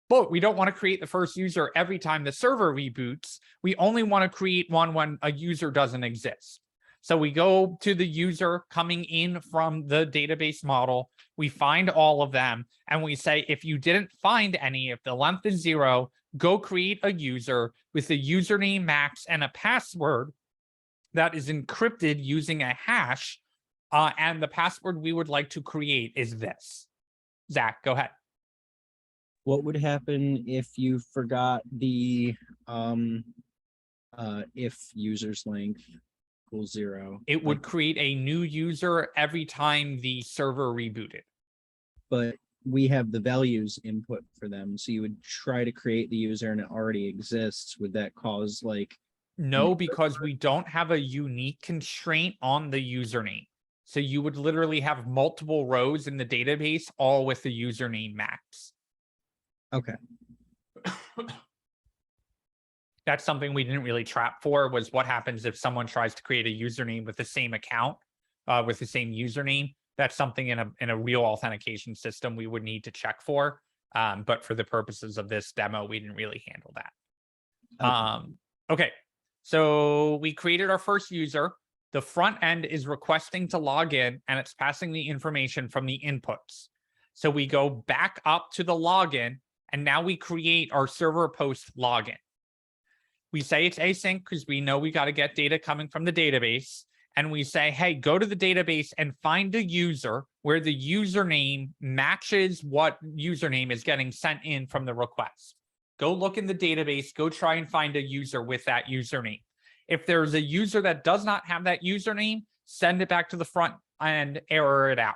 But we don't want to create the first user every time the server reboots. We only want to create one when a user doesn't exist. So we go to the user coming in from the database model. We find all of them and we say, if you didn't find any, if the length is 0, go create a user with a username max and a password that is encrypted using a hash. And the password we would like to create is this. Zach, go ahead. What would happen if you forgot the if user's length equals 0? It would create a new user every time the server rebooted. But we have the values input for them. So you would try to create the user and it already exists. Would that cause like... No, because we don't have a unique constraint on the username. So you would literally have multiple rows in the database, all with the username max. Okay. That's something we didn't really trap for, was what happens if someone tries to create a username with the same account, with the same username. That's something in a real authentication system we would need to check for. But for the purposes of this demo, we didn't really handle that. Okay, so we created our first user. The front end is requesting to log in, and it's passing the information from the inputs. So we go back up to the login, and now we create our server post login. We say it's async because we know we got to get data coming from the database. And we say, hey, go to the database and find a user where the username matches what username is getting sent in from the request. Go look in the database, go try and find a user with that username. If there's a user that does not have that username, send it back to the front and error it out.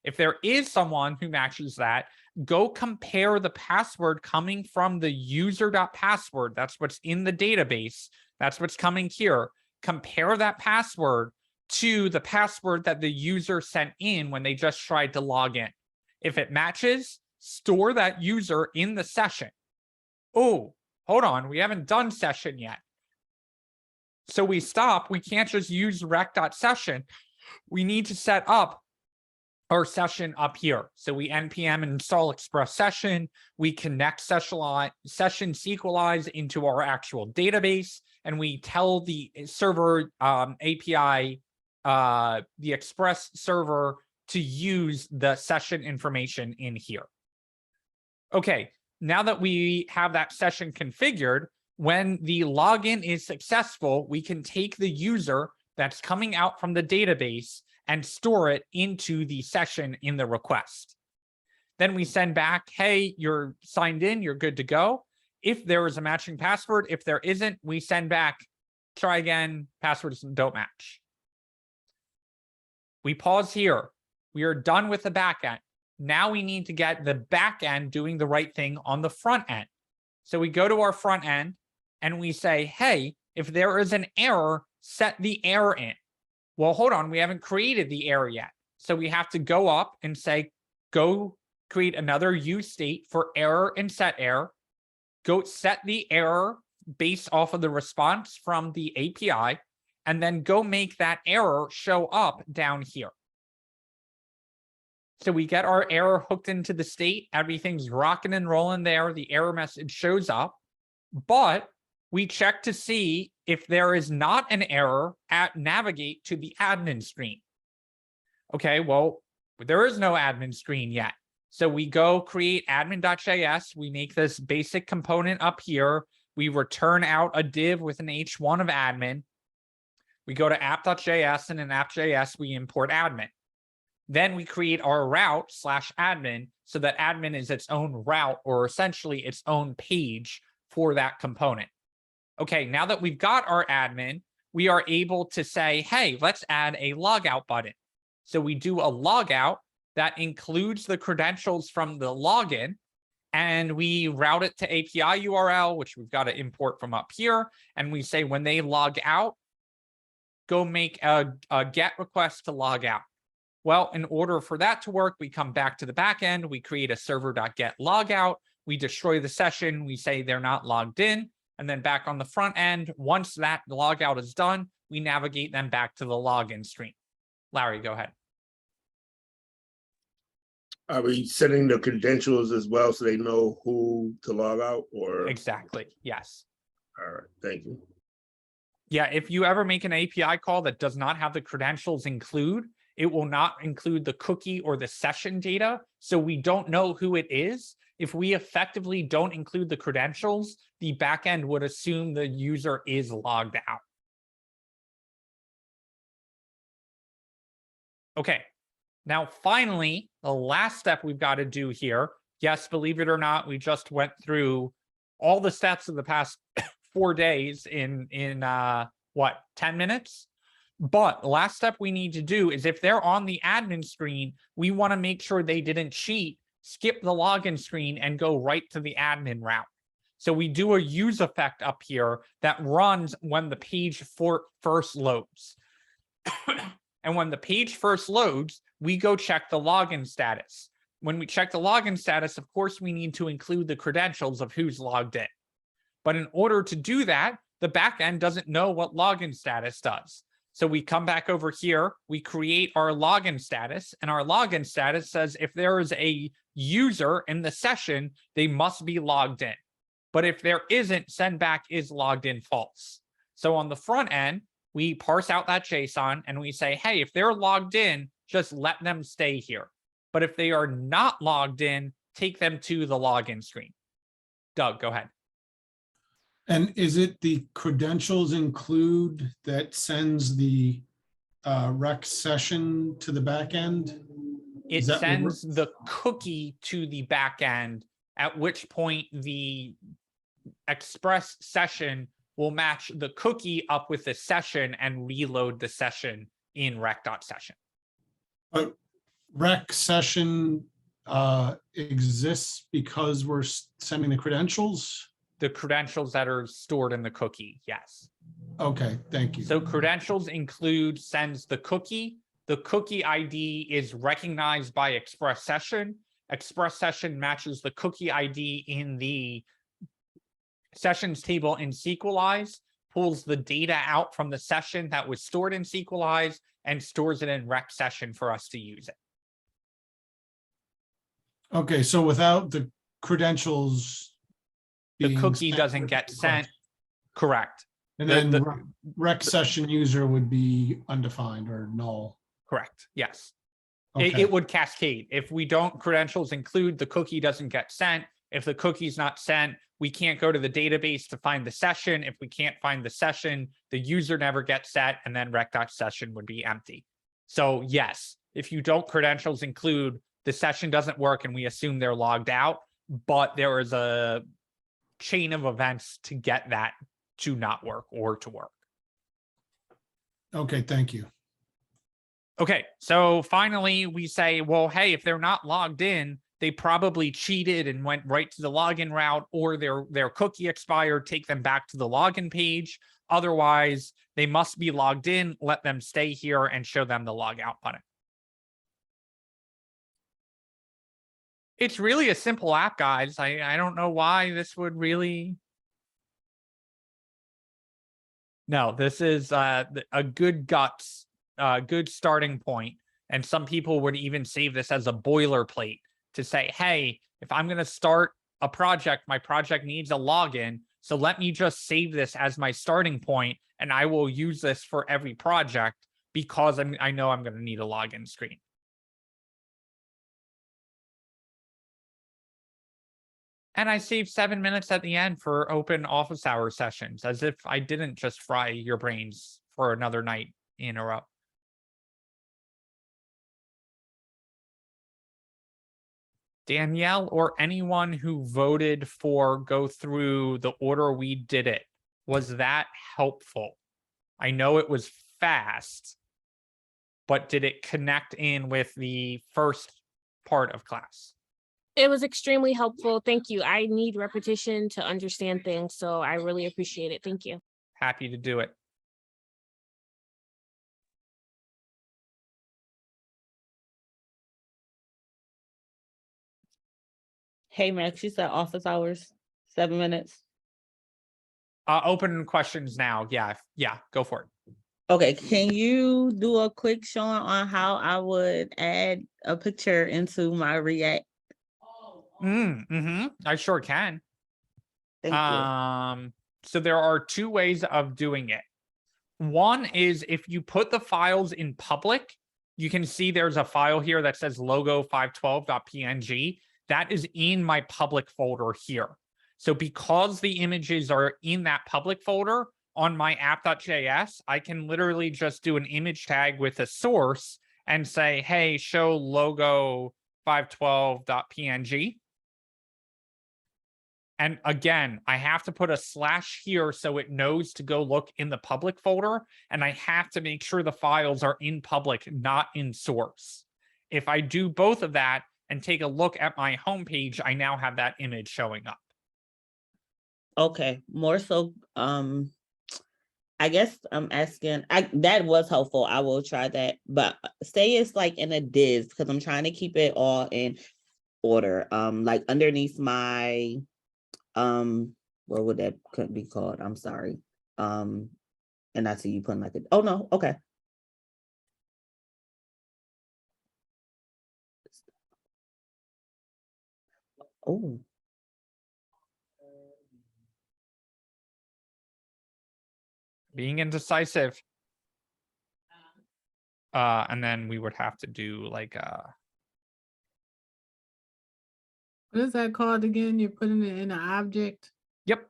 If there is someone who matches that, go compare the password coming from the user.password. That's what's in the database. That's what's coming here. Compare that password to the password that the user sent in when they just tried to log in. If it matches, store that user in the session. Oh, hold on, we haven't done session yet. So we stop. We can't just use rec.session. We need to set up our session up here. So we npm install express session. We connect session Sequelize into our actual database, and we tell the server API, the express server, to use the session information in here. Okay, now that we have that session configured, when the login is successful, we can take the user that's coming out from the database and store it into the session in the request. Then we send back, hey, you're signed in, you're good to go. If there is a matching password, if there isn't, we send back, try again, passwords don't match. We pause here. We are done with the back end. Now we need to get the back end doing the right thing on the front end. So we go to our front end and we say, hey, if there is an error, set the error in. Well, hold on, we haven't created the error yet. So we have to go up and say, go create another use state for error and set error. Go set the error based off of the response from the API, and then go make that error show up down here. So we get our error hooked into the state. Everything's rocking and rolling there. The error message shows up, but we check to see If there is not an error, navigate to the admin screen. Okay, well, there is no admin screen yet. So we go create admin.js. We make this basic component up here. We return out a div with an h1 of admin. We go to app.js, and in app.js, we import admin. Then we create our route /admin so that admin is its own route, or essentially its own page for that component. Okay, now that we've got our admin, we are able to say, hey, let's add a logout button. So we do a logout that includes the credentials from the login, and we route it to API URL, which we've got to import from up here. And we say when they log out, go make a GET request to log out. Well, in order for that to work, we come back to the back end, we create a server.get logout, we destroy the session, we say they're not logged in, and then back on the front end, once that logout is done, we navigate them back to the login screen. Larry, go ahead. Are we setting the credentials as well so they know who to log out, or? Exactly, yes. All right, thank you. Yeah, if you ever make an API call that does not have the credentials include, it will not include the cookie or the session data, so we don't know who it is. If we effectively don't include the credentials, the backend would assume the user is logged out. Okay, now finally, the last step we've got to do here, yes, believe it or not, we just went through all the steps of the past 4 days in what, 10 minutes? But the last step we need to do is if they're on the admin screen, we want to make sure they didn't cheat, skip the login screen, and go right to the admin route. So we do a use effect up here that runs when the page first loads. And when the page first loads, we go check the login status. When we check the login status, of course, we need to include the credentials of who's logged in. But in order to do that, the backend doesn't know what login status does. So we come back over here, we create our login status, and our login status says if there is a user in the session, they must be logged in. But if there isn't, send back is logged in false. So on the front end, we parse out that JSON and we say, hey, if they're logged in, just let them stay here. But if they are not logged in, take them to the login screen. Doug, go ahead. And is it the credentials include that sends the rec session to the back end? It sends the cookie to the back end, at which point the express session will match the cookie up with the session and reload the session in rec.session. But rec session exists because we're sending the credentials? The credentials that are stored in the cookie, yes. Okay, thank you. So credentials include sends the cookie. The cookie ID is recognized by express session. Express session matches the cookie ID in the sessions table in Sequelize, pulls the data out from the session that was stored in Sequelize, and stores it in rec session for us to use it. Okay, so without the credentials, the being cookie sent doesn't with get the sent. Correct. And then rec session user would be undefined or null. Correct. Yes. Okay. It would cascade. If we don't credentials include, the cookie doesn't get sent. If the cookie's not sent, we can't go to the database to find the session. If we can't find the session, the user never gets set, and then rec.session would be empty. So yes, if you don't credentials include, the session doesn't work and we assume they're logged out, but there is a chain of events to get that to not work or to work. Okay, thank you. Okay, so finally we say, well, hey, if they're not logged in, they probably cheated and went right to the login route, or their cookie expired, take them back to the login page. Otherwise, they must be logged in, let them stay here, and show them the logout button. It's really a simple app, guys. I don't know why this would really... No, this is a good guts, good starting point. And some people would even save this as a boilerplate to say, hey, if I'm going to start a project, my project needs a login. So let me just save this as my starting point, and I will use this for every project because I know I'm going to need a login screen. And I saved 7 minutes at the end for open office hour sessions, as if I didn't just fry your brains for another night in a row. Danielle or anyone who voted for go through the order we did it, was that helpful? I know it was fast, but did it connect in with the first part of class? It was extremely helpful. Thank you. I need repetition to understand things, so I really appreciate it. Thank you. Happy to do it. Hey, Max, you said office hours, 7 minutes. Open questions now. Yeah, go for it. Okay, can you do a quick showing on how I would add a picture into my React? I sure can. Thank you. So there are two ways of doing it. One is if you put the files in public, you can see there's a file here that says logo512.png. That is in my public folder here. So because the images are in that public folder on my app.js, I can literally just do an image tag with a source and say, hey, show logo512.png. And again, I have to put a slash here so it knows to go look in the public folder. And I have to make sure the files are in public, not in source. If I do both of that and take a look at my homepage, I now have that image showing up. Okay, more so, I guess I'm asking, that was helpful. I will try that, but say it's like in a div because I'm trying to keep it all in order. Like underneath my, what would that be called? I'm sorry. And I see you putting like oh no, okay. Oh. Being indecisive. And then we would have to do like What is that called again? You're putting it in an object? Yep.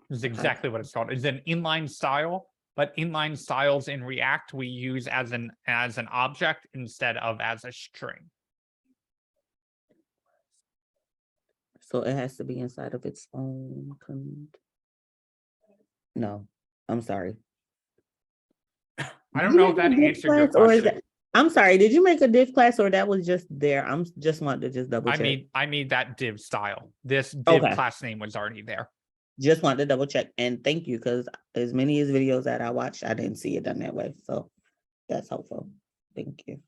This is exactly what it's called. It's an inline style, but inline styles in React we use as an object instead of as a string. So it has to be inside of its own. No, I'm sorry. I don't know if that answered your question. I'm sorry, did you make a div class or that was just there? I'm just wanted to just double check. I made that div style. This div class name was already there. Just wanted to double check, and thank you, because as many as videos that I watched, I didn't see it done that way. So that's helpful. Thank you.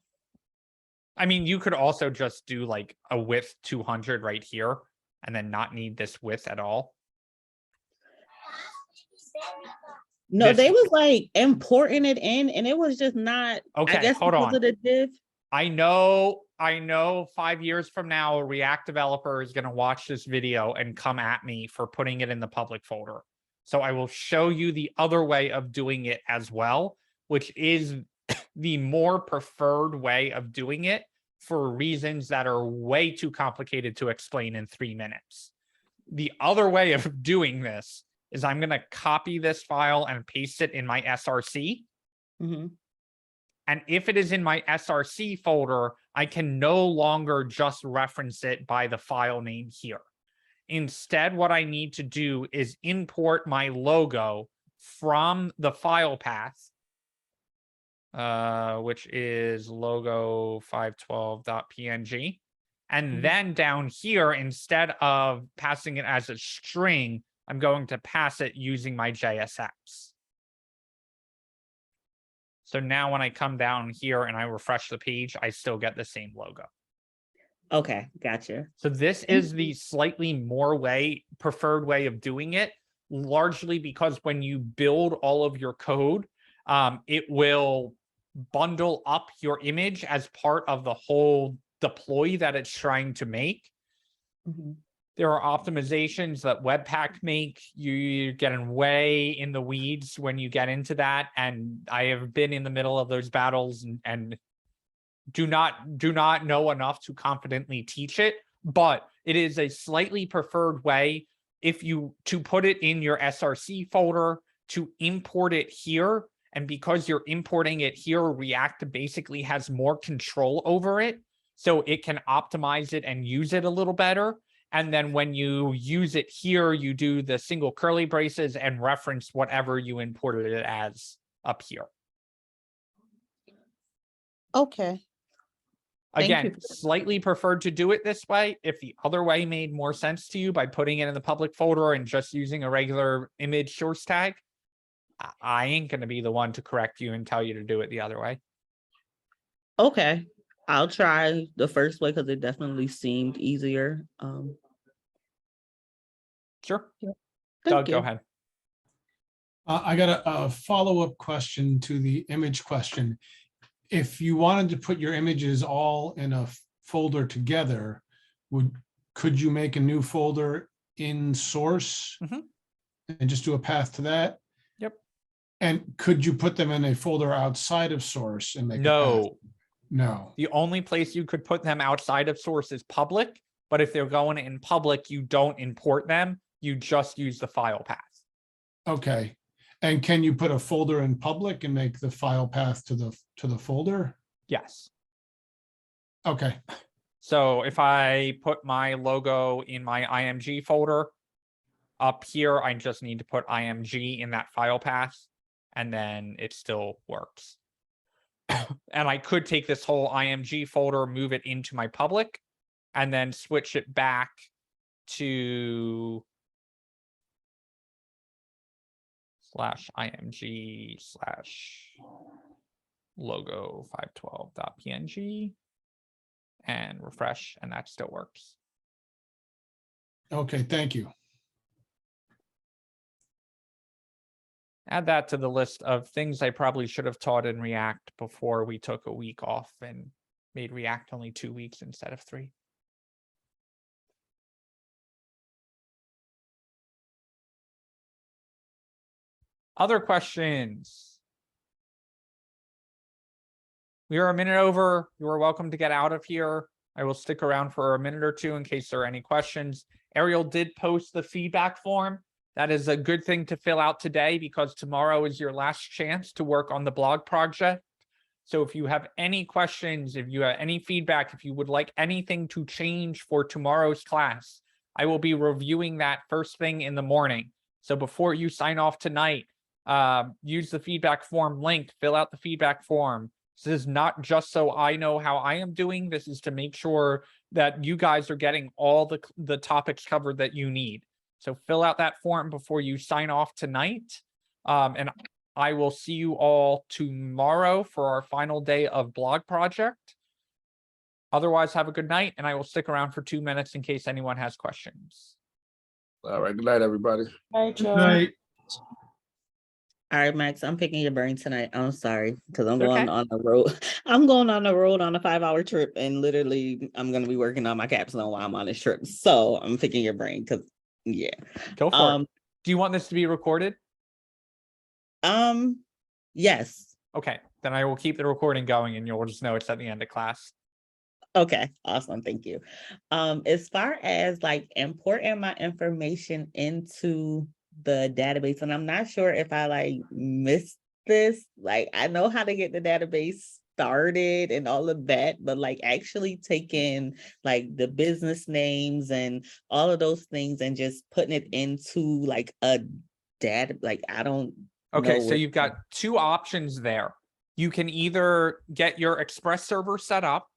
I mean, you could also just do like a width 200 right here and then not need this width at all. No, they was like importing it in, and it was just not. Okay, I guess hold on. Of the div. I know 5 years from now, a React developer is going to watch this video and come at me for putting it in the public folder. So I will show you the other way of doing it as well, which is the more preferred way of doing it for reasons that are way too complicated to explain in 3 minutes. The other way of doing this is I'm going to copy this file and paste it in my SRC. And if it is in my SRC folder, I can no longer just reference it by the file name here. Instead, what I need to do is import my logo from the file path, which is logo512.png. And then down here, instead of passing it as a string, I'm going to pass it using my JSX. So now when I come down here and I refresh the page, I still get the same logo. Okay, gotcha. So this is the slightly more preferred way of doing it, largely because when you build all of your code, it will bundle up your image as part of the whole deploy that it's trying to make. There are optimizations that Webpack make. You're getting way in the weeds when you get into that. And I have been in the middle of those battles and do not know enough to confidently teach it, but it is a slightly preferred way to put it in your SRC folder, to import it here. And because you're importing it here, React basically has more control over it. So it can optimize it and use it a little better. And then when you use it here, you do the single curly braces and reference whatever you imported it as up here. Okay. Thank you. Again, slightly preferred to do it this way. If the other way made more sense to you by putting it in the public folder and just using a regular image source tag, I ain't going to be the one to correct you and tell you to do it the other way. Okay. I'll try the first way because it definitely seemed easier. Sure. Yeah. Doug, go ahead. I got a follow-up question to the image question. If you wanted to put your images all in a folder together, could you make a new folder in source and just do a path to that? Yep. And could you put them in a folder outside of source and make a path? No. No. The only place you could put them outside of source is public, but if they're going in public, you don't import them. You just use the file path. Okay. And can you put a folder in public and make the file path to the folder? Yes. Okay. So if I put my logo in my IMG folder up here, I just need to put IMG in that file path, and then it still works. And I could take this whole IMG folder, move it into my public, and then switch it back to /IMG/ logo 512.png and refresh, and that still works. Okay, thank you. Add that to the list of things I probably should have taught in React before we took a week off and made React only 2 weeks instead of 3. Other questions? We are a minute over. You are welcome to get out of here. I will stick around for a minute or two in case there are any questions. Ariel did post the feedback form. That is a good thing to fill out today because tomorrow is your last chance to work on the blog project. So if you have any questions, if you have any feedback, if you would like anything to change for tomorrow's class, I will be reviewing that first thing in the morning. So before you sign off tonight, use the feedback form link, fill out the feedback form. This is not just so I know how I am doing. This is to make sure that you guys are getting all the topics covered that you need. So fill out that form before you sign off tonight. And I will see you all tomorrow for our final day of blog project. Otherwise, have a good night, and I will stick around for 2 minutes in case anyone has questions. All right. Good night, everybody. Good night. All right, Max, I'm picking your brain tonight. I'm sorry, because I'm It's going okay. on the road. I'm going on the road on a 5-hour trip, and literally I'm going to be working on my capstone while I'm on this trip. So I'm picking your brain because, yeah. Go for it. Do you want this to be recorded? Yes. Okay, then I will keep the recording going, and you'll just know it's at the end of class. Okay, awesome. Thank you. As far as like importing my information into the database, and I'm not sure if I like missed this. Like I know how to get the database started and all of that, but like actually taking like the business names and all of those things and just putting it into like a data, like I don't Okay, know so what- you've got 2 options there. You can either get your Express server set up,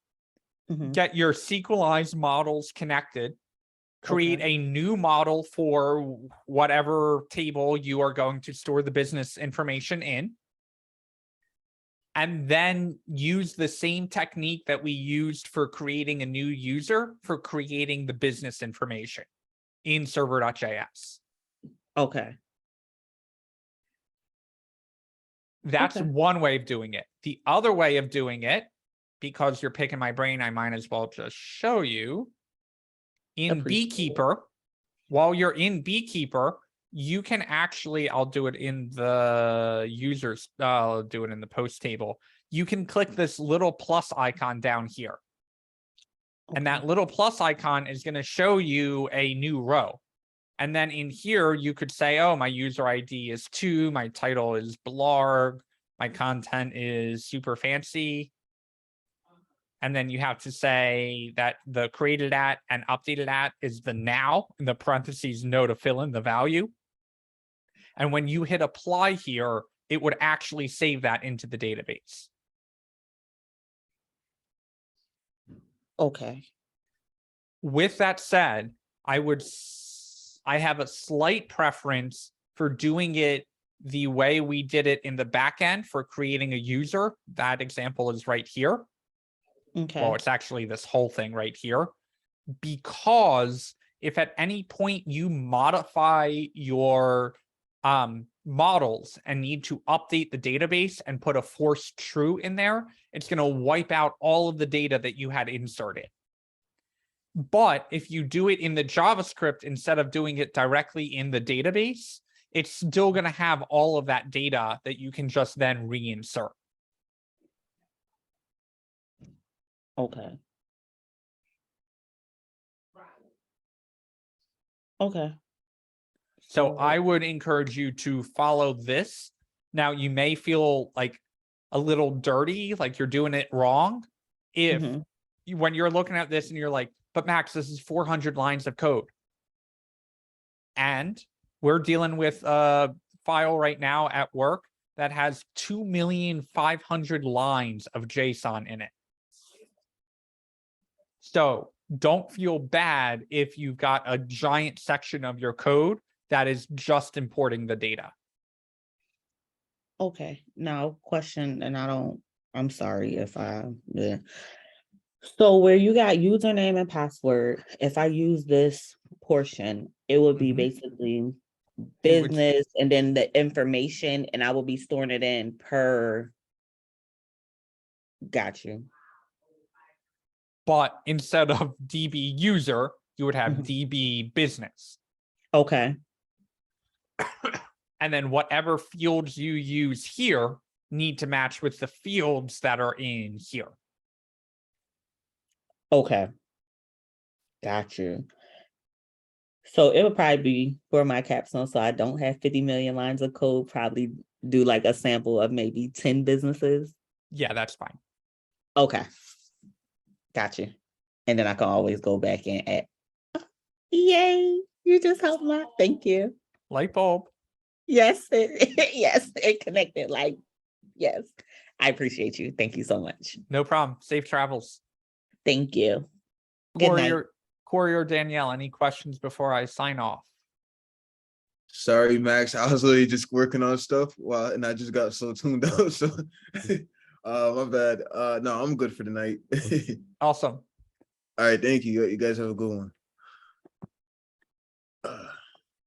Mhm. get your SQLized models connected, create a new model for whatever table you are going to store the business information in, and then use the same technique that we used for creating a new user for creating the business information in server.js. Okay. That's Okay. one way of doing it. The other way of doing it, because you're picking my brain, I might as well just show you. In Appreciate it. Beekeeper, while you're in Beekeeper, you can actually, I'll do it in the users, I'll do it in the post table. You can click this little plus icon down here. And that little plus icon is going to show you a new row. And then in here, you could say, oh, my user ID is 2, my title is blarg, my content is super fancy. And then you have to say that the created at and updated at is the now, in the parentheses no to fill in the value. And when you hit apply here, it would actually save that into the database. Okay. With that said, I have a slight preference for doing it the way we did it in the back end for creating a user. That example is right here. Okay. Well, it's actually this whole thing right here. Because if at any point you modify your models and need to update the database and put a forced true in there, it's going to wipe out all of the data that you had inserted. But if you do it in the JavaScript instead of doing it directly in the database, it's still going to have all of that data that you can just then reinsert. Okay. Okay. So I would encourage you to follow this. Now, you may feel like a little dirty, like you're doing it wrong. If when you're looking at this and you're like, but Max, this is 400 lines of code. And we're dealing with a file right now at work that has 2,500,000 lines of JSON in it. So don't feel bad if you've got a giant section of your code that is just importing the data. Okay. Now, question, and I'm sorry if yeah. So where you got username and password, if I use this portion, it would be basically business and then the information, and I will be storing it in per. Got you. But instead of DB user, you would have DB business. Okay. And then whatever fields you use here need to match with the fields that are in here. Okay. Got you. So it would probably be for my capstone, so I don't have 50 million lines of code, probably do like a sample of maybe 10 businesses. Yeah, that's fine. Okay. Got you. And then I can always go back and add. Yay, you just helped me. Thank you. Light bulb. Yes, yes, it connected. Like, yes. I appreciate you. Thank you so much. No problem. Safe travels. Thank you. Good night. Corey or Danielle, any questions before I sign off? Sorry, Max. I was literally just working on stuff and I just got so tuned up. So my bad. No, I'm good for the night. Awesome. All right, thank you. You guys have a good one.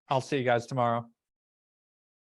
I'll see you guys tomorrow.